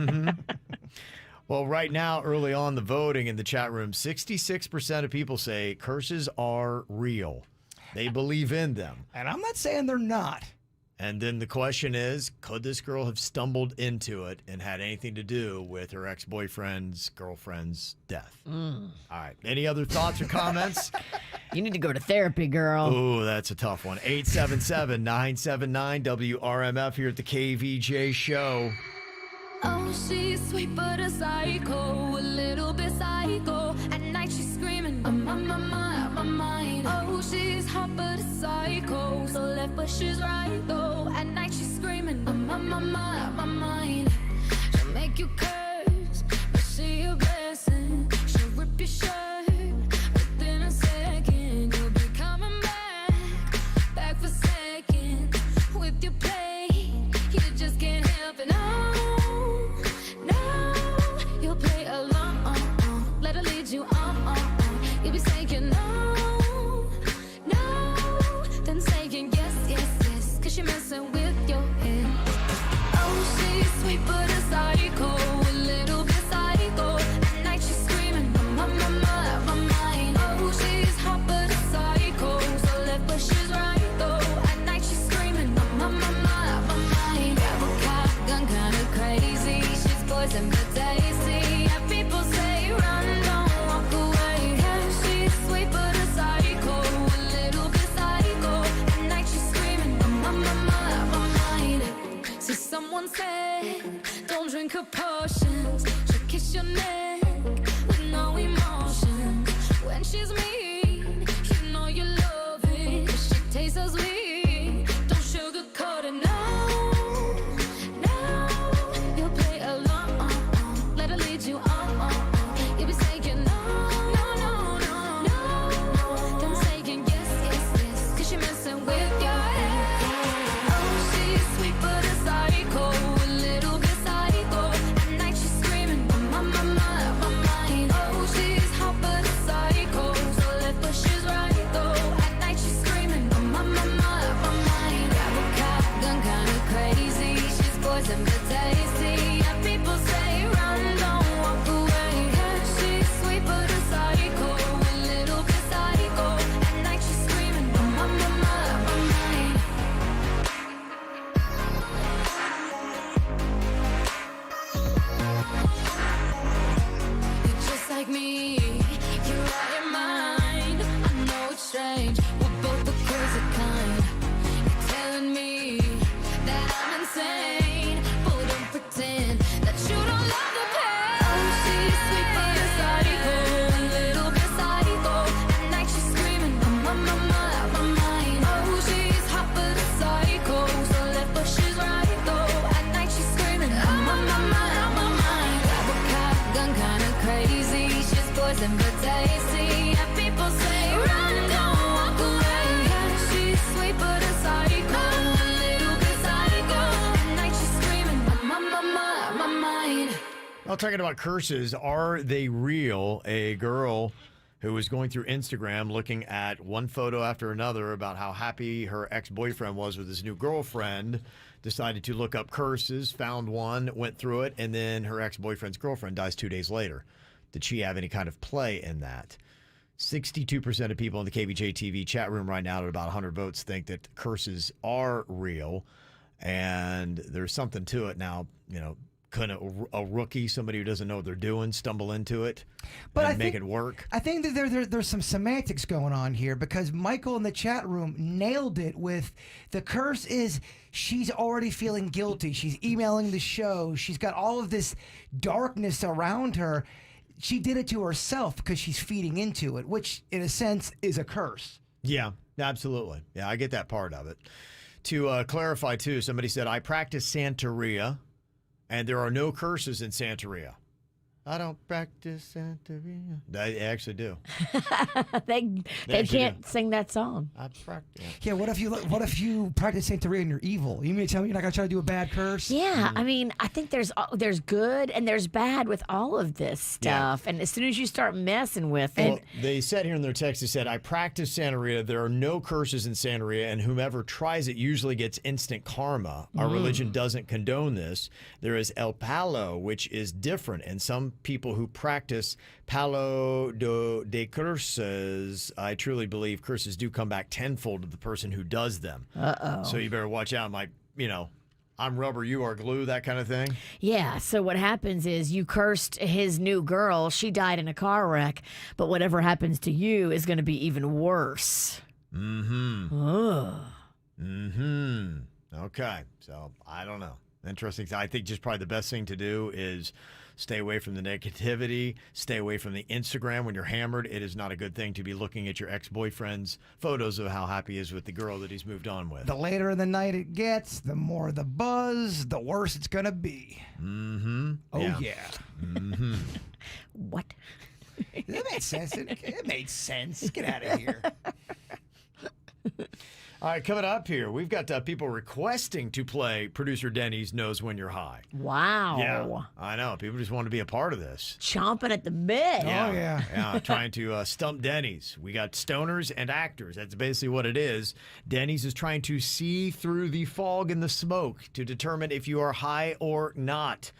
Well, right now, early on the voting in the chat room, 66% of people say curses are real. They believe in them. And I'm not saying they're not. And then the question is, could this girl have stumbled into it and had anything to do with her ex-boyfriend's girlfriend's death? All right. Any other thoughts or comments? You need to go to therapy, girl. Ooh, that's a tough one. 877-979-WRMF here at the KVJ Show. Oh, she's sweet but a psycho, a little bit psycho. At night she's screaming, I'm on my mind. Oh, she's hot but a psycho, so left but she's right though. At night she's screaming, I'm on my mind. She'll make you curse, but she a blessing. She'll rip your shirt within a second. You'll be coming back for second with your play. You just can't help it. You'll play along, let her lead you on. You'll be saying no, then saying yes, cause you're messing with your head. Oh, she's sweet but a psycho. she's mean. You know you love it, but she tastes so sweet. Don't sugarcoat it, no, no. You'll play along, let her lead you on. You'll be saying no, no, no, no, no. Then saying yes, yes, yes, 'cause you're messing with your head. Oh, she's sweet but a psycho, a little bit psycho. At night she's screaming, my mind. Oh, she's hot but a psycho, so left but she's right though. At night she's screaming, my mind. Grab a gun, kinda crazy. She's poison but tasty. And people say run, don't walk away. Yeah, she's sweet but a psycho, a little bit psycho. At night she's screaming, my mind. You're just like me, you're out your mind. I know it's strange, we're both the crazy kind. You're telling me that I'm insane, but don't pretend that you don't love the pain. Oh, she's sweet but a psycho, a little bit psycho. At night she's screaming, my mind. Oh, she's hot but a psycho, so left but she's right though. At night she's screaming, my mind. Grab a gun, kinda crazy. She's poison but tasty. And people say run, don't walk away. Yeah, she's sweet but a psycho, a little bit psycho. At night she's screaming, my mind. Well, talking about curses, are they real? A girl who was going through Instagram looking at one photo after another about how happy her ex-boyfriend was with his new girlfriend, decided to look up curses, found one, went through it, and then her ex-boyfriend's girlfriend dies 2 days later. Did she have any kind of play in that? 62% of people in the KVJ TV chat room right now at about 100 votes think that curses are real, and there's something to it. Now, you know, could a rookie, somebody who doesn't know what they're doing, stumble into it and make it work? I think that there's some semantics going on here, because Michael in the chat room nailed it with the curse is she's already feeling guilty. She's emailing the show. She's got all of this darkness around her. She did it to herself because she's feeding into it, which in a sense is a curse. Yeah, absolutely. Yeah, I get that part of it. To clarify, too, somebody said, I practice Santeria, and there are no curses in Santeria. I don't practice Santeria. They actually do. they can't sing that song. I practice. Yeah, what if you practice Santeria and you're evil? You mean to tell me you're not gonna try to do a bad curse? Yeah, I mean, I think there's good and there's bad with all of this stuff. And as soon as you start messing with it, Well, they said here in their text, they said, I practice Santeria. There are no curses in Santeria, and whomever tries it usually gets instant karma. Our religion doesn't condone this. There is El Palo, which is different, and some people who practice Palo de curses, I truly believe curses do come back tenfold to the person who does them. Uh-oh. So you better watch out. Like, you know, I'm rubber, you are glue, that kind of thing. yeah, so what happens is you cursed his new girl. She died in a car wreck, but whatever happens to you is going to be even worse. Okay, so I don't know. Interesting. I think just probably the best thing to do is stay away from the negativity, stay away from the Instagram when you're hammered. It is not a good thing to be looking at your ex-boyfriend's photos of how happy he is with the girl that he's moved on with. The later in the night it gets, the more the buzz, the worse it's gonna be. Oh yeah. What? That made sense. It made sense. Get out of here. All right, coming up here, we've got people requesting to play Producer Denny's Knows When You're High. Wow. Yeah, I know. People just want to be a part of this. Chomping at the bit. Yeah, trying to stump Denny's. We got stoners and actors. That's basically what it is. Denny's is trying to see through the fog and the smoke to determine if you are high or not.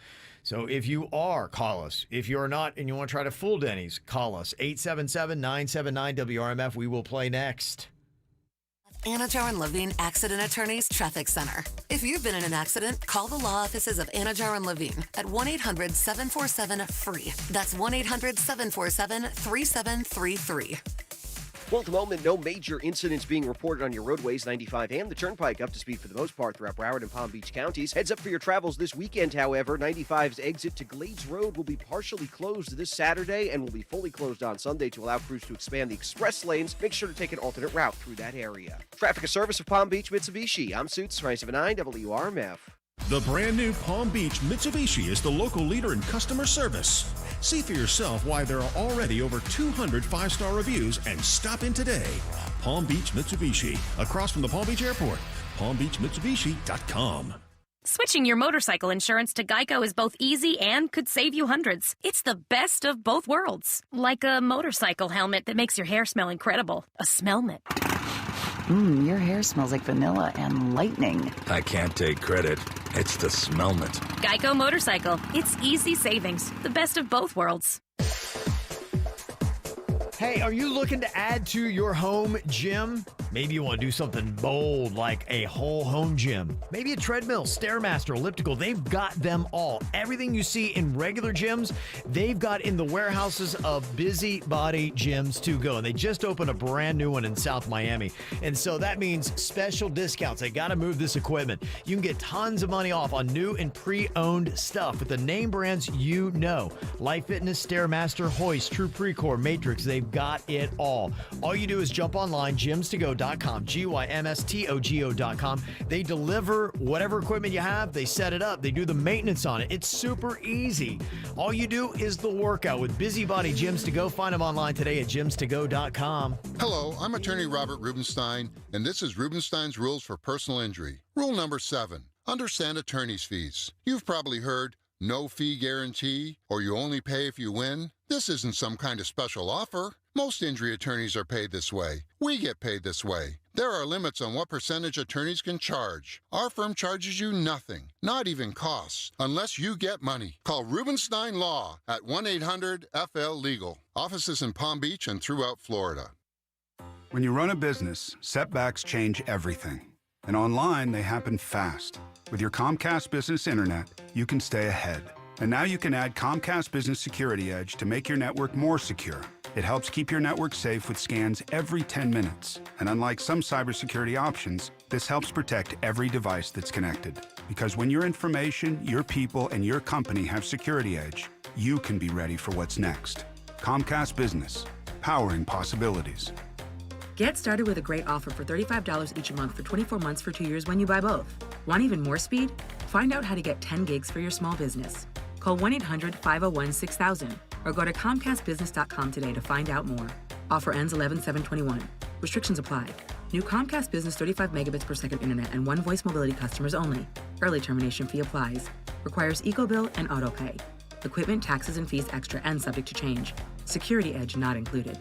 So if you are, call us. If you're not and you want to try to fool Denny's, call us. 877-979-WRMF. We will play next. Anajar and Levine Accident Attorneys Traffic Center. If you've been in an accident, call the law offices of Anajar and Levine at 1-800-747-FREE. That's 1-800-747-3733. Well, at the moment, no major incidents being reported on your roadways. 95 and the Turnpike up to speed for the most part throughout Broward and Palm Beach counties. Heads up for your travels this weekend, however. 95's exit to Glades Road will be partially closed this Saturday and will be fully closed on Sunday to allow crews to expand the express lanes. Make sure to take an alternate route through that area. Traffic, a service of Palm Beach Mitsubishi. I'm Suits 979 WRMF. The brand new Palm Beach Mitsubishi is the local leader in customer service. See for yourself why there are already over 200 five-star reviews and stop in today. Palm Beach Mitsubishi, across from the Palm Beach Airport. PalmBeachMitsubishi.com. Switching your motorcycle insurance to Geico is both easy and could save you hundreds. It's the best of both worlds. Like a motorcycle helmet that makes your hair smell incredible. A smellment. Your hair smells like vanilla and lightning. I can't take credit. It's the smellment. Geico Motorcycle. It's easy savings. The best of both worlds. Hey, are you looking to add to your home gym? Maybe you want to do something bold like a whole home gym. Maybe a treadmill, Stairmaster, elliptical. They've got them all. Everything you see in regular gyms, they've got in the warehouses of Busybody Gyms to go. And they just opened a brand new one in South Miami. And so that means special discounts. They got to move this equipment. You can get tons of money off on new and pre-owned stuff with the name brands you know. Life Fitness, Stairmaster, Hoist, True Precor, Matrix. They've got it all. All you do is jump online, gymstogo.com, GYMSTOGO.com. They deliver whatever equipment you have. They set it up. They do the maintenance on it. It's super easy. All you do is the workout with Busybody Gyms to Go. Find them online today at gymstogo.com. Hello, I'm attorney Robert Rubenstein, and this is Rubenstein's Rules for Personal Injury. Rule number 7, understand attorney's fees. You've probably heard no fee guarantee, or you only pay if you win. This isn't some kind of special offer. Most injury attorneys are paid this way. We get paid this way. There are limits on what percentage attorneys can charge. Our firm charges you nothing, not even costs, unless you get money. Call Rubenstein Law at 1-800-FL-LEGAL. Offices in Palm Beach and throughout Florida. When you run a business, setbacks change everything. And online, they happen fast. With your Comcast Business Internet, you can stay ahead. And now you can add Comcast Business Security Edge to make your network more secure. It helps keep your network safe with scans every 10 minutes. And unlike some cybersecurity options, this helps protect every device that's connected. Because when your information, your people, and your company have Security Edge, you can be ready for what's next. Comcast Business, powering possibilities. Get started with a great offer for $35 each month for 24 months for 2 years when you buy both. Want even more speed? Find out how to get 10 gigs for your small business. Call 1-800-501-6000 or go to ComcastBusiness.com today to find out more. Offer ends 11/7/21. Restrictions apply. New Comcast Business 35 megabits per second internet and one voice mobility customers only. Early termination fee applies. Requires EcoBill and AutoPay. Equipment, taxes, and fees extra and subject to change. Security Edge not included.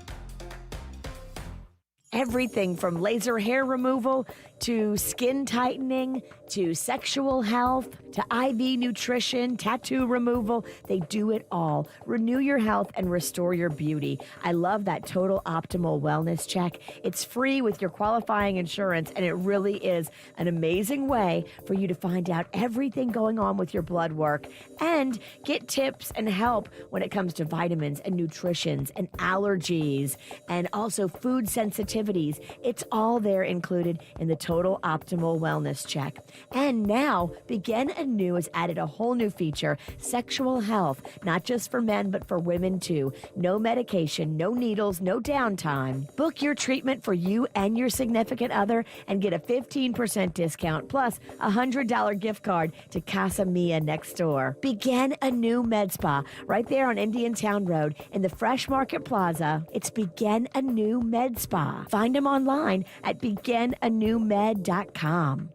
Everything from laser hair removal to skin tightening to sexual health to IV nutrition, tattoo removal. They do it all. Renew your health and restore your beauty. I love that Total Optimal Wellness Check. It's free with your qualifying insurance, and it really is an amazing way for you to find out everything going on with your blood work and get tips and help when it comes to vitamins and nutritions and allergies and also food sensitivities. It's all there included in the Total Optimal Wellness Check. And now, Begin Anew has added a whole new feature, sexual health, not just for men, but for women too. No medication, no needles, no downtime. Book your treatment for you and your significant other and get a 15% discount plus a $100 gift card to Casa Mia next door. Begin Anew Med Spa, right there on Indian Town Road in the Fresh Market Plaza. It's Begin Anew Med Spa. Find them online at beginanewmed.com.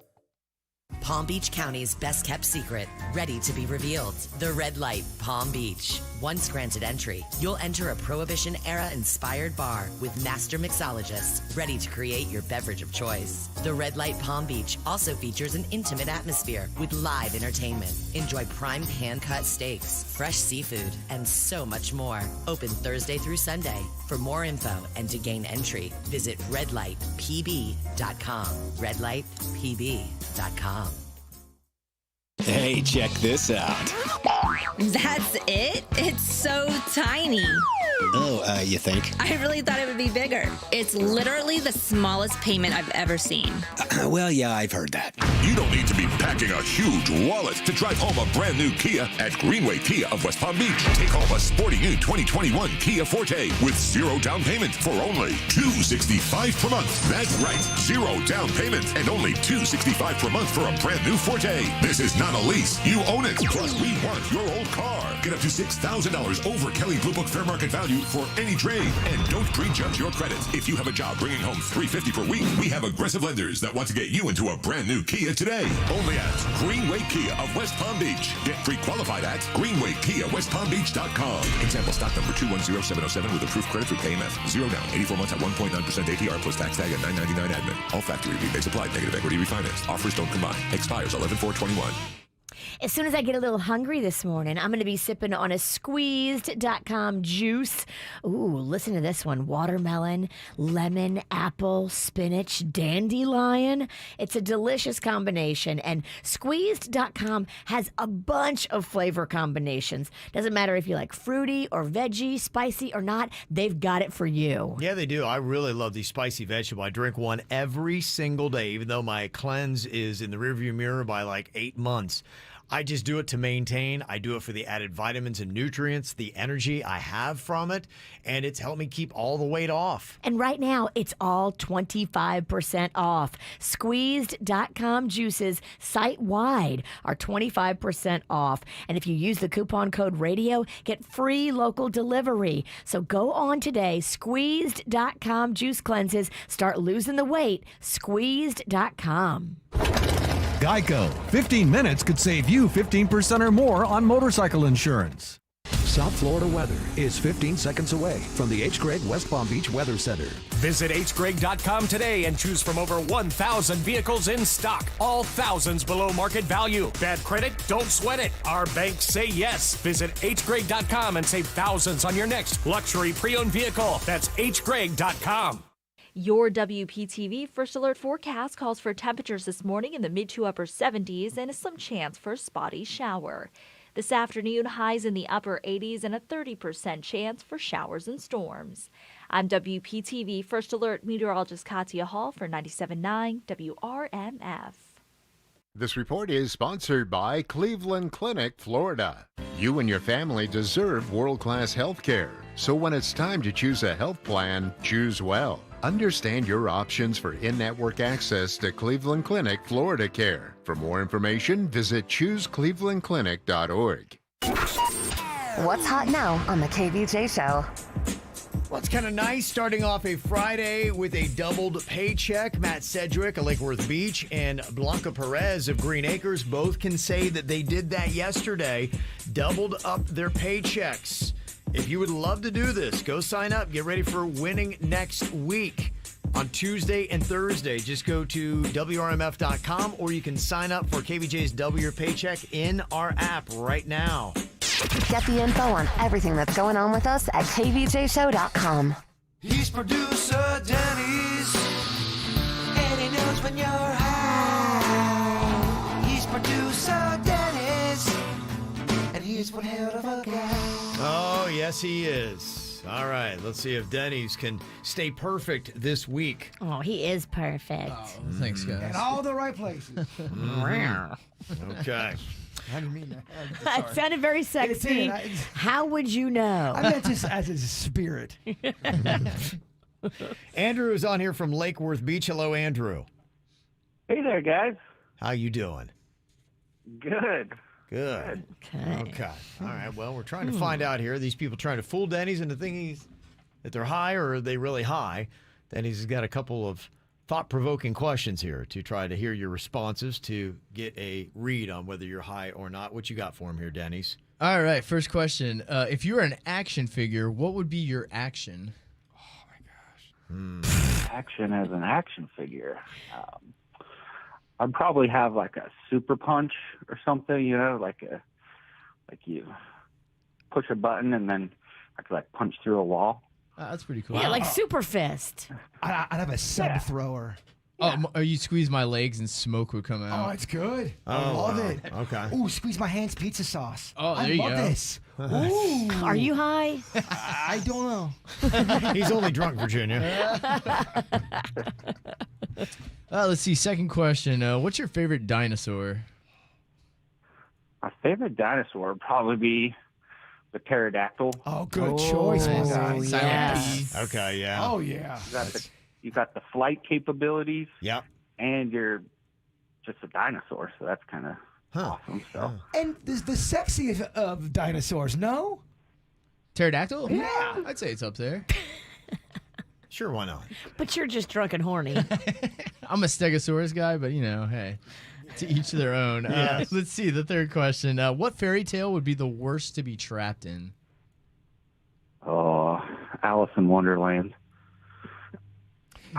Palm Beach County's best kept secret, ready to be revealed. The Red Light Palm Beach. Once granted entry, you'll enter a Prohibition-era inspired bar with master mixologists ready to create your beverage of choice. The Red Light Palm Beach also features an intimate atmosphere with live entertainment. Enjoy prime hand-cut steaks, fresh seafood, and so much more. Open Thursday through Sunday. For more info and to gain entry, visit redlightpb.com. redlightpb.com. Hey, check this out. That's it? It's so tiny. Oh, you think? I really thought it would be bigger. It's literally the smallest payment I've ever seen. Well, yeah, I've heard that. You don't need to be packing a huge wallet to drive home a brand new Kia at Greenway Kia of West Palm Beach. Take home a sporty new 2021 Kia Forte with 0 down payment for only $265 per month. That's right, 0 down payment and only $265 per month for a brand new Forte. This is not a lease. You own it. Plus, we want your old car. Get up to $6,000 over Kelly Blue Book fair market value for any trade. And don't prejudge your credit. If you have a job bringing home $350 per week, we have aggressive lenders that want to get you into a brand new Kia today. Only at Greenway Kia of West Palm Beach. Get pre-qualified at greenwaykiawestpalmbeach.com. Example stock number 210707 with approved credit through KMF. 0 down, 84 months at 1.9% APR plus tax tag at $9.99 admin. All factory rebates applied. Negative equity refinance. Offers don't combine. Expires 11/4/21. As soon as I get a little hungry this morning, I'm going to be sipping on a squeezed.com juice. Ooh, listen to this one. Watermelon, lemon, apple, spinach, dandelion. It's a delicious combination, and squeezed.com has a bunch of flavor combinations. Doesn't matter if you like fruity or veggie, spicy or not, they've got it for you. Yeah, they do. I really love these spicy vegetable. I drink one every single day, even though my cleanse is in the rearview mirror by like 8 months. I just do it to maintain. I do it for the added vitamins and nutrients, the energy I have from it, and it's helped me keep all the weight off. And right now, it's all 25% off. Squeezed.com juices site-wide are 25% off. And if you use the coupon code RADIO, get free local delivery. So go on today. Squeezed.com juice cleanses. Start losing the weight. Squeezed.com. Geico. 15 minutes could save you 15% or more on motorcycle insurance. South Florida weather is 15 seconds away from the H. Gregg West Palm Beach Weather Center. Visit hgregg.com today and choose from over 1,000 vehicles in stock. All thousands below market value. Bad credit? Don't sweat it. Our banks say yes. Visit hgregg.com and save thousands on your next luxury pre-owned vehicle. That's hgregg.com. Your WPTV First Alert forecast calls for temperatures this morning in the mid to upper 70s and a slim chance for a spotty shower. This afternoon, highs in the upper 80s and a 30% chance for showers and storms. I'm WPTV First Alert meteorologist Katia Hall for 97.9 WRMF. This report is sponsored by Cleveland Clinic, Florida. You and your family deserve world-class health care. So when it's time to choose a health plan, choose well. Understand your options for in-network access to Cleveland Clinic Florida Care. For more information, visit chooseclevelandclinic.org. What's hot now on the KVJ Show? Well, it's kind of nice starting off a Friday with a doubled paycheck. Matt Sedgwick of Lake Worth Beach and Blanca Perez of Green Acres both can say that they did that yesterday, doubled up their paychecks. If you would love to do this, go sign up. Get ready for winning next week on Tuesday and Thursday. Just go to WRMF.com or you can sign up for KVJ's Double Your Paycheck in our app right now. Get the info on everything that's going on with us at kvjshow.com. He's producer Denny's, and he knows when you're high. He's producer Denny's, and he's one hell of a guy. Oh, yes, he is. All right, let's see if Denny's can stay perfect this week. Oh, he is perfect. Thanks, guys. In all the right places. Okay. I didn't mean that. It sounded very sexy. How would you know? I meant just as a spirit. Andrew is on here from Lake Worth Beach. Hello, Andrew. Hey there, guys. How you doing? Good. Good. Okay. All right. Well, we're trying to find out here. Are these people trying to fool Denny's into thinking that they're high, or are they really high? Denny's has got a couple of thought-provoking questions here to try to hear your responses to get a read on whether you're high or not. What you got for him here, Denny's? All right, first question. If you were an action figure, what would be your action? Oh, my gosh. Action as an action figure. I'd probably have like a super punch or something, you know, like you push a button and then I could like punch through a wall. That's pretty cool. Yeah, like Super Fist. I'd have a sub thrower. Oh, you squeeze my legs and smoke would come Oh, out. it's good. I Oh, love wow. it. Okay. Ooh, squeeze my hands pizza sauce. Oh, there I you love go. this. Ooh. Are you high? I don't know. He's only drunk, Virginia. Let's see. Second question. What's your favorite dinosaur? My favorite dinosaur would probably be the pterodactyl. Oh, good choice, my guy. Yes. Okay, yeah. Oh, yeah. You got the flight capabilities. Yep. And you're just a dinosaur, so that's kind of awesome. So. And the sexiest of dinosaurs, no? Pterodactyl? Yeah. I'd say it's up there. Sure, why not? But you're just drunk and horny. I'm a Stegosaurus guy, but hey, to each their own. Yes. Let's see the third question. What fairy tale would be the worst to be trapped in? Oh, Alice in Wonderland.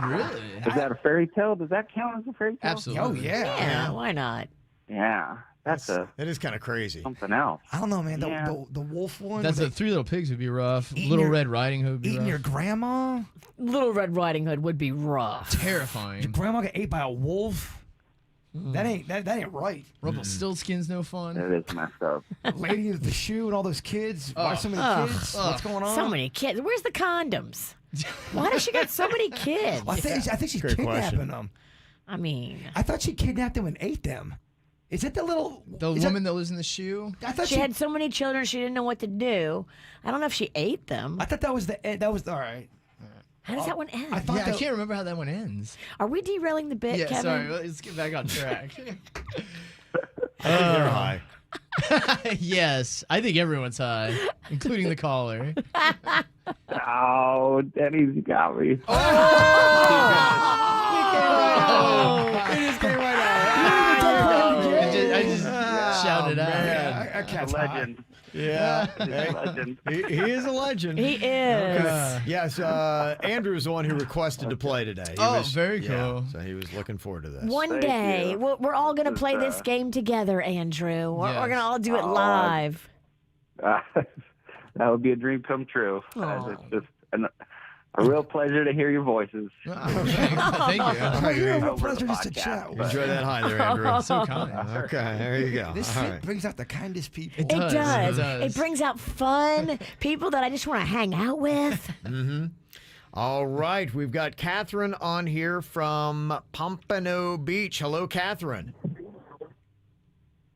Really? Is that a fairy tale? Does that count as a fairy tale? Absolutely. Oh, yeah. Yeah, why not? Yeah, It is kind of crazy. something else. I don't know, man. Yeah. The wolf one. That's with the Three Little Pigs would be rough. Eating Little your- Red Riding Hood would be eating rough. your grandma. Little Red Riding Hood would be rough. Terrifying. Your grandma got ate by a wolf. That ain't right. Rumpelstiltskin's no fun. It is messed up. Lady with the shoe and all those kids. Why so many kids? What's going on? So many kids. Where's the condoms? Why does she got so many kids? Well, I think she's Great kidnapping question. them. I mean, I thought she kidnapped them and ate them. Is it the little woman that lives in the shoe? I thought she had so many children she didn't know what to do. I don't know if she ate them. I thought that was all right. How does that one end? I thought I can't remember how that one ends. Are we derailing the bit, Yeah, Kevin? sorry. Let's get back on track. I think they're high. Yes, I think everyone's high, including the caller. Oh, Denny's, you got me. He just came right out. I just shouted out. Man. That cat's A hot. legend. Yeah. He's a legend. He is a legend. He is. Yes, Andrew is the one who requested to play today. Very cool. So he was looking forward to this. One Thank day, you. we're all going to This is, play this game together, Andrew. We're Yes. going to all do it Oh, live. That would be a dream come true. It's just a real pleasure to hear your voices. Thank you. Oh, you're a real Over the pleasure just to podcast, chat. but- Enjoy that high there, Andrew. So kind. Okay, there you go. This All fit right. brings out the kindest people. It It does. does. It does. It brings out fun people that I just want to hang out with. All right, we've got Catherine on here from Pompano Beach. Hello, Catherine.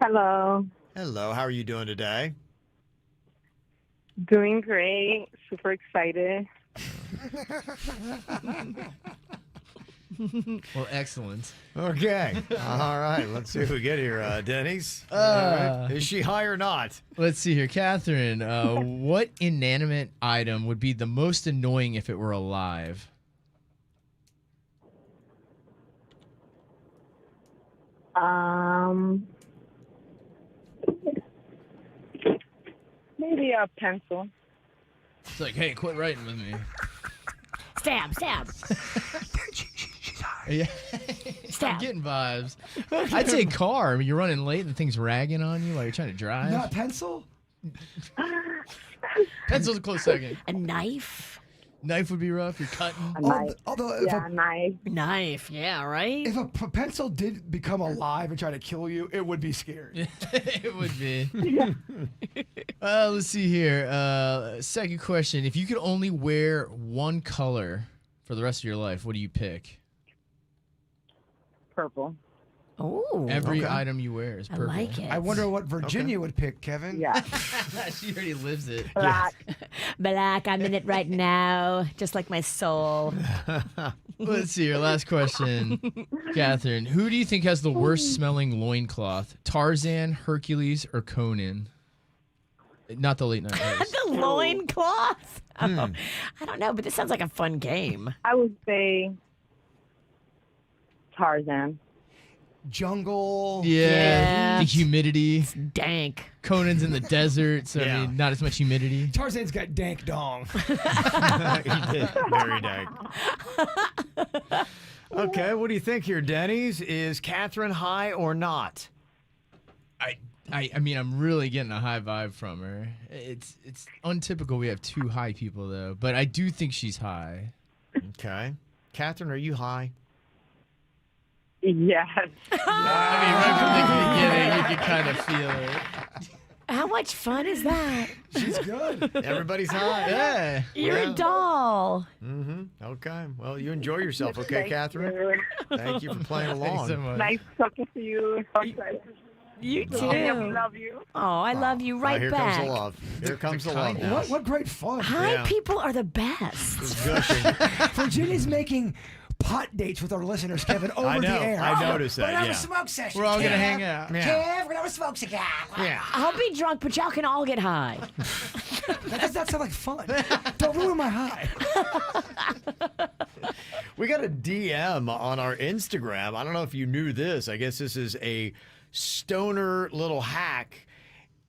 Hello. Hello, how are you doing today? Doing great. Super excited. Well, excellent. Okay. All right, let's see what we get here. Denny's. All right. Is she high or not? Let's see here, Catherine. What inanimate item would be the most annoying if it were alive? Maybe a pencil. It's like, hey, quit writing with me. Stab, stab. Yeah. Stab. I'm getting vibes. I'd say car. I mean, you're running late and the thing's ragging on you while you're trying to drive. Not pencil? Pencil's a close second. A knife. Knife would be rough. You're cutting. A knife. Although if Yeah, a knife. Knife, yeah, right? if a pencil did become alive and try to kill you, it would be scary. It would be. Let's see here. Second question. If you could only wear one color for the rest of your life, what do you pick? Purple. Oh, Every item you wear is I purple. like it. I wonder what Virginia would pick, Kevin. Yeah. She already lives it. Black. Black, I'm in it right now, just like my soul. Let's see your last question, Catherine. Who do you think has the worst smelling loincloth? Tarzan, Hercules, or Conan? Not the late night host. The loincloth? Oh, I don't know, but this sounds like a fun game. I would say Tarzan. Jungle. Yeah, the humidity. Dank. Conan's in the desert, so I mean, not as much humidity. Tarzan's got dank dong. He did. Very dank. Okay, what do you think here, Denny's? Is Catherine high or not? I mean, I'm really getting a high vibe from her. It's untypical we have two high people, though, but I do think she's high. Okay. Catherine, are you high? Yes. I mean, right from the beginning, you can kind of feel it. How much fun is that? She's good. Everybody's high. Yeah. You're a doll. Mm-hmm. Okay. Well, you enjoy yourself, okay, Thank Catherine? you. Thank you for playing along. Thanks so much. Nice talking to you. You too. Love you. Oh, I love you right here back. comes the love. Here comes the love. now. What great fun. High Yeah. people are the best. It's gushing. Virginia's making pot dates with our listeners, Kevin, over I know. the air. I noticed We're that. gonna have Yeah. a smoke session. We're all going to Kev. hang out. Yeah. Kev, we're gonna have a smoke cigar. Yeah. I'll be drunk, but y'all can all get high. That does not sound like fun. Don't ruin my high. We got a DM on our Instagram. I don't know if you knew this. I guess this is a stoner little hack.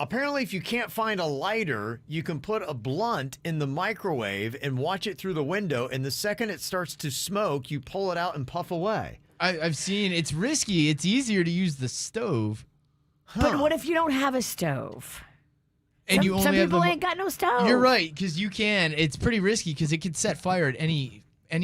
Apparently, if you can't find a lighter, you can put a blunt in the microwave and watch it through the window. And the second it starts to smoke, you pull it out and puff away. I've seen it's risky. It's easier to use the stove. But what if you don't have a stove? And you only some have people the, ain't got no stove. You're right, because you can. It's pretty risky because it could set fire at any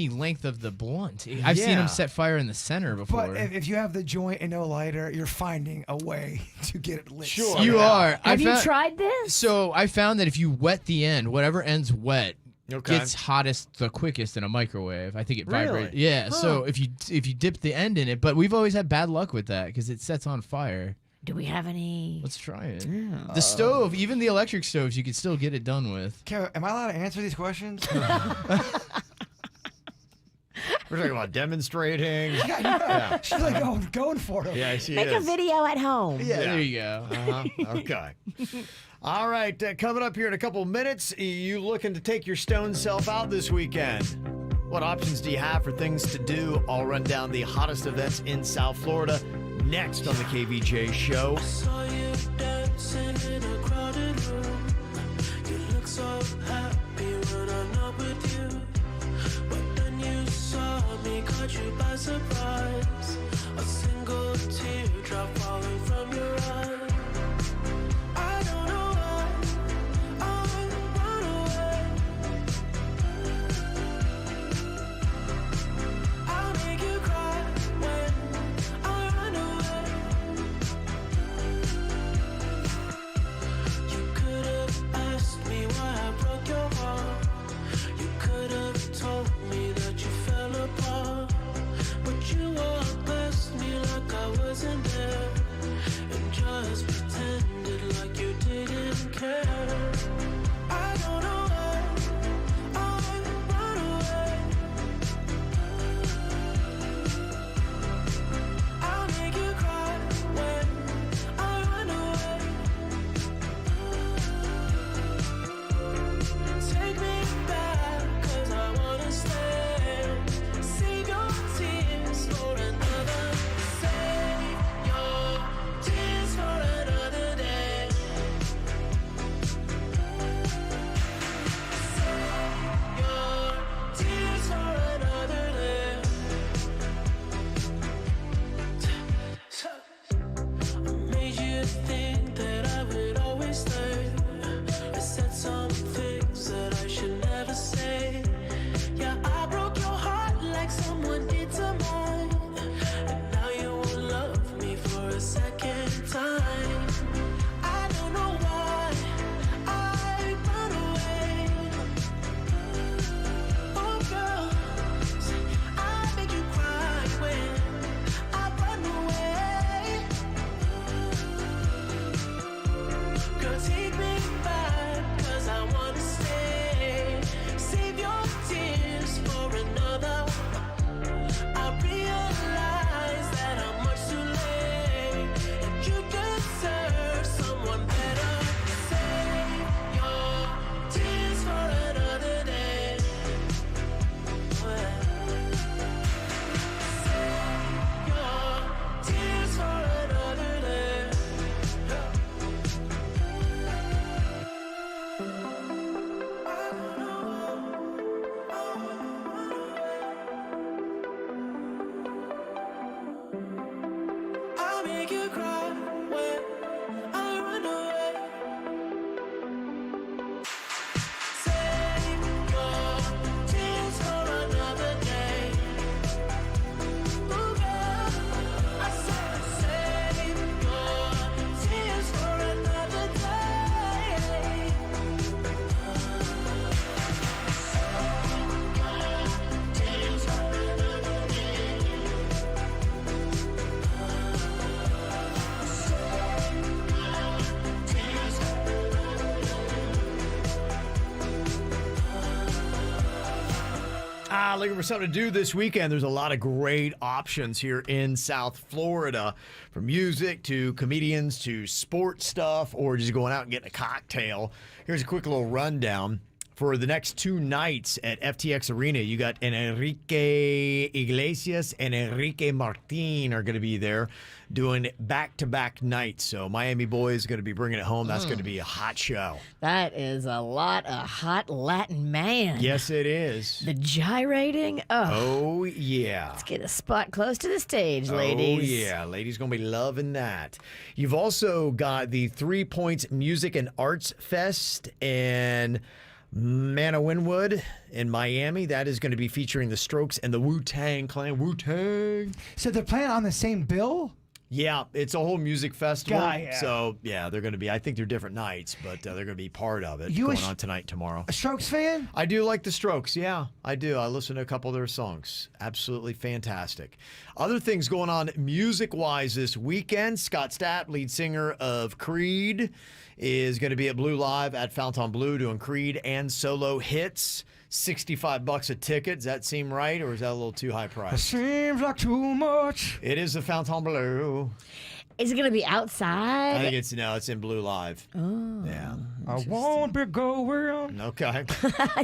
length of the blunt. I've seen Yeah. them set fire in the center before. But if you have the joint and no lighter, you're finding a way to get it lit. Sure. You are. Have you tried this? So I found that if you wet the end, whatever end's wet, Okay. gets hottest the quickest in a microwave. I think it Really? vibrates. Yeah. So if you dip the end in it, but we've always had bad luck with that because it sets on fire. Do we have any? Let's try it. The stove, even the electric stoves, you could still get it done with. Kevin, am I allowed to answer these questions? We're talking about demonstrating. Yeah. She's like going for it. Yeah, she Make is. a video at home. Yeah, there you go. Okay. All right. Coming up here in a couple of minutes, you looking to take your stone self out this weekend? What options do you have for things to do? I'll run down the hottest events in South Florida next on the KVJ Show. Saw you dancing in a crowded room. You look so happy when I'm not with you. But then you saw me, caught you by surprise. A single teardrop falling from your eye. I don't know why I run away. I'll make you cry when I run away. You could have asked me why I broke your heart. You could have told me that you fell apart. But you walked Looking for something to do this weekend? There's a lot of great options here in South Florida, from music to comedians to sports stuff, or just going out and getting a cocktail. Here's a quick little rundown. For the next 2 nights at FTX Arena, you got Enrique Iglesias and Enrique Martin are going to be there doing back-to-back nights. So Miami Boy is going to be bringing it home. That's going to be a hot show. That is a lot of hot Latin man. Yes, it is. The gyrating. Oh, yeah. Let's get a spot close to the stage, ladies. Oh, yeah. Ladies going to be loving that. You've also got the 3 Points Music and Arts Fest and Manna Winwood in Miami. That is going to be featuring the Strokes and the Wu-Tang Clan. Wu-Tang. So they're playing on the same bill? Yeah, it's a whole music festival. Yeah. So, yeah, they're going to be, I think they're different nights, but they're going to be part of it going on tonight, tomorrow. A Strokes fan? I do like the Strokes, yeah, I do. I listen to a couple of their songs. Absolutely fantastic. Other things going on music-wise this weekend. Scott Stapp, lead singer of Creed, is going to be at Blue Live at Fontainebleau doing Creed and solo hits. $65 a ticket. Does that seem right, or is that a little too high price? It seems like too much. It is the Fontainebleau. Is it going to be outside? I think it's in Blue Live. Oh. Yeah. I won't be going. Okay.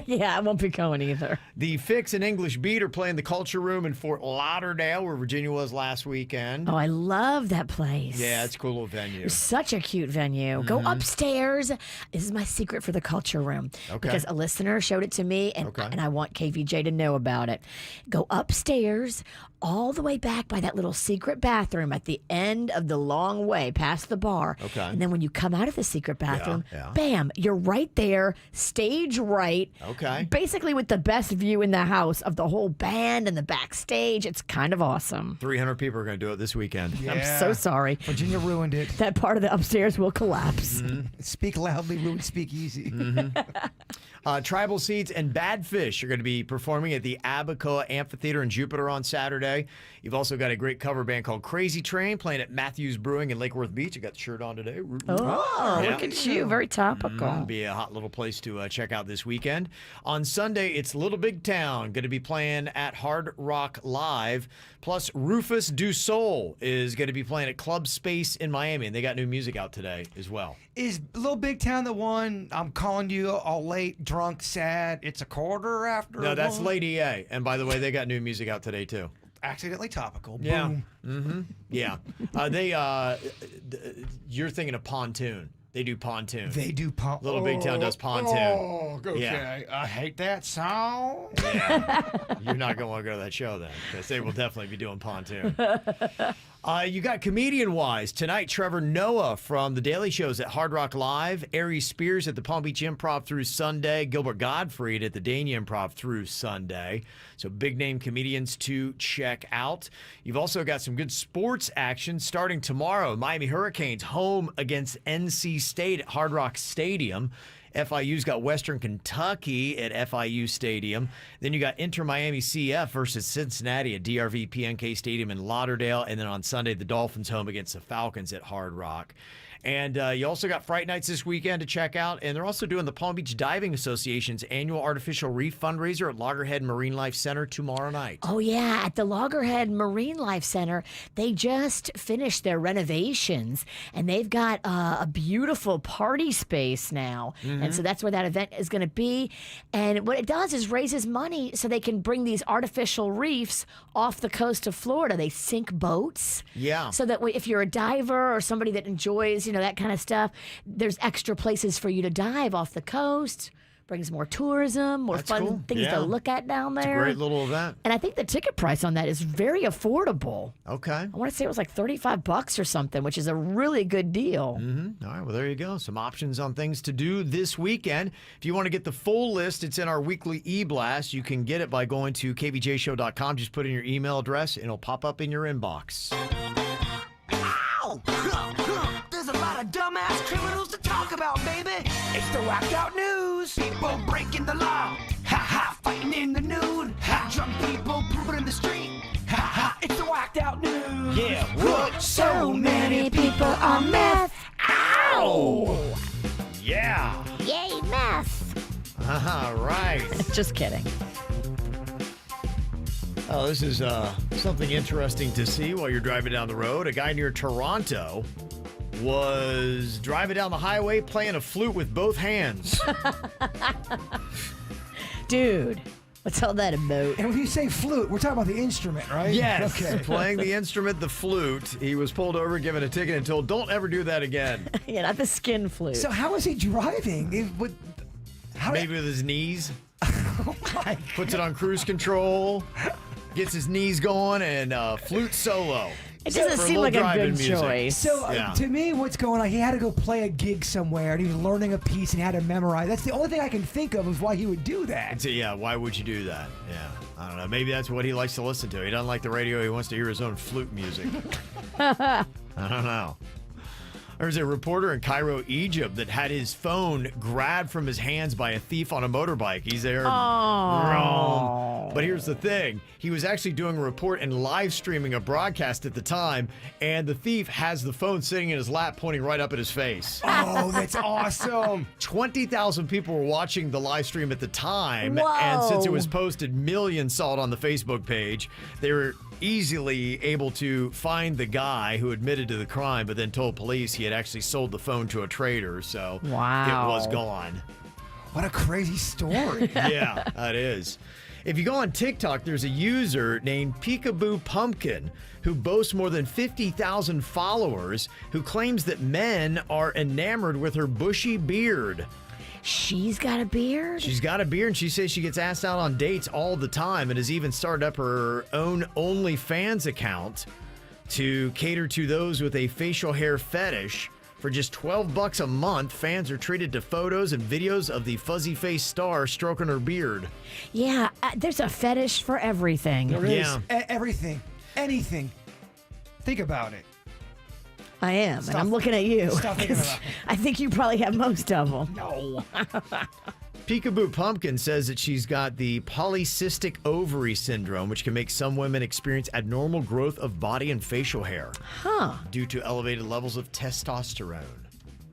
Yeah, I won't be going either. The Fix and English Beat are playing the Culture Room in Fort Lauderdale, where Virginia was last weekend. Oh, I love that place. Yeah, it's a cool little venue. It's such a cute venue. Go upstairs. This is my secret for the Culture Room. Okay. Because a listener showed it to me, and I want KVJ to know about it. Go upstairs, all the way back by that little secret bathroom at the end of the long way past the bar. Okay. And then when you come out of the secret bathroom, Yeah. bam, you're right there, stage right. Okay. Basically with the best view in the house of the whole band and the backstage. It's kind of awesome. 300 people are going to do it this weekend. I'm so sorry. Virginia ruined it. That part of the upstairs will collapse. Speak loudly, ruined speak easy. Tribal Seeds and Badfish are going to be performing at the Abacoa Amphitheater in Jupiter on Saturday. You've also got a great cover band called Crazy Train playing at Matthews Brewing in Lake Worth Beach. I got the shirt on today. Oh, Yeah. look at you. Very topical. Be a hot little place to check out this weekend. On Sunday, it's Little Big Town, going to be playing at Hard Rock Live. Plus, Rufus Du Sol is going to be playing at Club Space in Miami, and they got new music out today as well. Is Little Big Town the one I'm calling you all late, drunk, sad? It's a quarter after. No, that's one? Lady A. And by the way, they got new music out today, too. Accidentally topical. Yeah. Boom. Mm-hmm. Yeah. You're thinking of Pontoon. They do Pontoon. They do Pontoon. Little Big Town does Pontoon. Oh, okay. Yeah. I hate that song. Yeah. You're not going to want to go to that show then, because they will definitely be doing Pontoon. You got comedian-wise. Tonight, Trevor Noah from The Daily Show's at Hard Rock Live. Aries Spears at the Palm Beach Improv through Sunday. Gilbert Gottfried at the Dania Improv through Sunday. So big-name comedians to check out. You've also got some good sports action starting tomorrow. Miami Hurricanes home against NC State at Hard Rock Stadium. FIU's got Western Kentucky at FIU Stadium. Then you got Inter Miami CF versus Cincinnati at DRV PNK Stadium in Lauderdale. And then on Sunday, the Dolphins home against the Falcons at Hard Rock. And you also got Fright Nights this weekend to check out. And they're also doing the Palm Beach Diving Association's annual artificial reef fundraiser at Loggerhead Marine Life Center tomorrow night. Oh, yeah. At the Loggerhead Marine Life Center, they just finished their renovations, and they've got a beautiful party space now. And so that's where that event is going to be. And what it does is raises money so they can bring these artificial reefs off the coast of Florida. They sink boats. Yeah. So that if you're a diver or somebody that enjoys, that kind of stuff, there's extra places for you to dive off the coast. Brings more tourism, more fun things to look at down there. It's a great little event. And I think the ticket price on that is very affordable. Okay. I want to say it was like $35 or something, which is a really good deal. All right, well, there you go. Some options on things to do this weekend. If you want to get the full list, it's in our weekly e-blast. You can get it by going to kvjshow.com. Just put in your email address, and it'll pop up in your inbox. There's a lot of dumbass criminals to talk about, baby. It's the whacked out news. People breaking the law. Ha ha, fighting in the nude. Ha, drunk people pooping in the street. Ha ha, it's the whacked out news. Yeah, what? So many people on meth. Ow! Yeah. Yay, meth. All right. Just kidding. Oh, this is something interesting to see while you're driving down the road. A guy near Toronto was driving down the highway playing a flute with both hands. Dude, what's all that about? And when you say flute, we're talking about the instrument, right? Yes. Okay. Playing the instrument, the flute. He was pulled over, given a ticket, and told, don't ever do that again. Yeah, not the skin flute. So how is he driving? Maybe with his knees. Puts it on cruise control. Gets his knees going and flute solo. It doesn't seem like a good choice. So to me, what's going on? He had to go play a gig somewhere, and he was learning a piece and he had to memorize. That's the only thing I can think of why he would do that. So, yeah, why would you do that? Yeah, I don't know. Maybe that's what he likes to listen to. He doesn't like the radio. He wants to hear his own flute music. I don't know. There's a reporter in Cairo, Egypt, that had his phone grabbed from his hands by a thief on a motorbike. He's there. But here's the thing. He was actually doing a report and live streaming a broadcast at the time, and the thief has the phone sitting in his lap pointing right up at his face. Oh, that's awesome. 20,000 people were watching the live stream at the time, Whoa. and since it was posted, millions saw it on the Facebook page. They were easily able to find the guy who admitted to the crime, but then told police he had actually sold the phone to a trader, so it was gone. What a crazy story. Yeah, that is. If you go on TikTok, there's a user named Peekaboo Pumpkin who boasts more than 50,000 followers who claims that men are enamored with her bushy beard. She's got a beard? She's got a beard, and she says she gets asked out on dates all the time and has even started up her own OnlyFans account to cater to those with a facial hair fetish. For just $12 a month, fans are treated to photos and videos of the fuzzy-faced star stroking her beard. Yeah, there's a fetish for everything. There is. Everything. Anything. Think about it. I am, and I'm looking at you. Stop thinking about it. I think you probably have most of them. No. Peekaboo Pumpkin says that she's got the polycystic ovary syndrome, which can make some women experience abnormal growth of body and facial hair. Huh. Due to elevated levels of testosterone.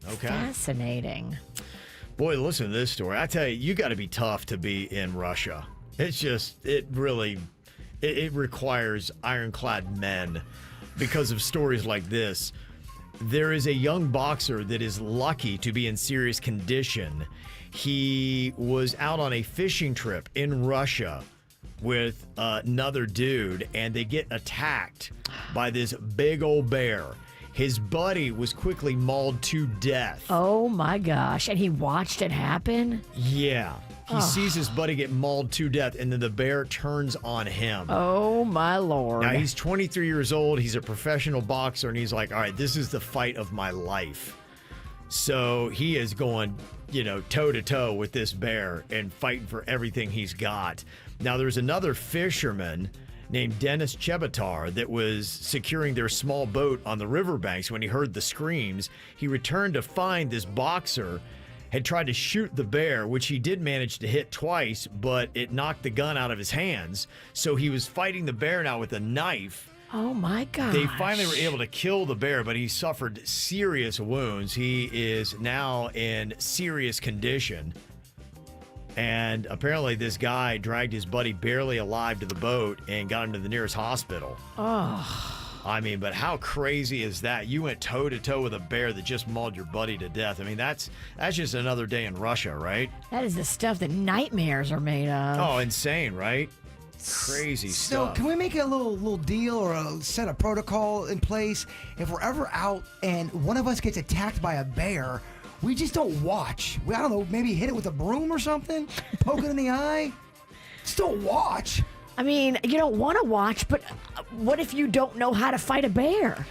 Okay. Fascinating. Boy, listen to this story. I tell you, you got to be tough to be in Russia. It's just, it requires ironclad men because of stories like this. There is a young boxer that is lucky to be in serious condition. He was out on a fishing trip in Russia with another dude, and they get attacked by this big old bear. His buddy was quickly mauled to death. Oh my gosh. And he watched it happen? Yeah. He sees his buddy get mauled to death, and then the bear turns on him. Oh, my Lord. Now, he's 23 years old. He's a professional boxer, and he's like, all right, this is the fight of my life. So he is going, toe-to-toe with this bear and fighting for everything he's got. Now, there's another fisherman named Dennis Chebatar that was securing their small boat on the riverbanks when he heard the screams. He returned to find this boxer had tried to shoot the bear, which he did manage to hit twice, but it knocked the gun out of his hands. So he was fighting the bear now with a knife. Oh, my God. They finally were able to kill the bear, but he suffered serious wounds. He is now in serious condition. And apparently this guy dragged his buddy barely alive to the boat and got him to the nearest hospital. Oh. I mean, but how crazy is that? You went toe-to-toe with a bear that just mauled your buddy to death. I mean, that's just another day in Russia, right? That is the stuff that nightmares are made of. Oh, insane, right? Crazy stuff. So can we make a little deal or a set of protocol in place? If we're ever out and one of us gets attacked by a bear, we just don't watch. I don't know, maybe hit it with a broom or something? Poke it in the eye? Just don't watch. I mean, you don't want to watch, but what if you don't know how to fight a bear?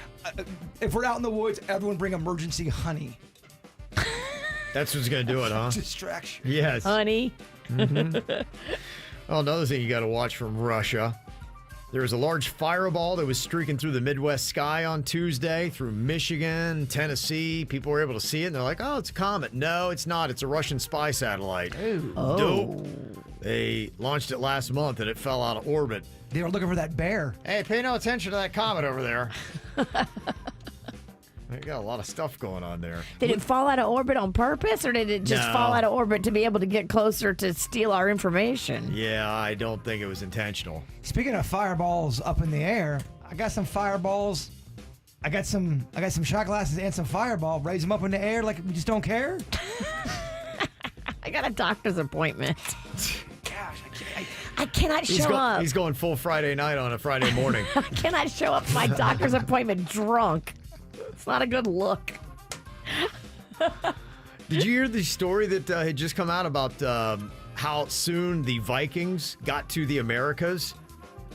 If we're out in the woods, everyone bring emergency honey. That's what's going to do it, huh? Distraction. Yes. Honey. Mm-hmm. Oh, another thing you got to watch from Russia. There was a large fireball that was streaking through the Midwest sky on Tuesday through Michigan, Tennessee. People were able to see it, and they're like, oh, it's a comet. No, it's not. It's a Russian spy satellite. Oh. Dope. They launched it last month, and it fell out of orbit. They were looking for that bear. Hey, pay no attention to that comet over there. They got a lot of stuff going on there. Did it fall out of orbit on purpose, or did it just fall out of orbit to be able to get closer to steal our information? Yeah, I don't think it was intentional. Speaking of fireballs up in the air, I got some fireballs. I got some shot glasses and some fireball. Raise them up in the air like we just don't care. I got a doctor's appointment. Gosh, I cannot show up. He's going full Friday night on a Friday morning. I cannot show up to my doctor's appointment drunk. It's not a good look. Did you hear the story that had just come out about how soon the Vikings got to the Americas?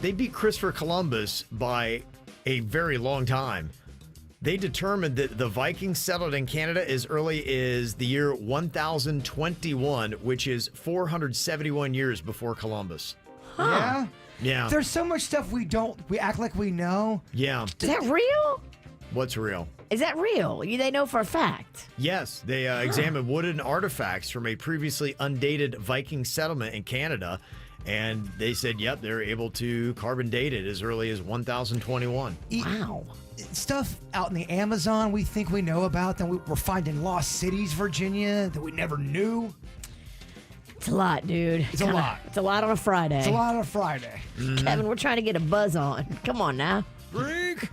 They beat Christopher Columbus by a very long time. They determined that the Vikings settled in Canada as early as the year 1021, which is 471 years before Columbus. Yeah? Yeah. There's so much stuff we act like we know. Yeah. Is that real? What's real? Is that real? They know for a fact. Yes, they examined wooden artifacts from a previously undated Viking settlement in Canada, and they said, yep, they're able to carbon date it as early as 1021. Wow. Stuff out in the Amazon we think we know about, then we're finding lost cities, Virginia, that we never knew. It's a lot, dude. It's a lot. It's a lot on a Friday. It's a lot on a Friday. Kevin, we're trying to get a buzz on. Come on now. Drink.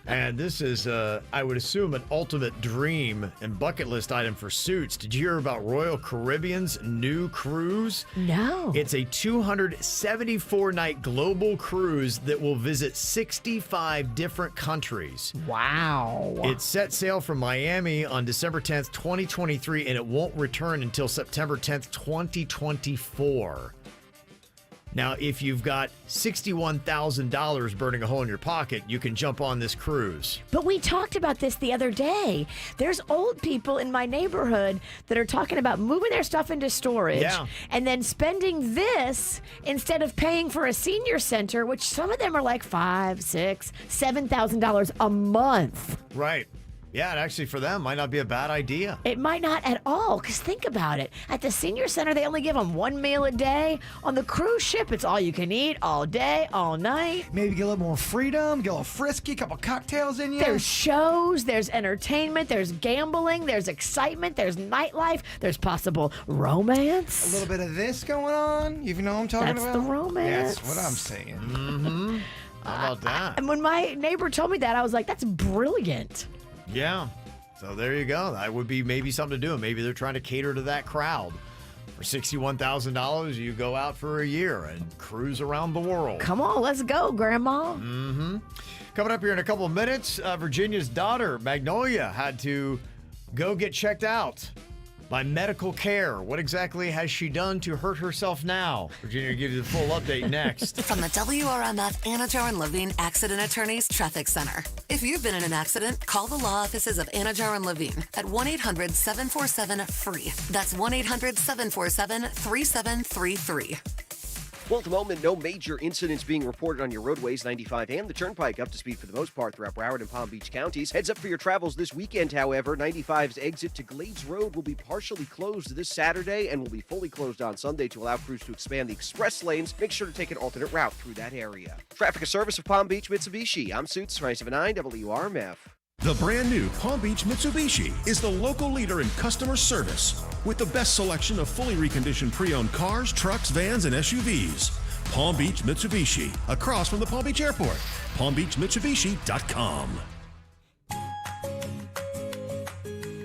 And this is, I would assume, an ultimate dream and bucket list item for Suits. Did you hear about Royal Caribbean's new cruise? No. It's a 274-night global cruise that will visit 65 different countries. Wow. It set sail from Miami on December 10th, 2023, and it won't return until September 10th, 2024. Now, if you've got $61,000 burning a hole in your pocket, you can jump on this cruise. But we talked about this the other day. There's old people in my neighborhood that are talking about moving their stuff into storage and then spending this instead of paying for a senior center, which some of them are like $5,000, $6,000, $7,000 a month. Right. Yeah, and actually for them, might not be a bad idea. It might not at all, because think about it. At the senior center, they only give them one meal a day. On the cruise ship, it's all you can eat, all day, all night. Maybe get a little more freedom, get a little frisky, couple cocktails in you. There's shows, there's entertainment, there's gambling, there's excitement, there's nightlife, there's possible romance. A little bit of this going on, you know what I'm talking about? That's the romance. That's what I'm saying. Mm-hmm. How about that? And when my neighbor told me that, I was like, that's brilliant. Yeah. So there you go. That would be maybe something to do. Maybe they're trying to cater to that crowd. For $61,000, you go out for a year and cruise around the world. Come on, let's go, Grandma. Mm-hmm. Coming up here in a couple of minutes, Virginia's daughter, Magnolia, had to go get checked out by medical care. What exactly has she done to hurt herself now? Virginia will give you the full update next. From the WRMF Anajar and Levine Accident Attorneys Traffic Center. If you've been in an accident, call the law offices of Anajar and Levine at 1-800-747-FREE. That's 1-800-747-3733. Well, at the moment, no major incidents being reported on your roadways, 95 and the Turnpike up to speed for the most part throughout Broward and Palm Beach counties. Heads up for your travels this weekend, however. 95's exit to Glades Road will be partially closed this Saturday and will be fully closed on Sunday to allow crews to expand the express lanes. Make sure to take an alternate route through that area. Traffic, a service of Palm Beach Mitsubishi. I'm Suits 279 WRMF. The brand new Palm Beach Mitsubishi is the local leader in customer service with the best selection of fully reconditioned pre-owned cars, trucks, vans, and SUVs. Palm Beach Mitsubishi, across from the Palm Beach Airport. PalmBeachMitsubishi.com.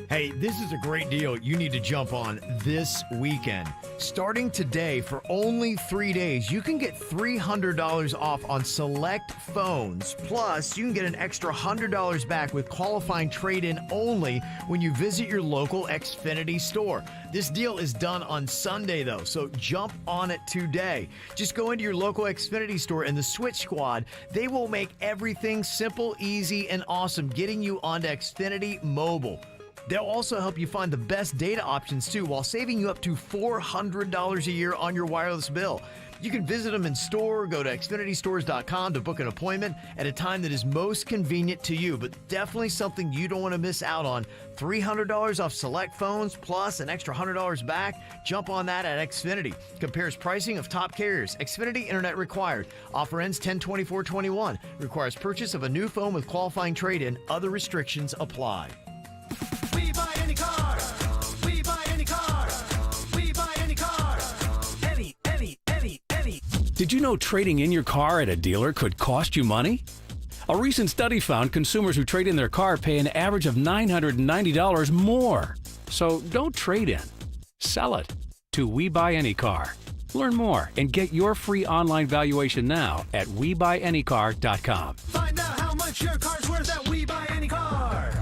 Hey, this is a great deal you need to jump on this weekend. Starting today, for only 3 days, you can get $300 off on select phones. Plus, you can get an extra $100 back with qualifying trade-in only when you visit your local Xfinity store. This deal is done on Sunday, though, so jump on it today. Just go into your local Xfinity store and the Switch Squad. They will make everything simple, easy, and awesome, getting you onto Xfinity Mobile. They'll also help you find the best data options, too, while saving you up to $400 a year on your wireless bill. You can visit them in store or go to xfinitystores.com to book an appointment at a time that is most convenient to you, but definitely something you don't want to miss out on. $300 off select phones plus an extra $100 back. Jump on that at Xfinity. Compares pricing of top carriers. Xfinity Internet required. Offer ends 10/24/21. Requires purchase of a new phone with qualifying trade-in. Other restrictions apply. We buy any car. We buy any car. We buy any car. Any. Did you know trading in your car at a dealer could cost you money? A recent study found consumers who trade in their car pay an average of $990 more. So don't trade in. Sell it to We Buy Any Car. Learn more and get your free online valuation now at WeBuyAnyCar.com. Find out how much your car's worth at We Buy Any Car.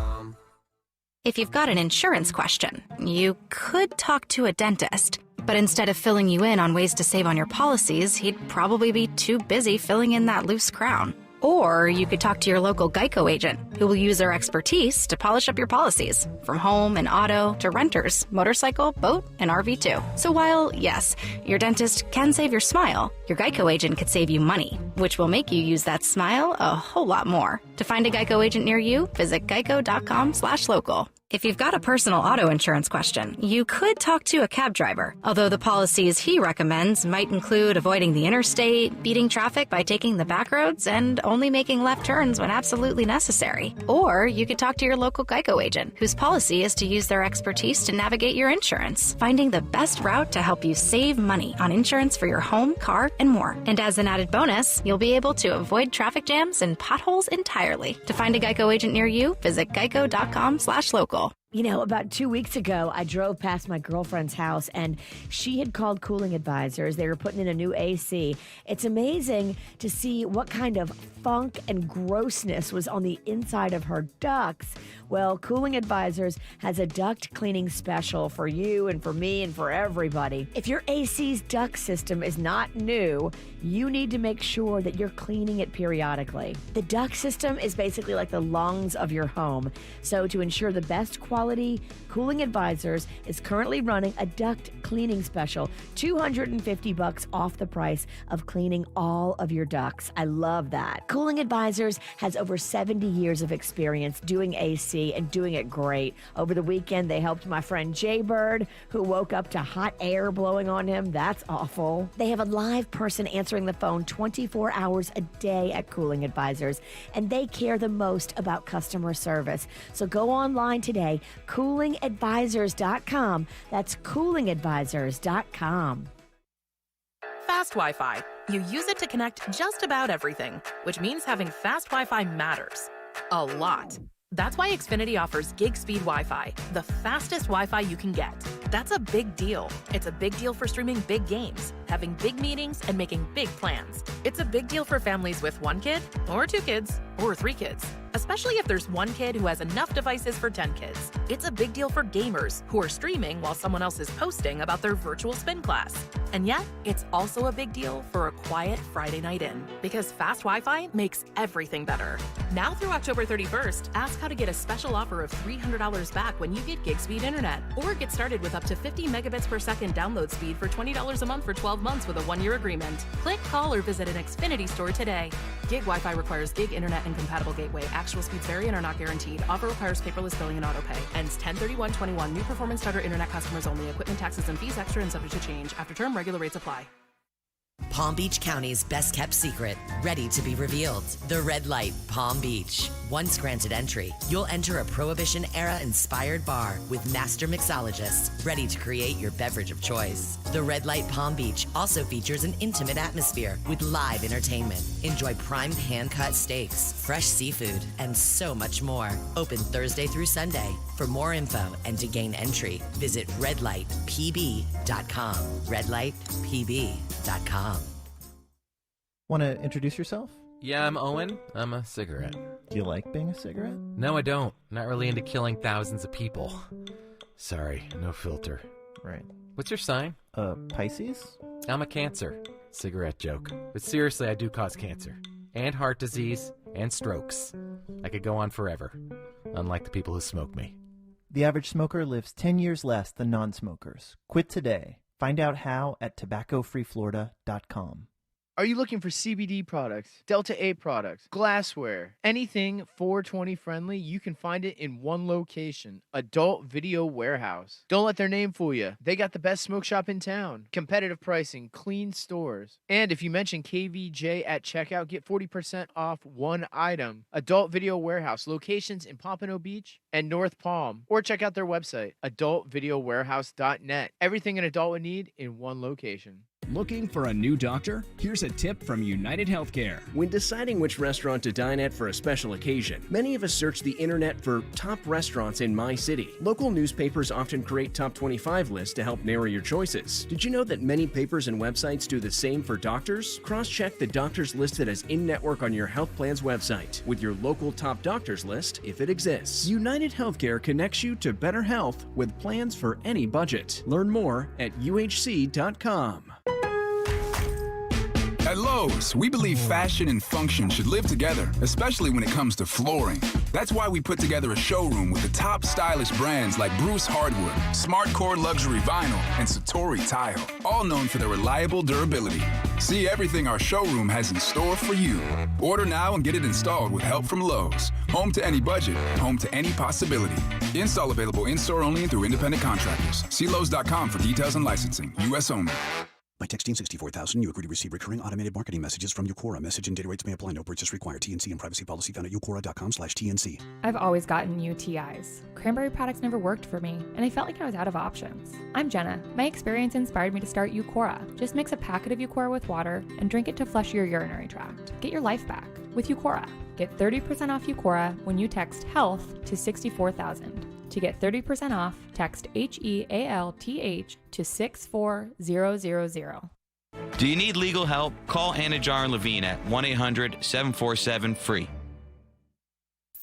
If you've got an insurance question, you could talk to a dentist. But instead of filling you in on ways to save on your policies, he'd probably be too busy filling in that loose crown. Or you could talk to your local Geico agent, who will use their expertise to polish up your policies, from home and auto to renters, motorcycle, boat, and RV too. So while, yes, your dentist can save your smile, your Geico agent could save you money, which will make you use that smile a whole lot more. To find a Geico agent near you, visit geico.com/local. If you've got a personal auto insurance question, you could talk to a cab driver, although the policies he recommends might include avoiding the interstate, beating traffic by taking the back roads, and only making left turns when absolutely necessary. Or you could talk to your local Geico agent, whose policy is to use their expertise to navigate your insurance, finding the best route to help you save money on insurance for your home, car, and more. And as an added bonus, you'll be able to avoid traffic jams and potholes entirely. To find a Geico agent near you, visit geico.com/local. You know, about 2 weeks ago, I drove past my girlfriend's house and she had called Cooling Advisors. They were putting in a new AC. It's amazing to see what kind of funk and grossness was on the inside of her ducts. Well, Cooling Advisors has a duct cleaning special for you and for me and for everybody. If your AC's duct system is not new, you need to make sure that you're cleaning it periodically. The duct system is basically like the lungs of your home. So to ensure the best quality, Cooling Advisors is currently running a duct cleaning special, $250 off the price of cleaning all of your ducts. I love that. Cooling Advisors has over 70 years of experience doing AC and doing it great. Over the weekend, they helped my friend Jaybird, who woke up to hot air blowing on him. That's awful. They have a live person answering the phone 24 hours a day at Cooling Advisors, and they care the most about customer service. So go online today, coolingadvisors.com. That's coolingadvisors.com. Fast Wi-Fi. You use it to connect just about everything, which means having fast Wi-Fi matters. A lot. That's why Xfinity offers gig speed Wi-Fi, the fastest Wi-Fi you can get. That's a big deal. It's a big deal for streaming big games, having big meetings, and making big plans. It's a big deal for families with 1 kid, or 2 kids, or 3 kids. Especially if there's 1 kid who has enough devices for 10 kids. It's a big deal for gamers who are streaming while someone else is posting about their virtual spin class. And yet, it's also a big deal for a quiet Friday night in, because fast Wi-Fi makes everything better. Now through October 31st, ask how to get a special offer of $300 back when you get gig speed internet, or get started with up to 50 megabits per second download speed for $20 a month for 12 months with a 1-year agreement. Click, call, or visit an Xfinity store today. Gig Wi-Fi requires gig internet and compatible gateway. Actual speeds vary and are not guaranteed. Offer requires paperless billing and autopay. Ends 10/31/21. New performance starter internet customers only. Equipment taxes and fees extra and subject to change. After term, regular rates apply. Palm Beach County's best kept secret, ready to be revealed. The Red Light, Palm Beach. Once granted entry, you'll enter a Prohibition-era inspired bar with master mixologists, ready to create your beverage of choice. The Red Light Palm Beach also features an intimate atmosphere with live entertainment. Enjoy prime hand-cut steaks, fresh seafood, and so much more. Open Thursday through Sunday. For more info and to gain entry, visit redlightpb.com. redlightpb.com. Want to introduce yourself? Yeah, I'm Owen. I'm a cigarette. Do you like being a cigarette? No, I don't. Not really into killing thousands of people. Sorry, no filter. Right. What's your sign? Pisces? I'm a Cancer. Cigarette joke. But seriously, I do cause cancer. And heart disease. And strokes. I could go on forever. Unlike the people who smoke me. The average smoker lives 10 years less than non-smokers. Quit today. Find out how at tobaccofreeflorida.com. Are you looking for CBD products, Delta 8 products, glassware, anything 420 friendly? You can find it in one location, Adult Video Warehouse. Don't let their name fool you. They got the best smoke shop in town, competitive pricing, clean stores. And if you mention KVJ at checkout, get 40% off one item. Adult Video Warehouse, locations in Pompano Beach and North Palm. Or check out their website, adultvideowarehouse.net. Everything an adult would need in one location. Looking for a new doctor? Here's a tip from United Healthcare. When deciding which restaurant to dine at for a special occasion, many of us search the internet for top restaurants in my city. Local newspapers often create top 25 lists to help narrow your choices. Did you know that many papers and websites do the same for doctors? Cross-check the doctors listed as in-network on your health plan's website with your local top doctors list if it exists. United Healthcare connects you to better health with plans for any budget. Learn more at uhc.com. At Lowe's, we believe fashion and function should live together, especially when it comes to flooring. That's why we put together a showroom with the top stylish brands like Bruce Hardwood, SmartCore Luxury Vinyl, and Satori Tile, all known for their reliable durability. See everything our showroom has in store for you. Order now and get it installed with help from Lowe's. Home to any budget, home to any possibility. Install available in-store only and through independent contractors. See Lowe's.com for details and licensing. U.S. only. By texting 64000, you agree to receive recurring automated marketing messages from Eucora. Message and data rates may apply. No purchase required. TNC and privacy policy found at eucora.com/TNC. I've always gotten UTIs. Cranberry products never worked for me, and I felt like I was out of options. I'm Jenna. My experience inspired me to start Eucora. Just mix a packet of Eucora with water and drink it to flush your urinary tract. Get your life back with Eucora. Get 30% off Eucora when you text HEALTH to 64000. To get 30% off, text HEALTH to 64000. Do you need legal help? Call Anajar and Levine at 1-800-747-FREE.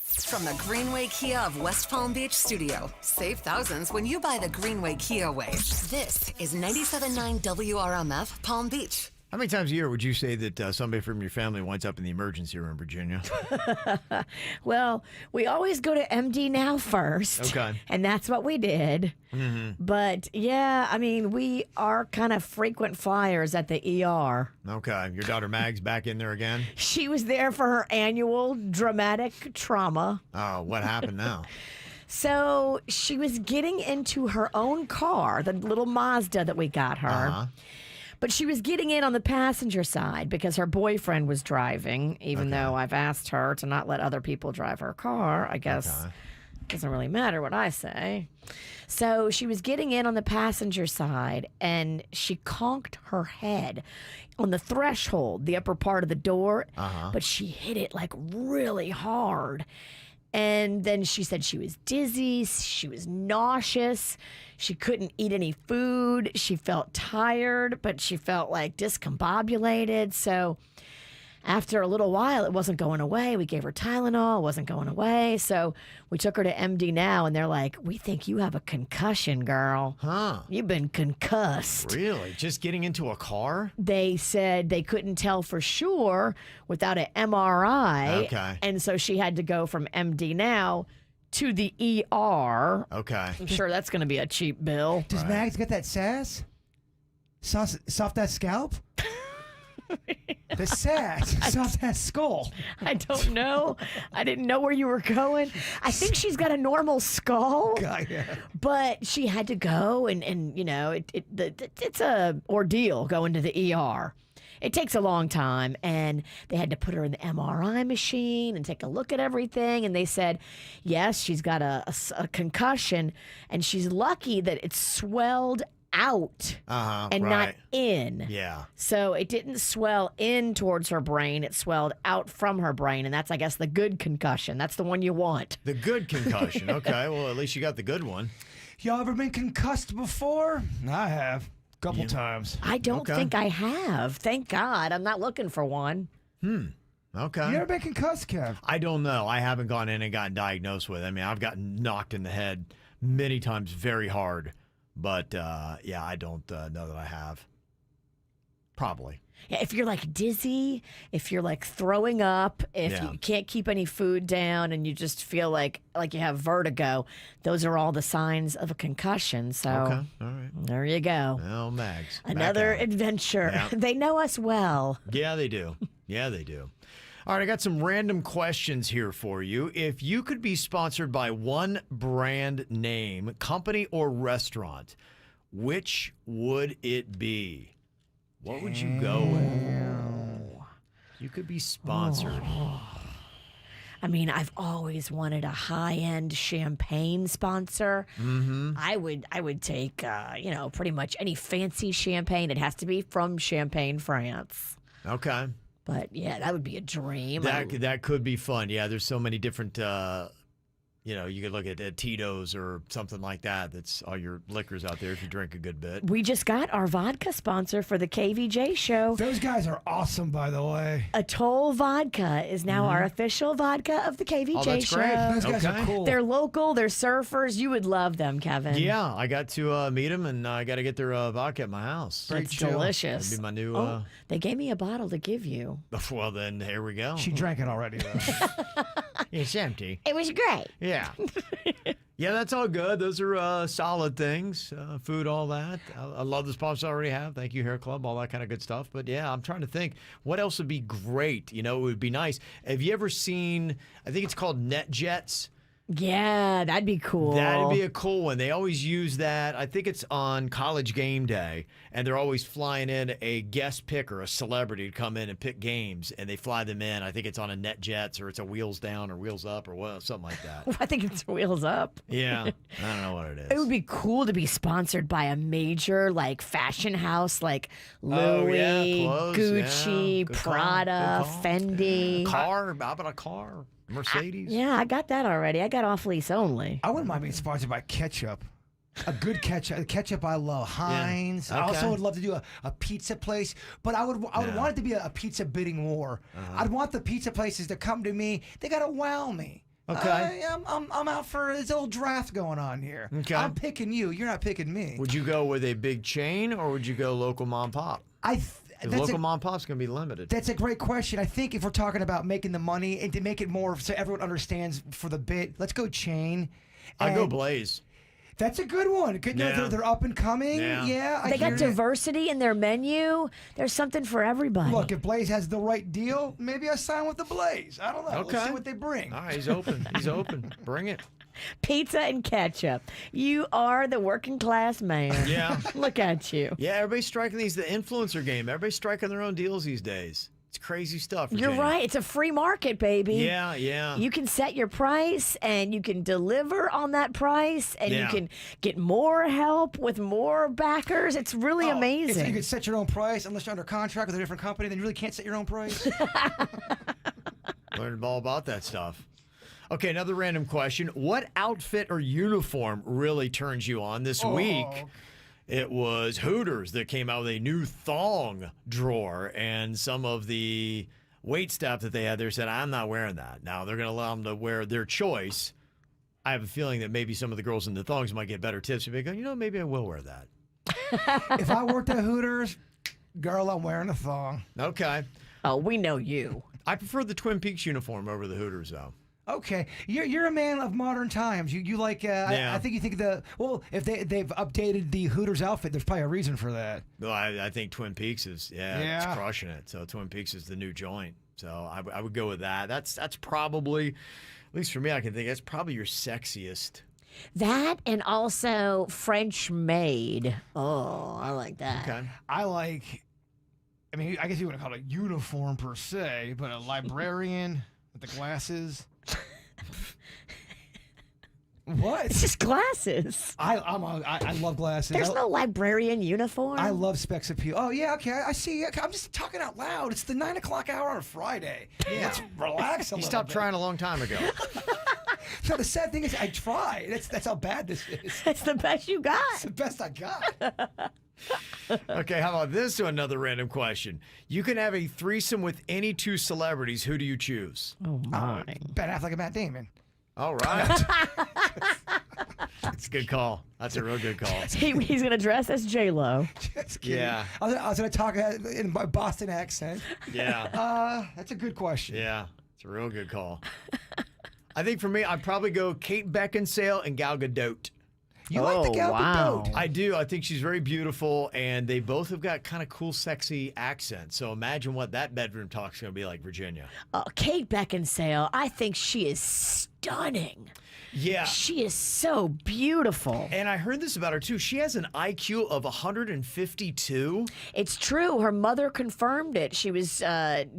From the Greenway Kia of West Palm Beach studio, save thousands when you buy the Greenway Kia way. This is 97.9 WRMF Palm Beach. How many times a year would you say that somebody from your family winds up in the emergency room, Virginia? Well, we always go to MD Now first. Okay. And that's what we did. Mm-hmm. But, yeah, I mean, we are kind of frequent flyers at the ER. Okay. Your daughter Mag's back in there again? She was there for her annual dramatic trauma. Oh, what happened now? So she was getting into her own car, the little Mazda that we got her. Uh-huh. But she was getting in on the passenger side because her boyfriend was driving, even though I've asked her to not let other people drive her car. I guess it doesn't really matter what I say. So she was getting in on the passenger side, and she conked her head on the threshold, the upper part of the door, but she hit it like really hard. And then she said she was dizzy, she was nauseous, she couldn't eat any food, she felt tired, but she felt like discombobulated. So after a little while, it wasn't going away. We gave her Tylenol, it wasn't going away. So we took her to MD Now, and they're like, we think you have a concussion, girl. Huh. You've been concussed. Really? Just getting into a car? They said they couldn't tell for sure without an MRI. Okay. And so she had to go from MD Now to the ER. Okay. I'm sure that's going to be a cheap bill. Does Mags get that sass? Soft that scalp? The sass. Soft that skull. I don't know. I didn't know where you were going. I think she's got a normal skull. But she had to go, and you know, it's a ordeal going to the ER. It takes a long time, and they had to put her in the MRI machine and take a look at everything, and they said, yes, she's got a concussion, and she's lucky that it swelled out and not in. Yeah. So it didn't swell in towards her brain, it swelled out from her brain, and that's, I guess, the good concussion. That's the one you want. The good concussion. Okay, well, at least you got the good one. Y'all ever been concussed before? I have. Couple times. I don't think I have. Thank God. I'm not looking for one. Okay. You ever been concussed, Kev? I don't know. I haven't gone in and gotten diagnosed with it. I mean, I've gotten knocked in the head many times very hard. But, yeah, I don't know that I have. Probably. Yeah, if you're like dizzy, if you're like throwing up, if Yeah. you can't keep any food down and you just feel like you have vertigo, those are all the signs of a concussion. So Okay, all right. there you go. Well, Mags. back Another at it. adventure. Yeah. They know us well. Yeah, they do. Yeah, they do. All right, I got some random questions here for you. If you could be sponsored by one brand name, company, or restaurant, which would it be? What would you go with? You could be sponsored. I mean, I've always wanted a high-end champagne sponsor. Mm-hmm. I would take, pretty much any fancy champagne. It has to be from Champagne, France. Okay. But yeah, that would be a dream. That could be fun. Yeah, there's so many different, you could look at Tito's or something like that. That's all your liquors out there if you drink a good bit. We just got our vodka sponsor for the KVJ show. Those guys are awesome, by the way. Atoll Vodka is now our official vodka of the KVJ Oh, that's show. great. Those guys Okay. are cool. They're local. They're surfers. You would love them, Kevin. Yeah, I got to meet them, and I got to get their vodka at my house. It's delicious. That'd be my new. Oh, they gave me a bottle to give you. Well, then here we go. She drank it already, though. It's empty. It was great. Yeah. Yeah, that's all good. Those are solid things. Food, all that. I love the sponsors I already have. Thank you, Hair Club, all that kind of good stuff. But yeah, I'm trying to think what else would be great. It would be nice. Have you ever seen, I think it's called NetJets? Yeah, that'd be cool. That'd be a cool one. They always use that. I think it's on College Game Day, and they're always flying in a guest picker, a celebrity to come in and pick games, and they fly them in. I think it's on a NetJets or it's a Wheels Down or Wheels Up or something like that. I think it's Wheels Up. Yeah, I don't know what it is. It would be cool to be sponsored by a major fashion house like Louis, clothes, Gucci, yeah. Good call, Prada, good call. Fendi. Car? How about a car? Mercedes? Yeah, I got that already. I got off lease only. I wouldn't mind being sponsored by ketchup. A good ketchup. Ketchup I love. Heinz. Yeah. I Okay. also would love to do a pizza place, but I would want it to be a pizza bidding war. I'd want the pizza places to come to me. They got to wow me. Okay. I'm out for this little draft going on here. Okay. I'm picking you. You're not picking me. Would you go with a big chain or would you go local mom and pop? Because local mom and pop's going to be limited. That's a great question. I think if we're talking about making the money and to make it more so everyone understands for the bit, let's go chain. I'd go And Blaze. That's a good one. Yeah. They're up and coming. Yeah, They got diversity in their menu. There's something for everybody. Look, if Blaze has the right deal, maybe I sign with the Blaze. I don't know. Okay. Let's see what they bring. All right, he's open. He's open. Bring it. Pizza and ketchup. You are the working class man. Yeah. Look at you. Yeah, everybody's striking the influencer game. Everybody's striking their own deals these days. It's crazy stuff. You're Virginia. right. It's a free market, baby. Yeah, yeah. You can set your price and you can deliver on that price and you Yeah. can get more help with more backers. It's really If amazing. you could set your own price, unless you're under contract with a different company, then you really can't set your own price. Learned all about that stuff. Okay, another random question. What outfit or uniform really turns you on this week? It was Hooters that came out with a new thong drawer, and some of the wait staff that they had there said, I'm not wearing that. Now, they're going to allow them to wear their choice. I have a feeling that maybe some of the girls in the thongs might get better tips and be going, maybe I will wear that. If I worked at Hooters, girl, I'm wearing a thong. Okay. Oh, we know you. I prefer the Twin Peaks uniform over the Hooters, though. Okay, you're a man of modern times. You like Yeah. I think you think if they've updated the Hooters outfit, there's probably a reason for that. Well, I think Twin Peaks is it's crushing it. So Twin Peaks is the new joint. So I would go with that. That's probably, at least for me, I can think that's probably your sexiest. That and also French maid. Oh, I like that. Okay. I guess you wouldn't call it a uniform per se, but a librarian with the glasses. What? It's just glasses. I love glasses. There's no librarian uniform. I love Specs Appeal. Oh yeah, okay, I see. I'm just talking out loud. It's the 9 o'clock hour on a Friday. Yeah. Let's relax a You little stopped bit. tame a long time ago. No, the sad thing is I try. That's how bad this is. That's the best you got. It's the best I got. Okay, how about this to another random question? You can have a threesome with any two celebrities. Who do you choose? Oh, my. Ben Affleck and Matt Damon. All right. That's a good call. That's a real good call. He's going to dress as J-Lo. Just kidding. Yeah. I was going to talk in my Boston accent. Yeah. That's a good question. Yeah. It's a real good call. I think for me, I'd probably go Kate Beckinsale and Gal Gadot. You like the Gal Gadot? I do. I think she's very beautiful, and they both have got kind of cool, sexy accents. So imagine what that bedroom talk's going to be like, Virginia. Kate Beckinsale, I think she is stunning. Yeah. She is so beautiful. And I heard this about her, too. She has an IQ of 152. It's true. Her mother confirmed it. She was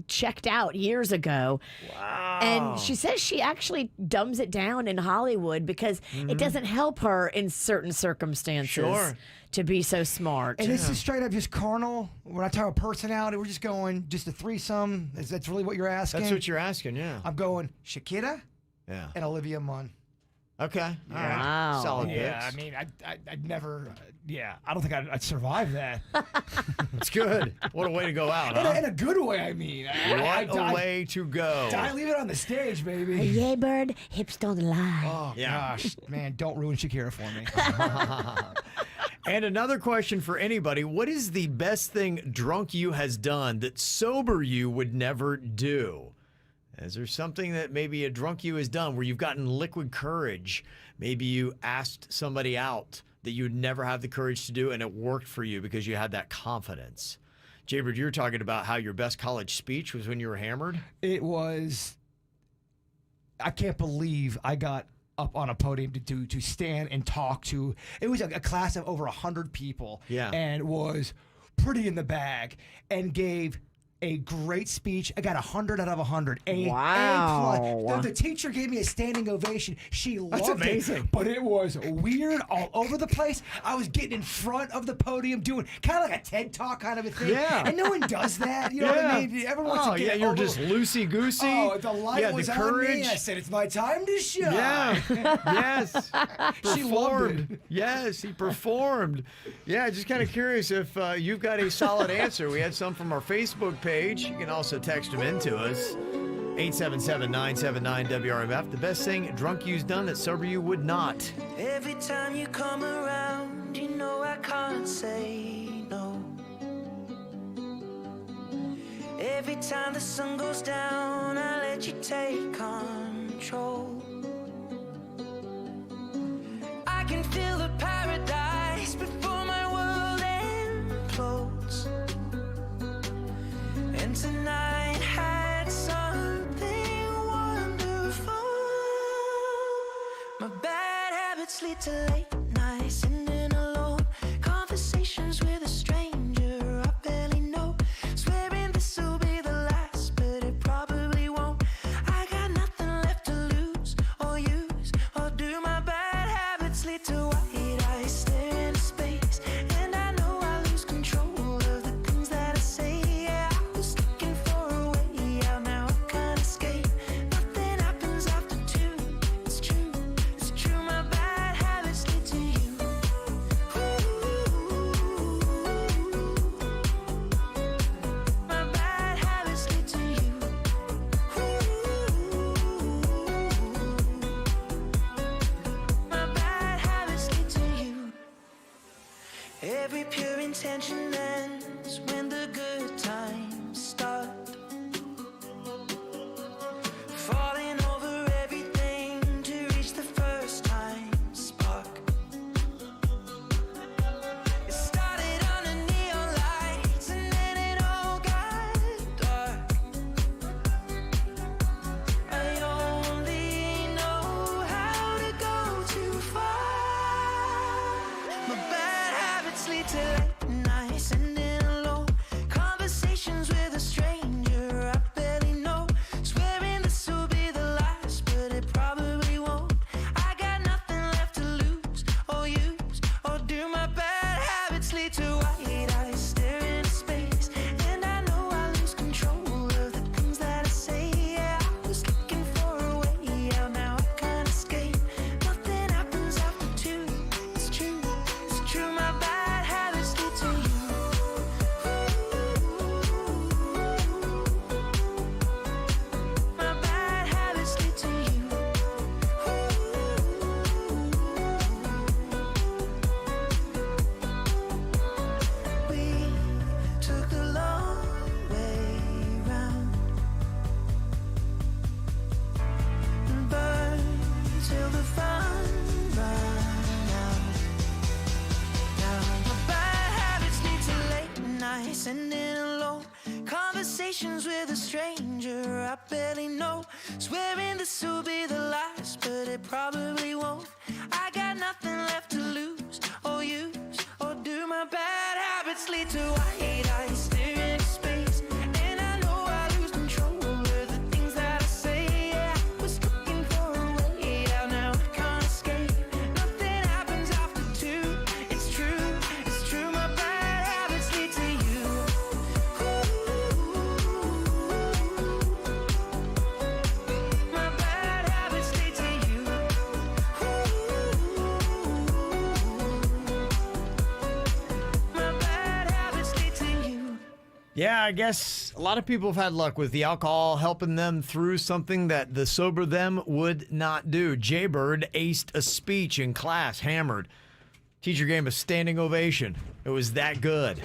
checked out years ago. Wow. And she says she actually dumbs it down in Hollywood because it doesn't help her in certain circumstances to be so smart. And this is straight up just carnal. When I talk about personality, we're just going just a threesome. That's really what you're asking? That's what you're asking, yeah. I'm going Shakira and Olivia Munn. Okay. All right. Wow. Solid Yeah, picks. I mean, I'd never, I don't think I'd survive that. It's good. What a way to go out, huh? In a good way, I mean. What a way to go. Leave it on the stage, baby. Yeah, bird, hips don't lie. Oh, gosh. Man, don't ruin Shakira for me. And another question for anybody. What is the best thing drunk you has done that sober you would never do? Is there something that maybe a drunk you has done where you've gotten liquid courage? Maybe you asked somebody out that you would never have the courage to do, and it worked for you because you had that confidence. Jaybird, you were talking about how your best college speech was when you were hammered. It was, I can't believe I got up on a podium to stand and talk to. It was a class of over 100 people. Yeah. And was pretty in the bag and gave a great speech. I got 100 out of 100. Wow. A+. The teacher gave me a standing ovation. She loved That's amazing. it. But it was weird all over the place. I was getting in front of the podium doing kind of like a TED Talk kind of a thing. Yeah. And no one does that. You know what I mean? Everyone wants to get you're over- just loosey-goosey. Oh, the light was the on me. courage. I said, it's my time to shine. Yeah. Yes. She loved it. Yes, he performed. Yeah, just kind of curious if you've got a solid answer. We had some from our Facebook page. You can also text them in to us. 877-979-WRMF. The best thing drunk you's done that sober you would not. Every time you come around, you know I can't say no. Every time the sun goes down, I let you take control. I can feel the paradise before my world implodes. And tonight had something wonderful. My bad habits lead to late nights, sitting alone. Conversations with a stranger I barely know. Swearing this will be the last, but it probably won't. I got nothing left to lose or use or do. My bad habits lead to white eyes stare into space, and I know I lose control of the things that I say. Yeah, I was looking for a way out, now I can't escape. Nothing happens after two. It's true, it's true. My bad habits lead to you. My bad habits lead to you. My bad habits lead to you. Every pure intention ends when the good times start. Falling over everything to reach the first time spark. It started under neon lights and then it all got dark. I only know how to go too far. My bad habits lead to late nights and conversations with a stranger I barely know. Swearing this will be the last, but it probably won't. I got nothing left to lose or use, or do my bad habits lead to white eyes staring into space? And I know I lose control of the things that I say. Yeah, I was looking for a way out, now I can't escape. Nothing happens after two. It's true, my bad habits lead to you. My bad habits lead to you. My bad habits lead to you. Yeah, I guess a lot of people have had luck with the alcohol helping them through something that the sober them would not do. Jaybird aced a speech in class, hammered. Teacher gave him a standing ovation. It was that good.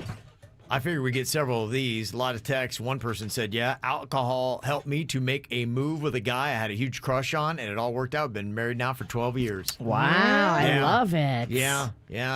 I figured we'd get several of these. A lot of texts. One person said, yeah, alcohol helped me to make a move with a guy I had a huge crush on, and it all worked out. Been married now for 12 years. Wow, I love it. Yeah,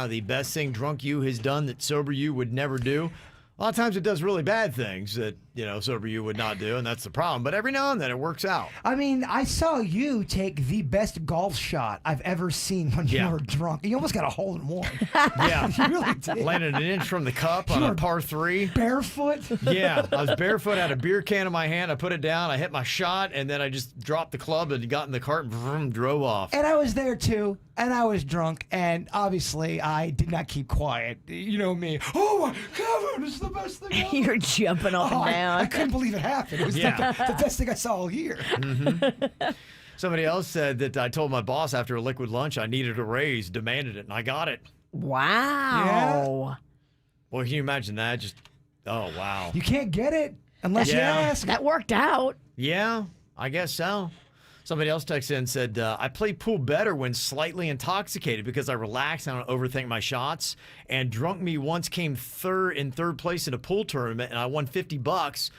the best thing drunk you has done that sober you would never do. A lot of times it does really bad things that, sober you would not do, and that's the problem. But every now and then it works out. I mean, I saw you take the best golf shot I've ever seen when you were drunk. You almost got a hole in one. Yeah. You really did. Landed an inch from the cup on a par 3. Barefoot? Yeah, I was barefoot, had a beer can in my hand. I put it down, I hit my shot, and then I just dropped the club and got in the cart and vroom, drove off. And I was there too, and I was drunk, and obviously I did not keep quiet. You know me. Oh, Kevin, this is the best thing ever. You're jumping up and down. I couldn't believe it happened. It was like the best thing I saw all year. Somebody else said that I told my boss after a liquid lunch I needed a raise, demanded it, and I got it. Wow. Well, can you imagine that? Just, oh, wow. You can't get it unless you ask. That worked out. Yeah, I guess so. Somebody else texted in and said, I play pool better when slightly intoxicated because I relax and I don't overthink my shots. And drunk me once came in third place in a pool tournament, and I won $50.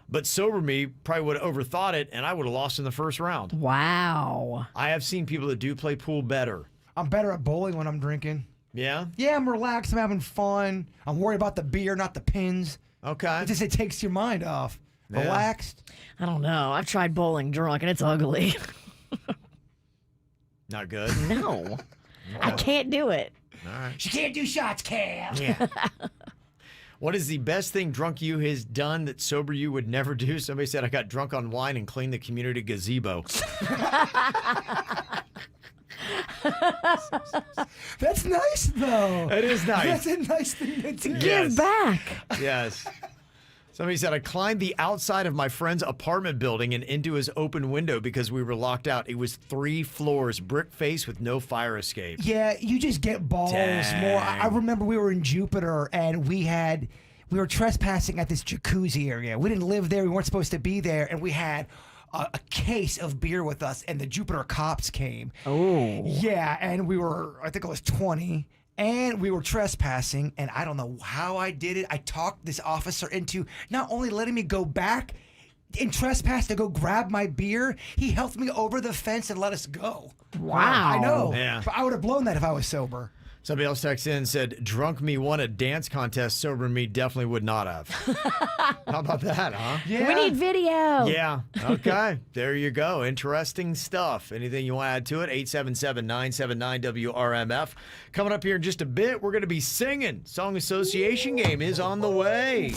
But sober me probably would have overthought it, and I would have lost in the first round. Wow. I have seen people that do play pool better. I'm better at bowling when I'm drinking. Yeah? Yeah, I'm relaxed. I'm having fun. I'm worried about the beer, not the pins. Okay. It takes your mind off. Yeah. Relaxed. I don't know. I've tried bowling drunk, and it's ugly. Not good? No. I can't do it. All right. She can't do shots, Cam. Yeah. What is the best thing drunk you has done that sober you would never do? Somebody said, I got drunk on wine and cleaned the community gazebo. That's nice, though. It is nice. That's a nice thing to do. Give back. Yes. Somebody said, I climbed the outside of my friend's apartment building and into his open window because we were locked out. It was 3 floors, brick face with no fire escape. Yeah, you just get balls more. I remember we were in Jupiter and we were trespassing at this jacuzzi area. We didn't live there. We weren't supposed to be there. And we had a case of beer with us, and the Jupiter cops came. Oh. Yeah, and we were, I think it was 20. And we were trespassing, and I don't know how I did it. I talked this officer into not only letting me go back and trespass to go grab my beer, he helped me over the fence and let us go. Wow. I know. Yeah. But I would have blown that if I was sober. Somebody else texted in and said, drunk me won a dance contest, sober me definitely would not have. How about that, huh? Yeah. We need video. Yeah. Okay. There you go. Interesting stuff. Anything you want to add to it? 877-979-WRMF. Coming up here in just a bit, we're going to be singing. Song Association game is on the way.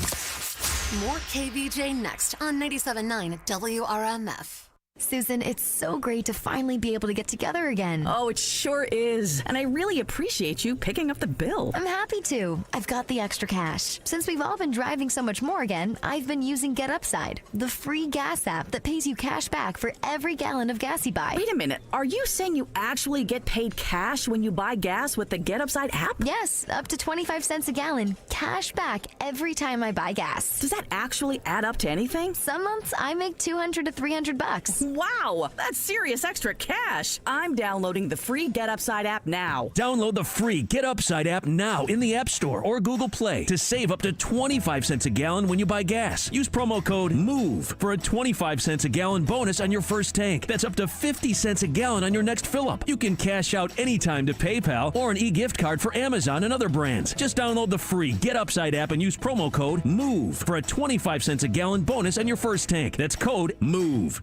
More KVJ next on 97.9 WRMF. Susan, it's so great to finally be able to get together again. Oh, it sure is. And I really appreciate you picking up the bill. I'm happy to. I've got the extra cash. Since we've all been driving so much more again, I've been using Get Upside, the free gas app that pays you cash back for every gallon of gas you buy. Wait a minute. Are you saying you actually get paid cash when you buy gas with the Get Upside app? Yes, up to 25 cents a gallon. Cash back every time I buy gas. Does that actually add up to anything? Some months I make $200 to $300. Wow, that's serious extra cash. I'm downloading the free Get Upside app now. Download the free Get Upside app now in the App Store or Google Play to save up to 25 cents a gallon when you buy gas. Use promo code MOVE for a 25 cents a gallon bonus on your first tank. That's up to 50 cents a gallon on your next fill-up. You can cash out anytime to PayPal or an e-gift card for Amazon and other brands. Just download the free Get Upside app and use promo code MOVE for a 25 cents a gallon bonus on your first tank. That's code MOVE.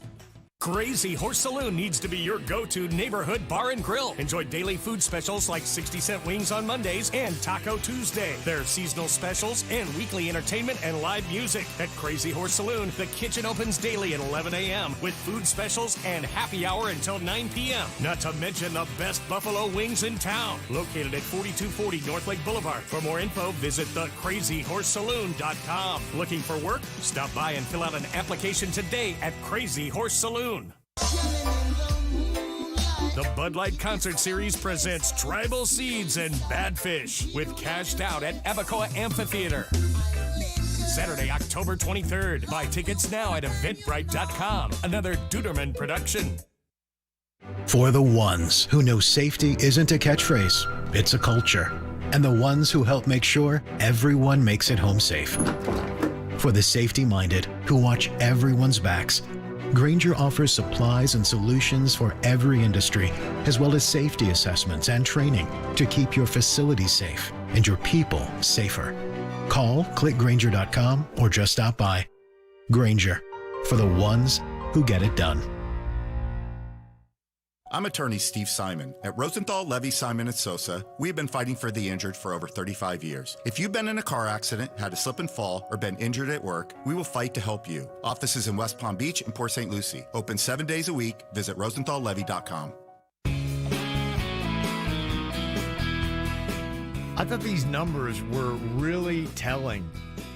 Crazy Horse Saloon needs to be your go-to neighborhood bar and grill. Enjoy daily food specials like 60-cent wings on Mondays and Taco Tuesday. There are seasonal specials and weekly entertainment and live music. At Crazy Horse Saloon, the kitchen opens daily at 11 a.m. with food specials and happy hour until 9 p.m. Not to mention the best buffalo wings in town. Located at 4240 North Lake Boulevard. For more info, visit thecrazyhorsesaloon.com. Looking for work? Stop by and fill out an application today at Crazy Horse Saloon. The Bud Light Concert Series presents Tribal Seeds and Bad Fish with Cashed Out at Abacoa Amphitheater. Saturday, October 23rd. Buy tickets now at Eventbrite.com. Another Duderman production. For the ones who know safety isn't a catchphrase, it's a culture. And the ones who help make sure everyone makes it home safe. For the safety-minded who watch everyone's backs, Grainger offers supplies and solutions for every industry, as well as safety assessments and training to keep your facilities safe and your people safer. Call, click Grainger.com, or just stop by. Grainger, for the ones who get it done. I'm attorney Steve Simon. At Rosenthal, Levy, Simon & Sosa, we've been fighting for the injured for over 35 years. If you've been in a car accident, had a slip and fall, or been injured at work, we will fight to help you. Offices in West Palm Beach and Port St. Lucie. Open 7 days a week. Visit RosenthalLevy.com. I thought these numbers were really telling.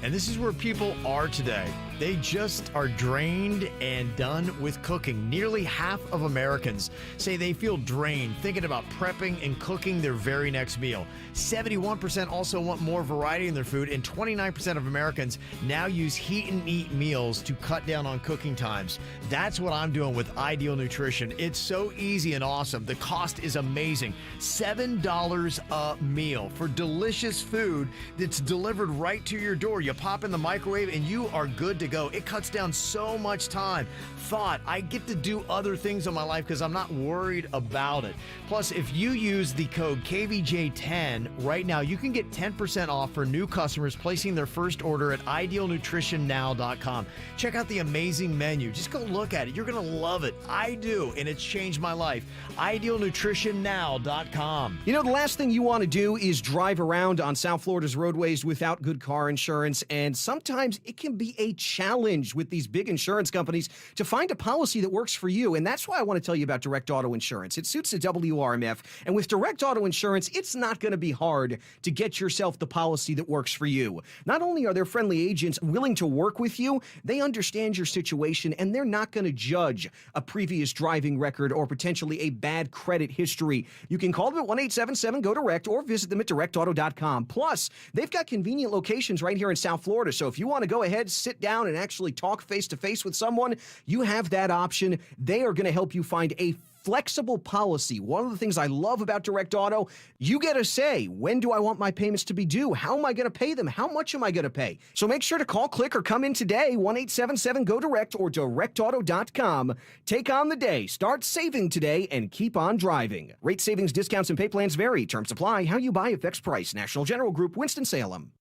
And this is where people are today. They just are drained and done with cooking. Nearly half of Americans say they feel drained thinking about prepping and cooking their very next meal. 71% also want more variety in their food, and 29% of Americans now use heat and eat meals to cut down on cooking times. That's what I'm doing with Ideal Nutrition. It's so easy and awesome. The cost is amazing. $7 a meal for delicious food that's delivered right to your door. You pop in the microwave and you are good to go. It cuts down so much time, thought. I get to do other things in my life because I'm not worried about it. Plus, if you use the code KVJ10 right now, you can get 10% off for new customers placing their first order at idealnutritionnow.com. Check out the amazing menu. Just go look at it. You're going to love it. I do, and it's changed my life. Idealnutritionnow.com. You know, the last thing you want to do is drive around on South Florida's roadways without good car insurance, and sometimes it can be a challenge with these big insurance companies to find a policy that works for you, and that's why I want to tell you about Direct Auto Insurance. It suits the WRMF, and with Direct Auto Insurance, it's not going to be hard to get yourself the policy that works for you. Not only are their friendly agents willing to work with you, they understand your situation, and they're not going to judge a previous driving record or potentially a bad credit history. You can call them at 1-877-GO-DIRECT or visit them at directauto.com. Plus, they've got convenient locations right here in South Florida, so if you want to go ahead, sit down, and actually talk face-to-face with someone, you have that option. They are going to help you find a flexible policy. One of the things I love about Direct Auto, you get a say. When do I want my payments to be due? How am I going to pay them? How much am I going to pay? So make sure to call, click, or come in today, 1-877-GO-DIRECT or directauto.com. Take on the day. Start saving today and keep on driving. Rate savings, discounts, and pay plans vary. Terms apply. How you buy affects price. National General Group, Winston-Salem.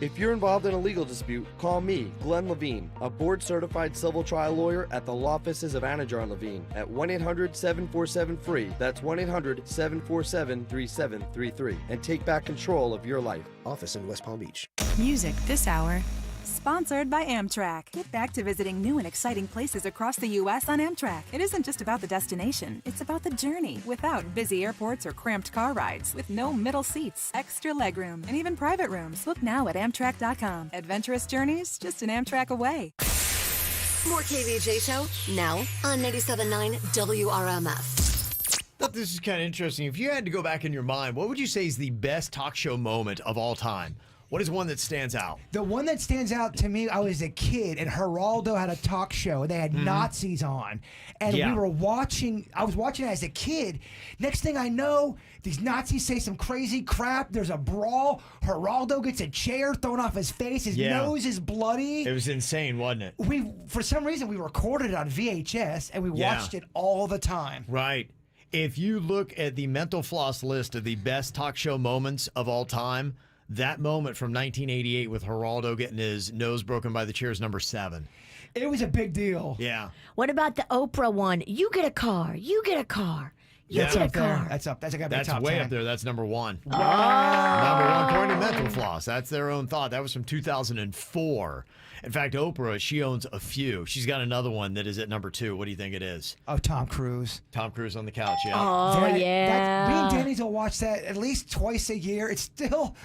If you're involved in a legal dispute, call me, Glenn Levine, a board-certified civil trial lawyer at the law offices of Anajar Levine at 1-800-747-FREE. That's 1-800-747-3733. And take back control of your life. Office in West Palm Beach. Music this hour. Sponsored by Amtrak. Get back to visiting new and exciting places across the U.S. on Amtrak. It isn't just about the destination, it's about the journey. Without busy airports or cramped car rides, with no middle seats, extra legroom, and even private rooms. Book now at Amtrak.com. Adventurous journeys, just an Amtrak away. More KVJ Show, now on 97.9 WRMF. I thought this is kind of interesting. If you had to go back in your mind, what would you say is the best talk show moment of all time? What is one that stands out? The one that stands out to me, I was a kid, and Geraldo had a talk show. They had Nazis on. And Yeah. I was watching it as a kid. Next thing I know, these Nazis say some crazy crap. There's a brawl. Geraldo gets a chair thrown off his face. His nose is bloody. It was insane, wasn't it? For some reason, we recorded it on VHS, and we watched it all the time. Right. If you look at the Mental Floss list of the best talk show moments of all time, that moment from 1988 with Geraldo getting his nose broken by the chair is number 7. It was a big deal. Yeah. What about the Oprah one? You get a car. You get a car. You That's get a up there. car. That's up. That's got to be That's top way 10. up there. That's number 1. Oh. Number 1 according to Mental Floss. That's their own thought. That was from 2004. In fact, Oprah, she owns a few. She's got another one that is at number 2. What do you think it is? Oh, Tom Cruise. Tom Cruise on the couch, yeah. Oh, yeah. Me and Denny's will watch that at least twice a year. It still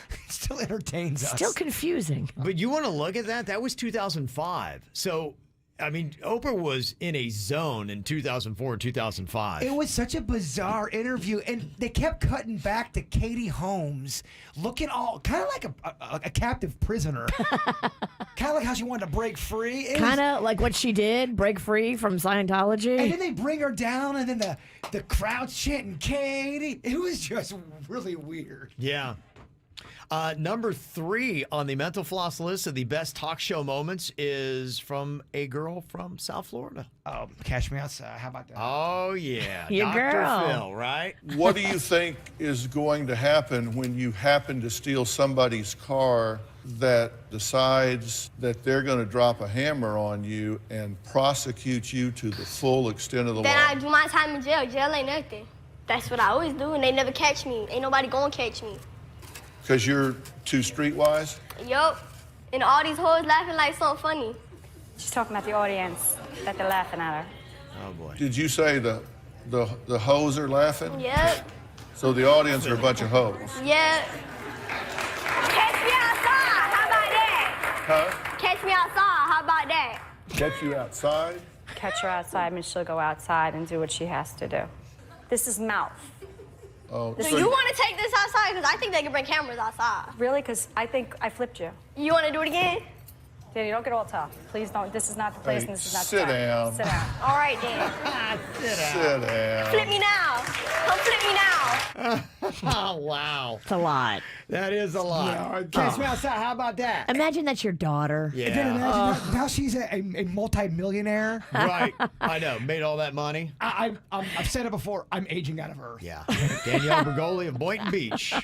entertains us. Still confusing. But you want to look at that? That was 2005. So, I mean, Oprah was in a zone in 2004 and 2005. It was such a bizarre interview, and they kept cutting back to Katie Holmes, looking all kind of like a captive prisoner, kind of like how she wanted to break free. Kind of like what she did, break free from Scientology. And then they bring her down, and then the crowd's chanting Katie. It was just really weird. Yeah. Number 3 on the Mental Floss list of the best talk show moments is from a girl from South Florida. Oh, Catch Me Outside. How about that? Oh, yeah. Your Dr. girl. Phil, right? What do you think is going to happen when you happen to steal somebody's car that decides that they're going to drop a hammer on you and prosecute you to the full extent of the Then law? I do my time in jail. Jail ain't nothing. That's what I always do, and they never catch me. Ain't nobody gonna catch me. Because you're too streetwise? Yup. And all these hoes laughing like something funny. She's talking about the audience, that they're laughing at her. Oh, boy. Did you say the hoes are laughing? Yep. So the audience are a bunch of hoes? Yep. Catch me outside. How about that? Huh? Catch me outside. How about that? Catch you outside? Catch her outside, and she'll go outside and do what she has to do. This is mouth. Oh, So you want to take this outside? Because I think they can bring cameras outside. Really? Because I think I flipped you. You want to do it again? Danny, don't get all tough. Please don't. This is not the place, Hey, and this is not sit the time. down. Sit down. All right, Dan. Sit down. Flip me now. Come flip me now. Oh, wow. It's a lot. That is a lot. Catch Me Outside. How about that? Imagine that's your daughter. And then imagine now she's a multi-millionaire. Right. I know. Made all that money. I've said it before. I'm aging out of her. Yeah. Danielle Bergoli of Boynton Beach.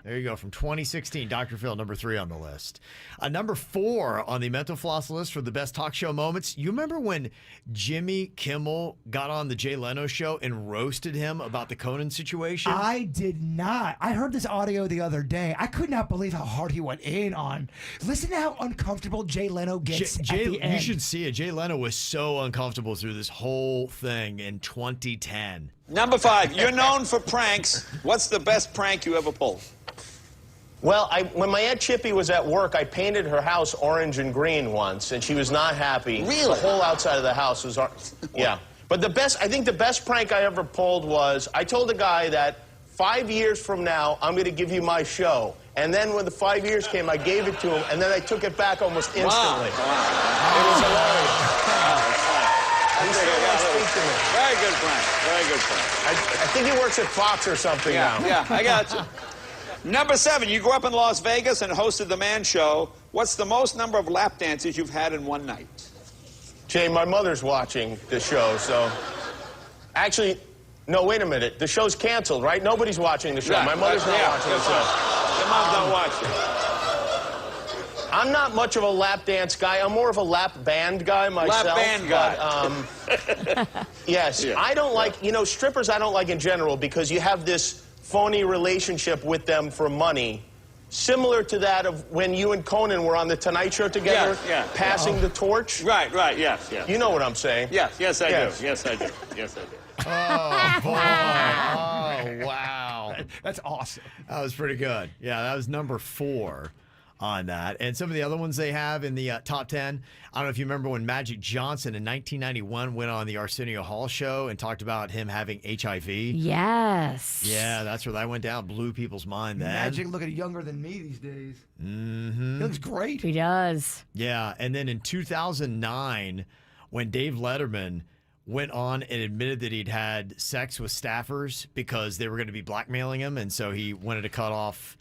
There you go. From 2016. Dr. Phil, number 3 on the list. Number 4 on the Mental Floss list for the best talk show moments. You remember when Jimmy Kimmel got on the Jay Leno show and roasted him about the Conan situation? I did not. I heard this audio the other day. I could not believe how hard he went in on. Listen to how uncomfortable Jay Leno gets at the end. You should see it. Jay Leno was so uncomfortable through this whole thing in 2010. Number 5, you're known for pranks. What's the best prank you ever pulled? Well, when my Aunt Chippy was at work, I painted her house orange and green once, and she was not happy. Really? The whole outside of the house was yeah. But I think the best prank I ever pulled was I told a guy that 5 years from now, I'm going to give you my show. And then when the 5 years came, I gave it to him, and then I took it back almost instantly. Wow. It was hilarious. He still won't speak to me. Very good prank. Very good prank. I think he works at Fox or something now. Yeah, I got you. Number 7, you grew up in Las Vegas and hosted the Man Show. What's the most number of lap dances you've had in one night? Jay, my mother's watching the show, so... Actually, no, wait a minute. The show's canceled, right? Nobody's watching the show. Right, My mother's not watching the show. Your mom's not watching. I'm not much of a lap dance guy. I'm more of a lap band guy myself. Lap band guy. But, yes, Yeah. I don't like, strippers I don't like in general because you have this phony relationship with them for money. Similar to that of when you and Conan were on the Tonight Show together, passing the torch. Right, yes. You know what I'm saying. Yes, I do. Yes, I do. Oh, boy. Oh, wow. That's awesome. That was pretty good. Yeah, that was number 4 on that. And some of the other ones they have in the top 10, I don't know if you remember when Magic Johnson in 1991 went on the Arsenio Hall show and talked about him having HIV. Yes. Yeah, that's where that went down. Blew people's mind then. Magic looking younger than me these days. Mm-hmm. He looks great. He does. Yeah, and then in 2009, when Dave Letterman went on and admitted that he'd had sex with staffers because they were going to be blackmailing him, and so he wanted to cut off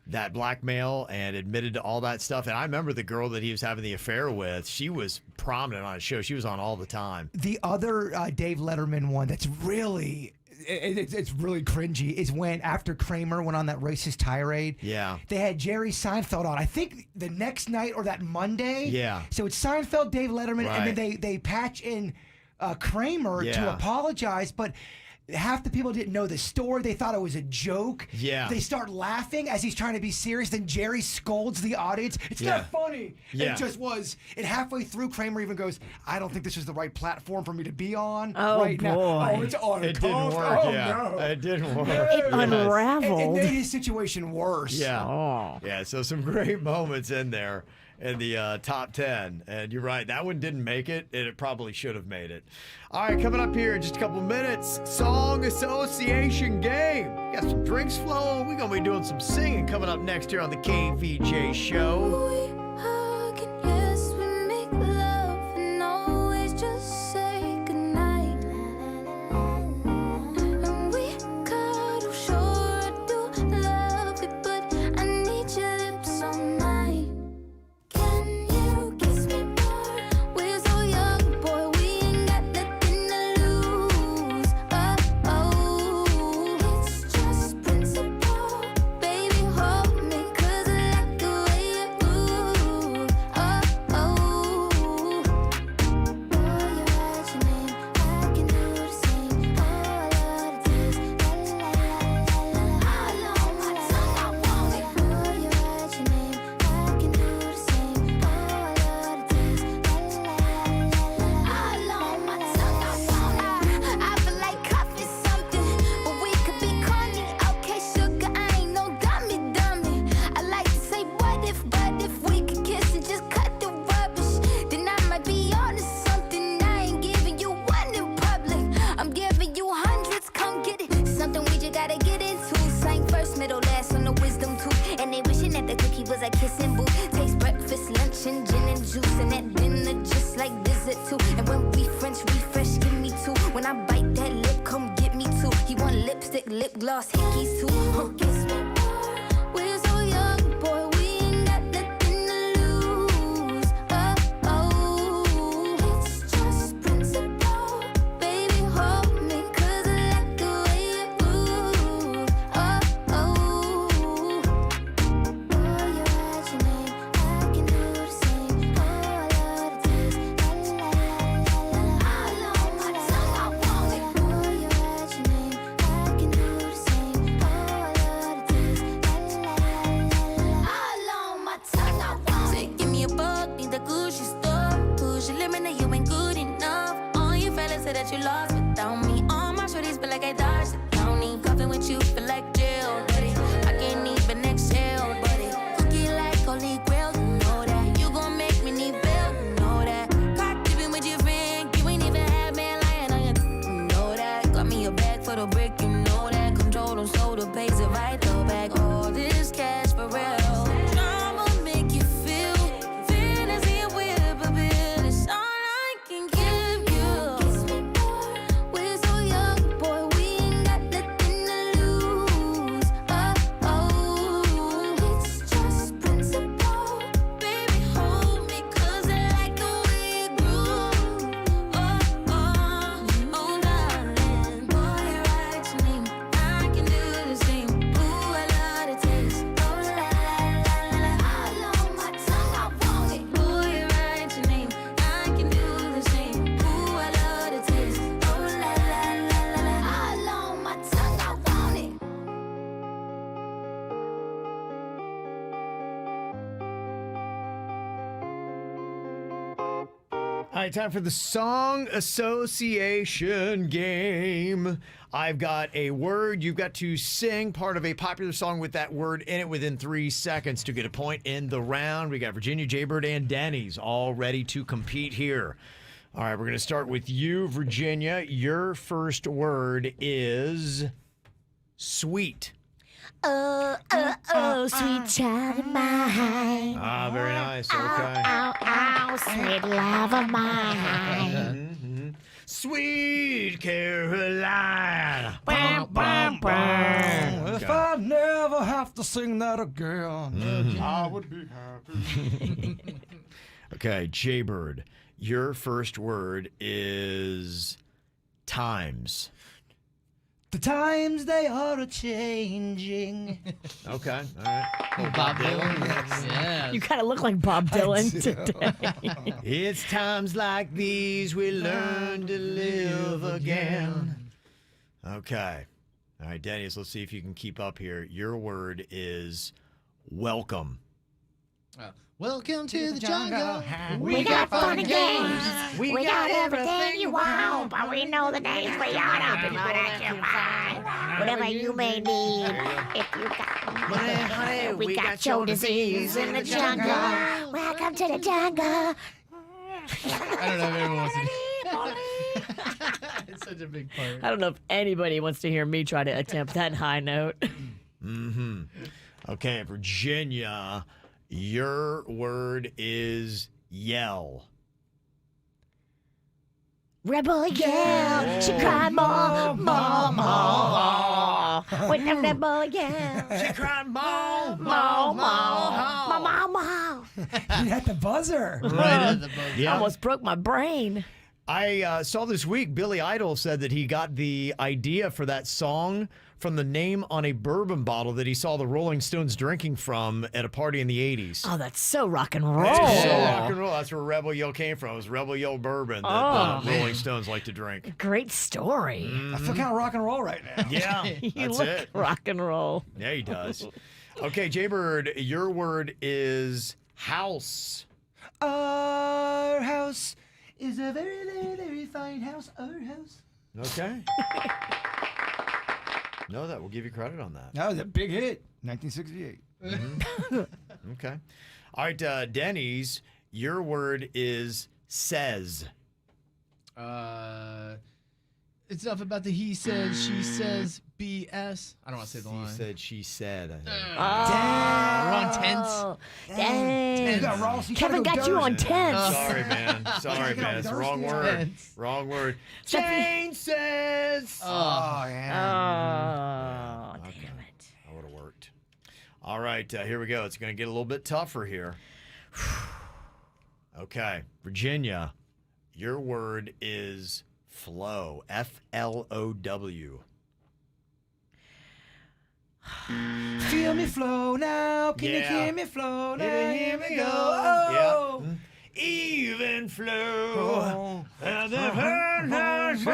that blackmail and admitted to all that stuff. And I remember the girl that he was having the affair with, she was prominent on his show. She was on all the time. The other Dave Letterman one that's really... It's really cringy is when after Kramer went on that racist tirade, they had Jerry Seinfeld on. I think the next night or that Monday. Yeah. So it's Seinfeld, Dave Letterman, Right. and then they patch in Kramer to apologize, but half the people didn't know the story. They thought it was a joke. Yeah. They start laughing as he's trying to be serious. Then Jerry scolds the audience. It's not funny. Yeah. It just was. And halfway through, Kramer even goes, I don't think this is the right platform for me to be on right now. Oh, it's on. It didn't work. No. It didn't work. It unraveled. It made his situation worse. Yeah. Yeah, so some great moments in there in the top 10. And you're right, that one didn't make it, and it probably should have made it. All right, coming up here in just a couple minutes, Song Association game. Got some drinks flowing. We're going to be doing some singing coming up next here on the KVJ Show. right, time for the Song Association game. I've got a word. You've got to sing part of a popular song with that word in it within 3 seconds to get a point in the round. We got Virginia, Jaybird, and Denny's all ready to compete here. All right, we're going to start with you, Virginia. Your first word is sweet. Oh, sweet child of mine. Ah, very nice. Okay. Oh, sweet love of mine. Sweet Carolina. Bam, bam, bam. If I never have to sing that again, I would be happy. Okay, Jaybird, your first word is times. The times they are a-changing. Okay, all right. Oh, Bob Dylan. Yes. You kind of look like Bob Dylan today. It's times like these we learn to live again. Okay. All right, Dennis, let's see if you can keep up here. Your word is welcome. Welcome to the jungle. We got fun and games. We got everything you want, but we know the names we ought to be that you find. Whatever you may need, if you got money, honey, we got your disease in the jungle. Welcome to the jungle. I don't know if anyone wants to. It's such a big part. I don't know if anybody wants to hear me try to attempt that high note. Mm-hmm. Okay, Virginia, your word is yell. Rebel yell, she cried more, more, more. With the rebel yell, she cried more, more, more, more, more. You had the buzzer. Right at the buzzer. Yeah. Almost broke my brain. I saw this week Billy Idol said that he got the idea for that song from the name on a bourbon bottle that he saw the Rolling Stones drinking from at a party in the 80s. Oh, that's so rock and roll. That's so rock and roll. That's where Rebel Yell came from. It was Rebel Yell bourbon that the Rolling Stones like to drink. Great story. I feel kind of rock and roll right now. Yeah, You that's look it. rock and roll. Yeah, he does. Okay, Jaybird, your word is house. Our house is a very, very, very fine house. Our house. Okay. No, that we'll give you credit on that. That was a big hit, 1968. Mm-hmm. Okay. All right, Denny's, your word is says. It's stuff about the he says, she says, BS. I don't want to say the line. He said, she said. I think. We're on tense. Dang. You got Ross, you Kevin gotta go got you on dirty. tense. Sorry, man. Sorry, man. It's the wrong word. Wrong word. Jane says. Oh, yeah. Oh, damn it. That would have worked. All right, here we go. It's going to get a little bit tougher here. Okay, Virginia, your word is flow. F-L-O-W. Feel me flow now. Can you hear me flow now? Hear me go. Oh. Yeah. Even flow. Jeremy's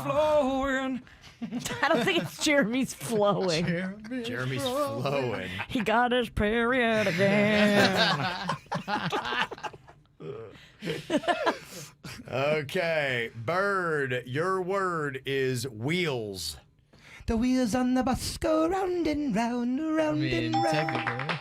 flowing. I don't think it's Jeremy's flowing. Jeremy's flowing. He got his period again. Okay, Bird, your word is wheels. The wheels on the bus go round and round, round and round. Technically.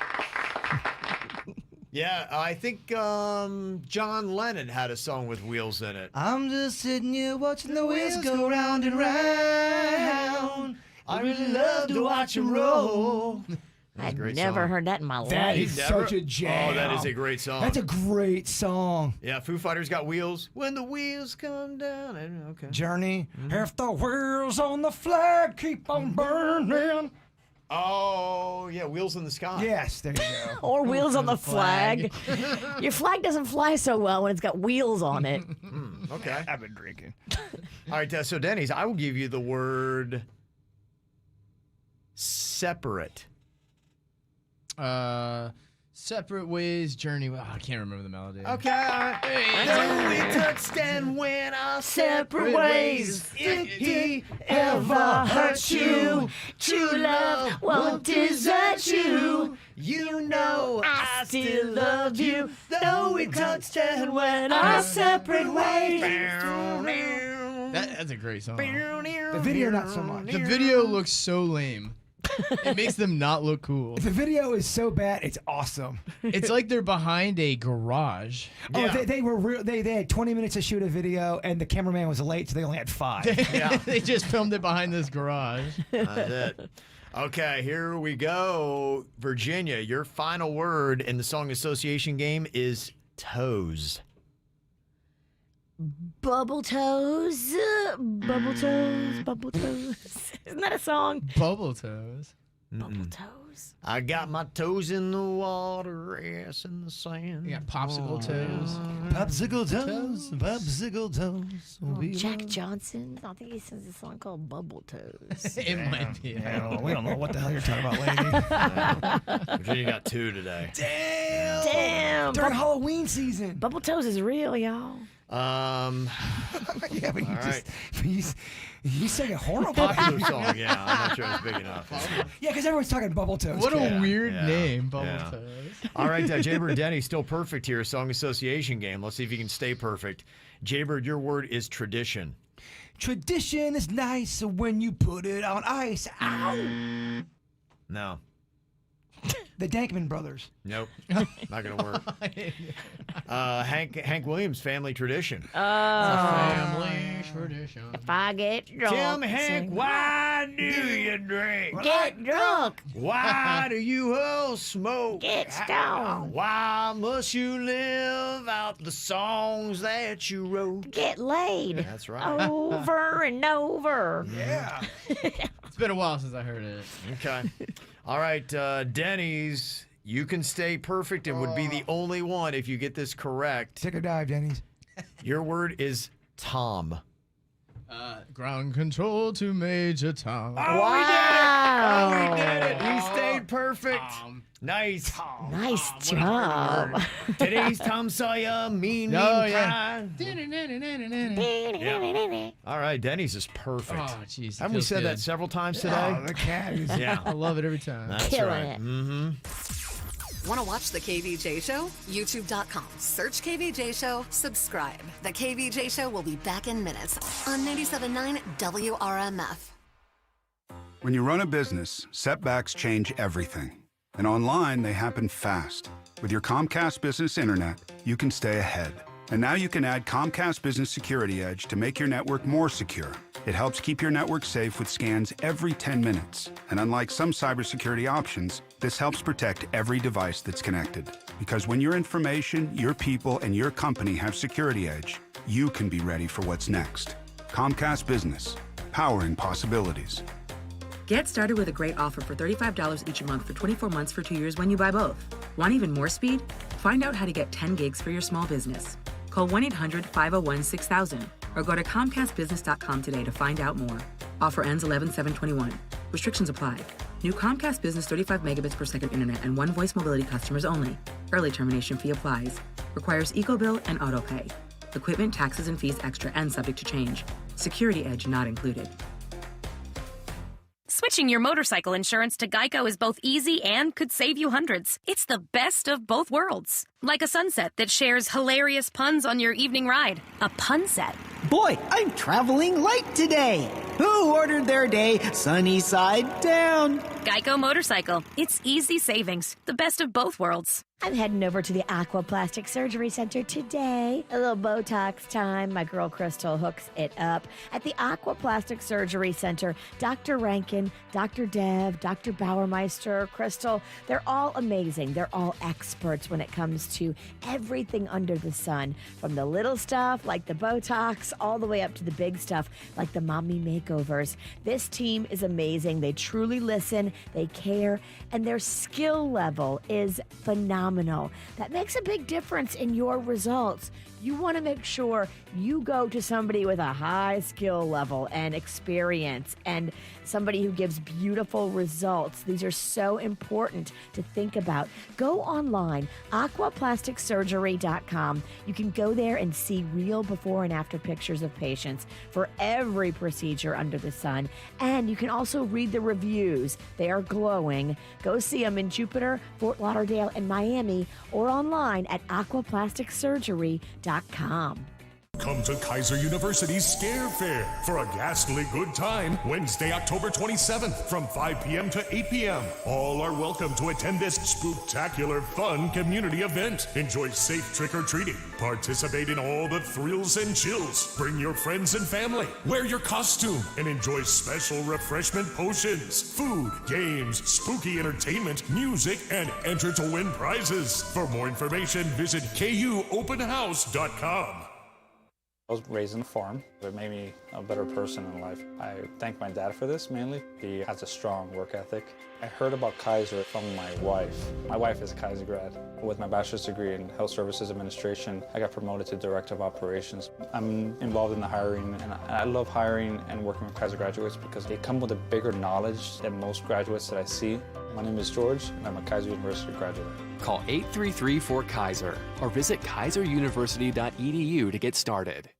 Yeah, I think John Lennon had a song with wheels in it. I'm just sitting here watching the wheels go round and round. I really love to watch them roll. I've never heard that in my life. That is such a jam. Oh, that is a great song. That's a great song. Yeah, Foo Fighters got wheels. When the wheels come down. Okay. Journey. If the wheels on the flag keep on burning. Oh, yeah, Wheels in the Sky. Yes, there you go. Or wheels on the flag. Your flag doesn't fly so well when it's got wheels on it. Okay. I've been drinking. All right, so Denny's, I will give you the word separate. Separate Ways, Journey. Oh, I can't remember the melody. Okay, all right. Then we touched and went our separate ways. If he ever hurt you, true love won't desert you. You know I still love you, though we touched and went our separate ways. That's a great song. The video, not so much. The video looks so lame. It makes them not look cool. The video is so bad, it's awesome. It's like they're behind a garage. Oh, they were real. They had 20 minutes to shoot a video, and the cameraman was late, so they only had 5. Yeah. They just filmed it behind this garage. That's it. Okay, here we go. Virginia, your final word in the song association game is toes. Bubble toes, bubble toes, bubble toes. Isn't that a song? Bubble toes. Bubble toes. I got my toes in the water, ass in the sand. You got popsicle toes. Popsicle toes, popsicle toes. Jack Johnson. I think he sings a song called Bubble Toes. It might be. Yeah, we don't know what the hell you're talking about, lady. Virginia got 2 today. Damn. During Halloween season. Bubble Toes is real, y'all. Yeah, but you all just you sang a horrible Popular song, yeah. I'm not sure it's big enough. Yeah, because everyone's talking bubble toes. What a weird Yeah. name, Bubble Yeah. Toes. All right, Jaybird Denny, still perfect here. Song association game. Let's see if you can stay perfect. Jaybird, your word is tradition. Tradition is nice when you put it on ice. Ow! No. The Dankman Brothers. Nope. Not going to work. Hank Williams, family tradition. Family tradition. If I get drunk. Tell me, Hank, why do you drink? Get drunk. Why do you all smoke? Get stoned. Why must you live out the songs that you wrote? Get laid. That's right. Over and over. Yeah. It's been a while since I heard it. Okay. All right, Denny's, you can stay perfect and would be the only one if you get this correct. Take a dive, Denny's. Your word is Tom. Ground control to Major Tom. Oh, we did it. We stayed perfect. Nice. Nice job. Today's Tom Sawyer, mean yeah. Yeah. All right, Denny's is perfect. Oh, jeez. Haven't we said that several times today? Oh, the cat is. Yeah. I love it every time. That's Killing right. it. Mm-hmm. Want to watch The KVJ Show? YouTube.com. Search KVJ Show, subscribe. The KVJ Show will be back in minutes on 97.9 WRMF. When you run a business, setbacks change everything. And online, they happen fast. With your Comcast Business Internet, you can stay ahead. And now you can add Comcast Business Security Edge to make your network more secure. It helps keep your network safe with scans every 10 minutes. And unlike some cybersecurity options, this helps protect every device that's connected. Because when your information, your people, and your company have Security Edge, you can be ready for what's next. Comcast Business, powering possibilities. Get started with a great offer for $35 each month for 24 months for 2 years when you buy both. Want even more speed? Find out how to get 10 gigs for your small business. Call 1-800-501-6000 or go to ComcastBusiness.com today to find out more. Offer ends 11/7/21. Restrictions apply. New Comcast Business 35 megabits per second internet and one voice mobility customers only. Early termination fee applies. Requires EcoBill and AutoPay. Equipment, taxes, and fees extra and subject to change. Security Edge not included. Switching your motorcycle insurance to Geico is both easy and could save you hundreds. It's the best of both worlds. Like a sunset that shares hilarious puns on your evening ride. A pun set. Boy, I'm traveling light today. Who ordered their day sunny side down? Geico Motorcycle. It's easy savings. The best of both worlds. I'm heading over to the Aquaplastic Surgery Center today. A little Botox time. My girl Crystal hooks it up. At the Aquaplastic Surgery Center, Dr. Rankin, Dr. Dev, Dr. Bauermeister, Crystal, they're all amazing. They're all experts when it comes to everything under the sun. From the little stuff like the Botox all the way up to the big stuff like the mommy makeovers. This team is amazing. They truly listen they care, and their skill level is phenomenal. That makes a big difference in your results. You want to make sure you go to somebody with a high skill level and experience and somebody who gives beautiful results. These are so important to think about. Go online, aquaplasticsurgery.com. You can go there and see real before and after pictures of patients for every procedure under the sun. And you can also read the reviews. They are glowing. Go see them in Jupiter, Fort Lauderdale, and Miami, or online at aquaplasticsurgery.com. Come to Kaiser University's Scare Fair for a ghastly good time Wednesday, October 27th from 5 p.m. to 8 p.m. All are welcome to attend this spooktacular, fun community event. Enjoy safe trick-or-treating. Participate in all the thrills and chills. Bring your friends and family. Wear your costume and enjoy special refreshment potions, food, games, spooky entertainment, music, and enter to win prizes. For more information, visit kuopenhouse.com. I was raised on a farm. It made me a better person in life. I thank my dad for this mainly. He has a strong work ethic. I heard about Kaiser from my wife. My wife is a Kaiser grad. With my bachelor's degree in health services administration, I got promoted to director of operations. I'm involved in the hiring, and I love hiring and working with Kaiser graduates because they come with a bigger knowledge than most graduates that I see. My name is George, and I'm a Kaiser University graduate. Call 833-4KAISER or visit kaiseruniversity.edu to get started.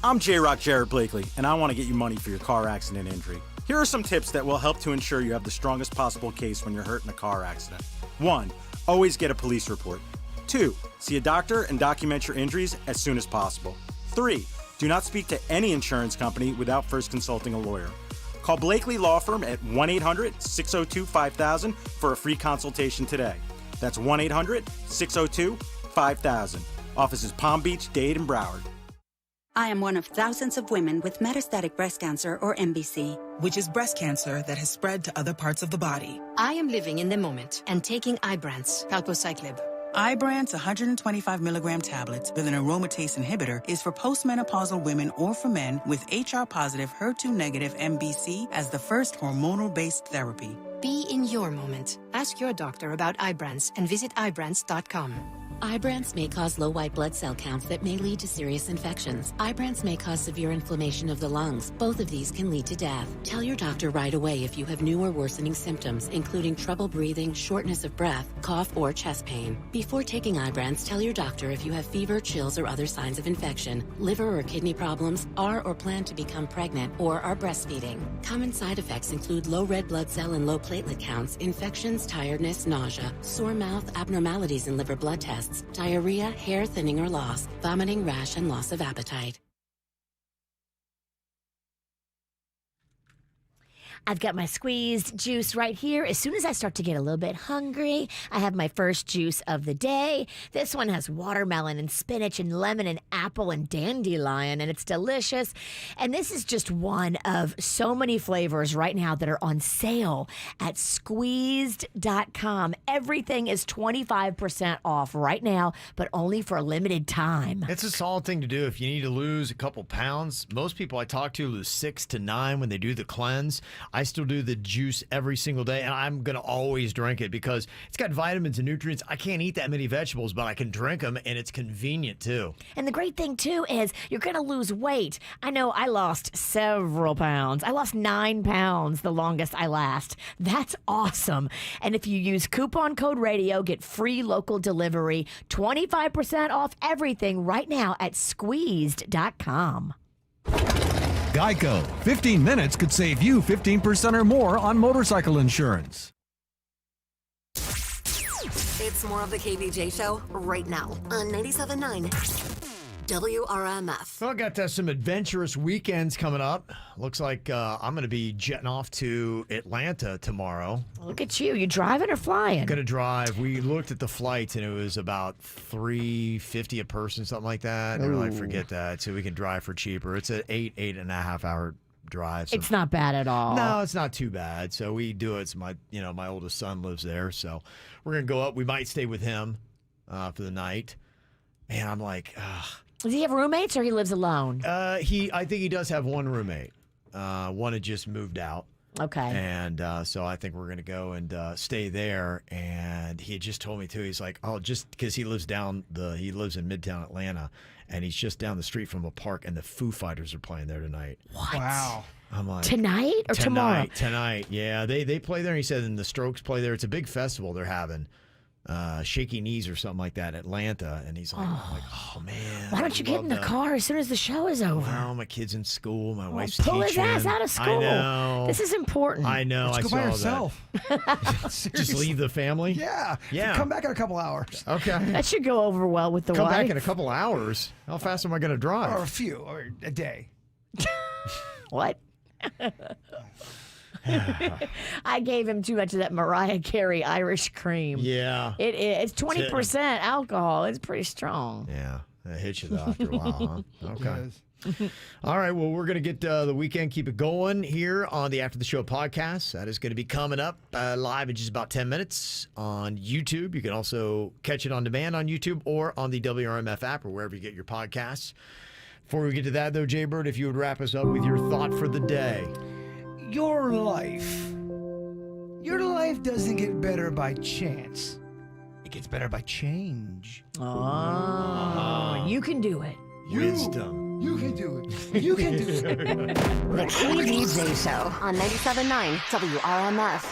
I'm J-Rock Jared Blakely, and I want to get you money for your car accident injury. Here are some tips that will help to ensure you have the strongest possible case when you're hurt in a car accident. 1. Always get a police report. 2. See a doctor and document your injuries as soon as possible. 3. Do not speak to any insurance company without first consulting a lawyer. Call Blakely Law Firm at 1-800-602-5000 for a free consultation today. That's 1-800-602-5000. Offices Palm Beach, Dade, and Broward. I am one of thousands of women with metastatic breast cancer, or MBC, which is breast cancer that has spread to other parts of the body. I am living in the moment and taking Ibrance, palbociclib. Ibrance 125 milligram tablets with an aromatase inhibitor is for postmenopausal women or for men with HR-positive, HER2-negative MBC as the first hormonal-based therapy. Be in your moment. Ask your doctor about Ibrance and visit Ibrance.com. Ibrance may cause low white blood cell counts that may lead to serious infections. Ibrance may cause severe inflammation of the lungs. Both of these can lead to death. Tell your doctor right away if you have new or worsening symptoms, including trouble breathing, shortness of breath, cough, or chest pain. Before taking Ibrance, tell your doctor if you have fever, chills, or other signs of infection, liver or kidney problems, are or plan to become pregnant, or are breastfeeding. Common side effects include low red blood cell and low platelet counts, infections, tiredness, nausea, sore mouth, abnormalities in liver blood tests, diarrhea, hair thinning or loss, vomiting, rash, and loss of appetite. I've got my squeezed juice right here. As soon as I start to get a little bit hungry, I have my first juice of the day. This one has watermelon and spinach and lemon and apple and dandelion, and it's delicious. And this is just one of so many flavors right now that are on sale at squeezed.com. Everything is 25% off right now, but only for a limited time. It's a solid thing to do if you need to lose a couple pounds. Most people I talk to lose 6 to 9 when they do the cleanse. I still do the juice every single day, and I'm going to always drink it because it's got vitamins and nutrients. I can't eat that many vegetables, but I can drink them, and it's convenient, too. And the great thing, too, is you're going to lose weight. I know I lost several pounds. I lost 9 pounds the longest I last. That's awesome. And if you use coupon code RADIO, get free local delivery, 25% off everything right now at squeezed.com. Geico. 15 minutes could save you 15% or more on motorcycle insurance. It's more of the KVJ Show right now on 97.9 WRMF. Well, I got some adventurous weekends coming up. Looks like I'm going to be jetting off to Atlanta tomorrow. Look at you. You driving or flying? Going to drive. We looked at the flights, and it was about $350 a person, something like that. And they were like, forget that. So we can drive for cheaper. It's an 8.5 hour drive. So it's not bad at all. No, it's not too bad. So we do it. It's my oldest son lives there. So we're going to go up. We might stay with him for the night. Man, I'm like, ugh. Does he have roommates or he lives alone? I think he does have one roommate. One had just moved out. Okay. And so I think we're going to go and stay there. And he had just told me, too, he's like, oh, just because he lives in Midtown Atlanta, and he's just down the street from a park, and the Foo Fighters are playing there tonight. What? Wow. I'm like, tonight or tomorrow? Tonight, yeah. They play there, and he said, and the Strokes play there. It's a big festival they're having. Shaky Knees or something like that, Atlanta. And he's like, oh man. Why don't you get in the car as soon as the show is over? Well, my kid's in school. My wife's pull teaching. his ass out of school. I know. This is important. I know. Let's go by yourself. Just leave the family? Yeah. Yeah. Come back in a couple hours. Okay. That should go over well with the Come wife. back in a couple hours. How fast am I going to drive? Or a few, or a day. What? I gave him too much of that Mariah Carey Irish cream. Yeah. It's 20% alcohol. It's pretty strong. Yeah. That hits you though after a while, huh? Okay. All right. Well, we're going to get the weekend, keep it going here on the After the Show podcast. That is going to be coming up live in just about 10 minutes on YouTube. You can also catch it on demand on YouTube or on the WRMF app or wherever you get your podcasts. Before we get to that, though, Jay Bird, if you would wrap us up with your thought for the day. Your life doesn't get better by chance. It gets better by change. Oh, you can do it. Wisdom. You can do it. You can do it. The KVJ Show on 97.9 WRMF.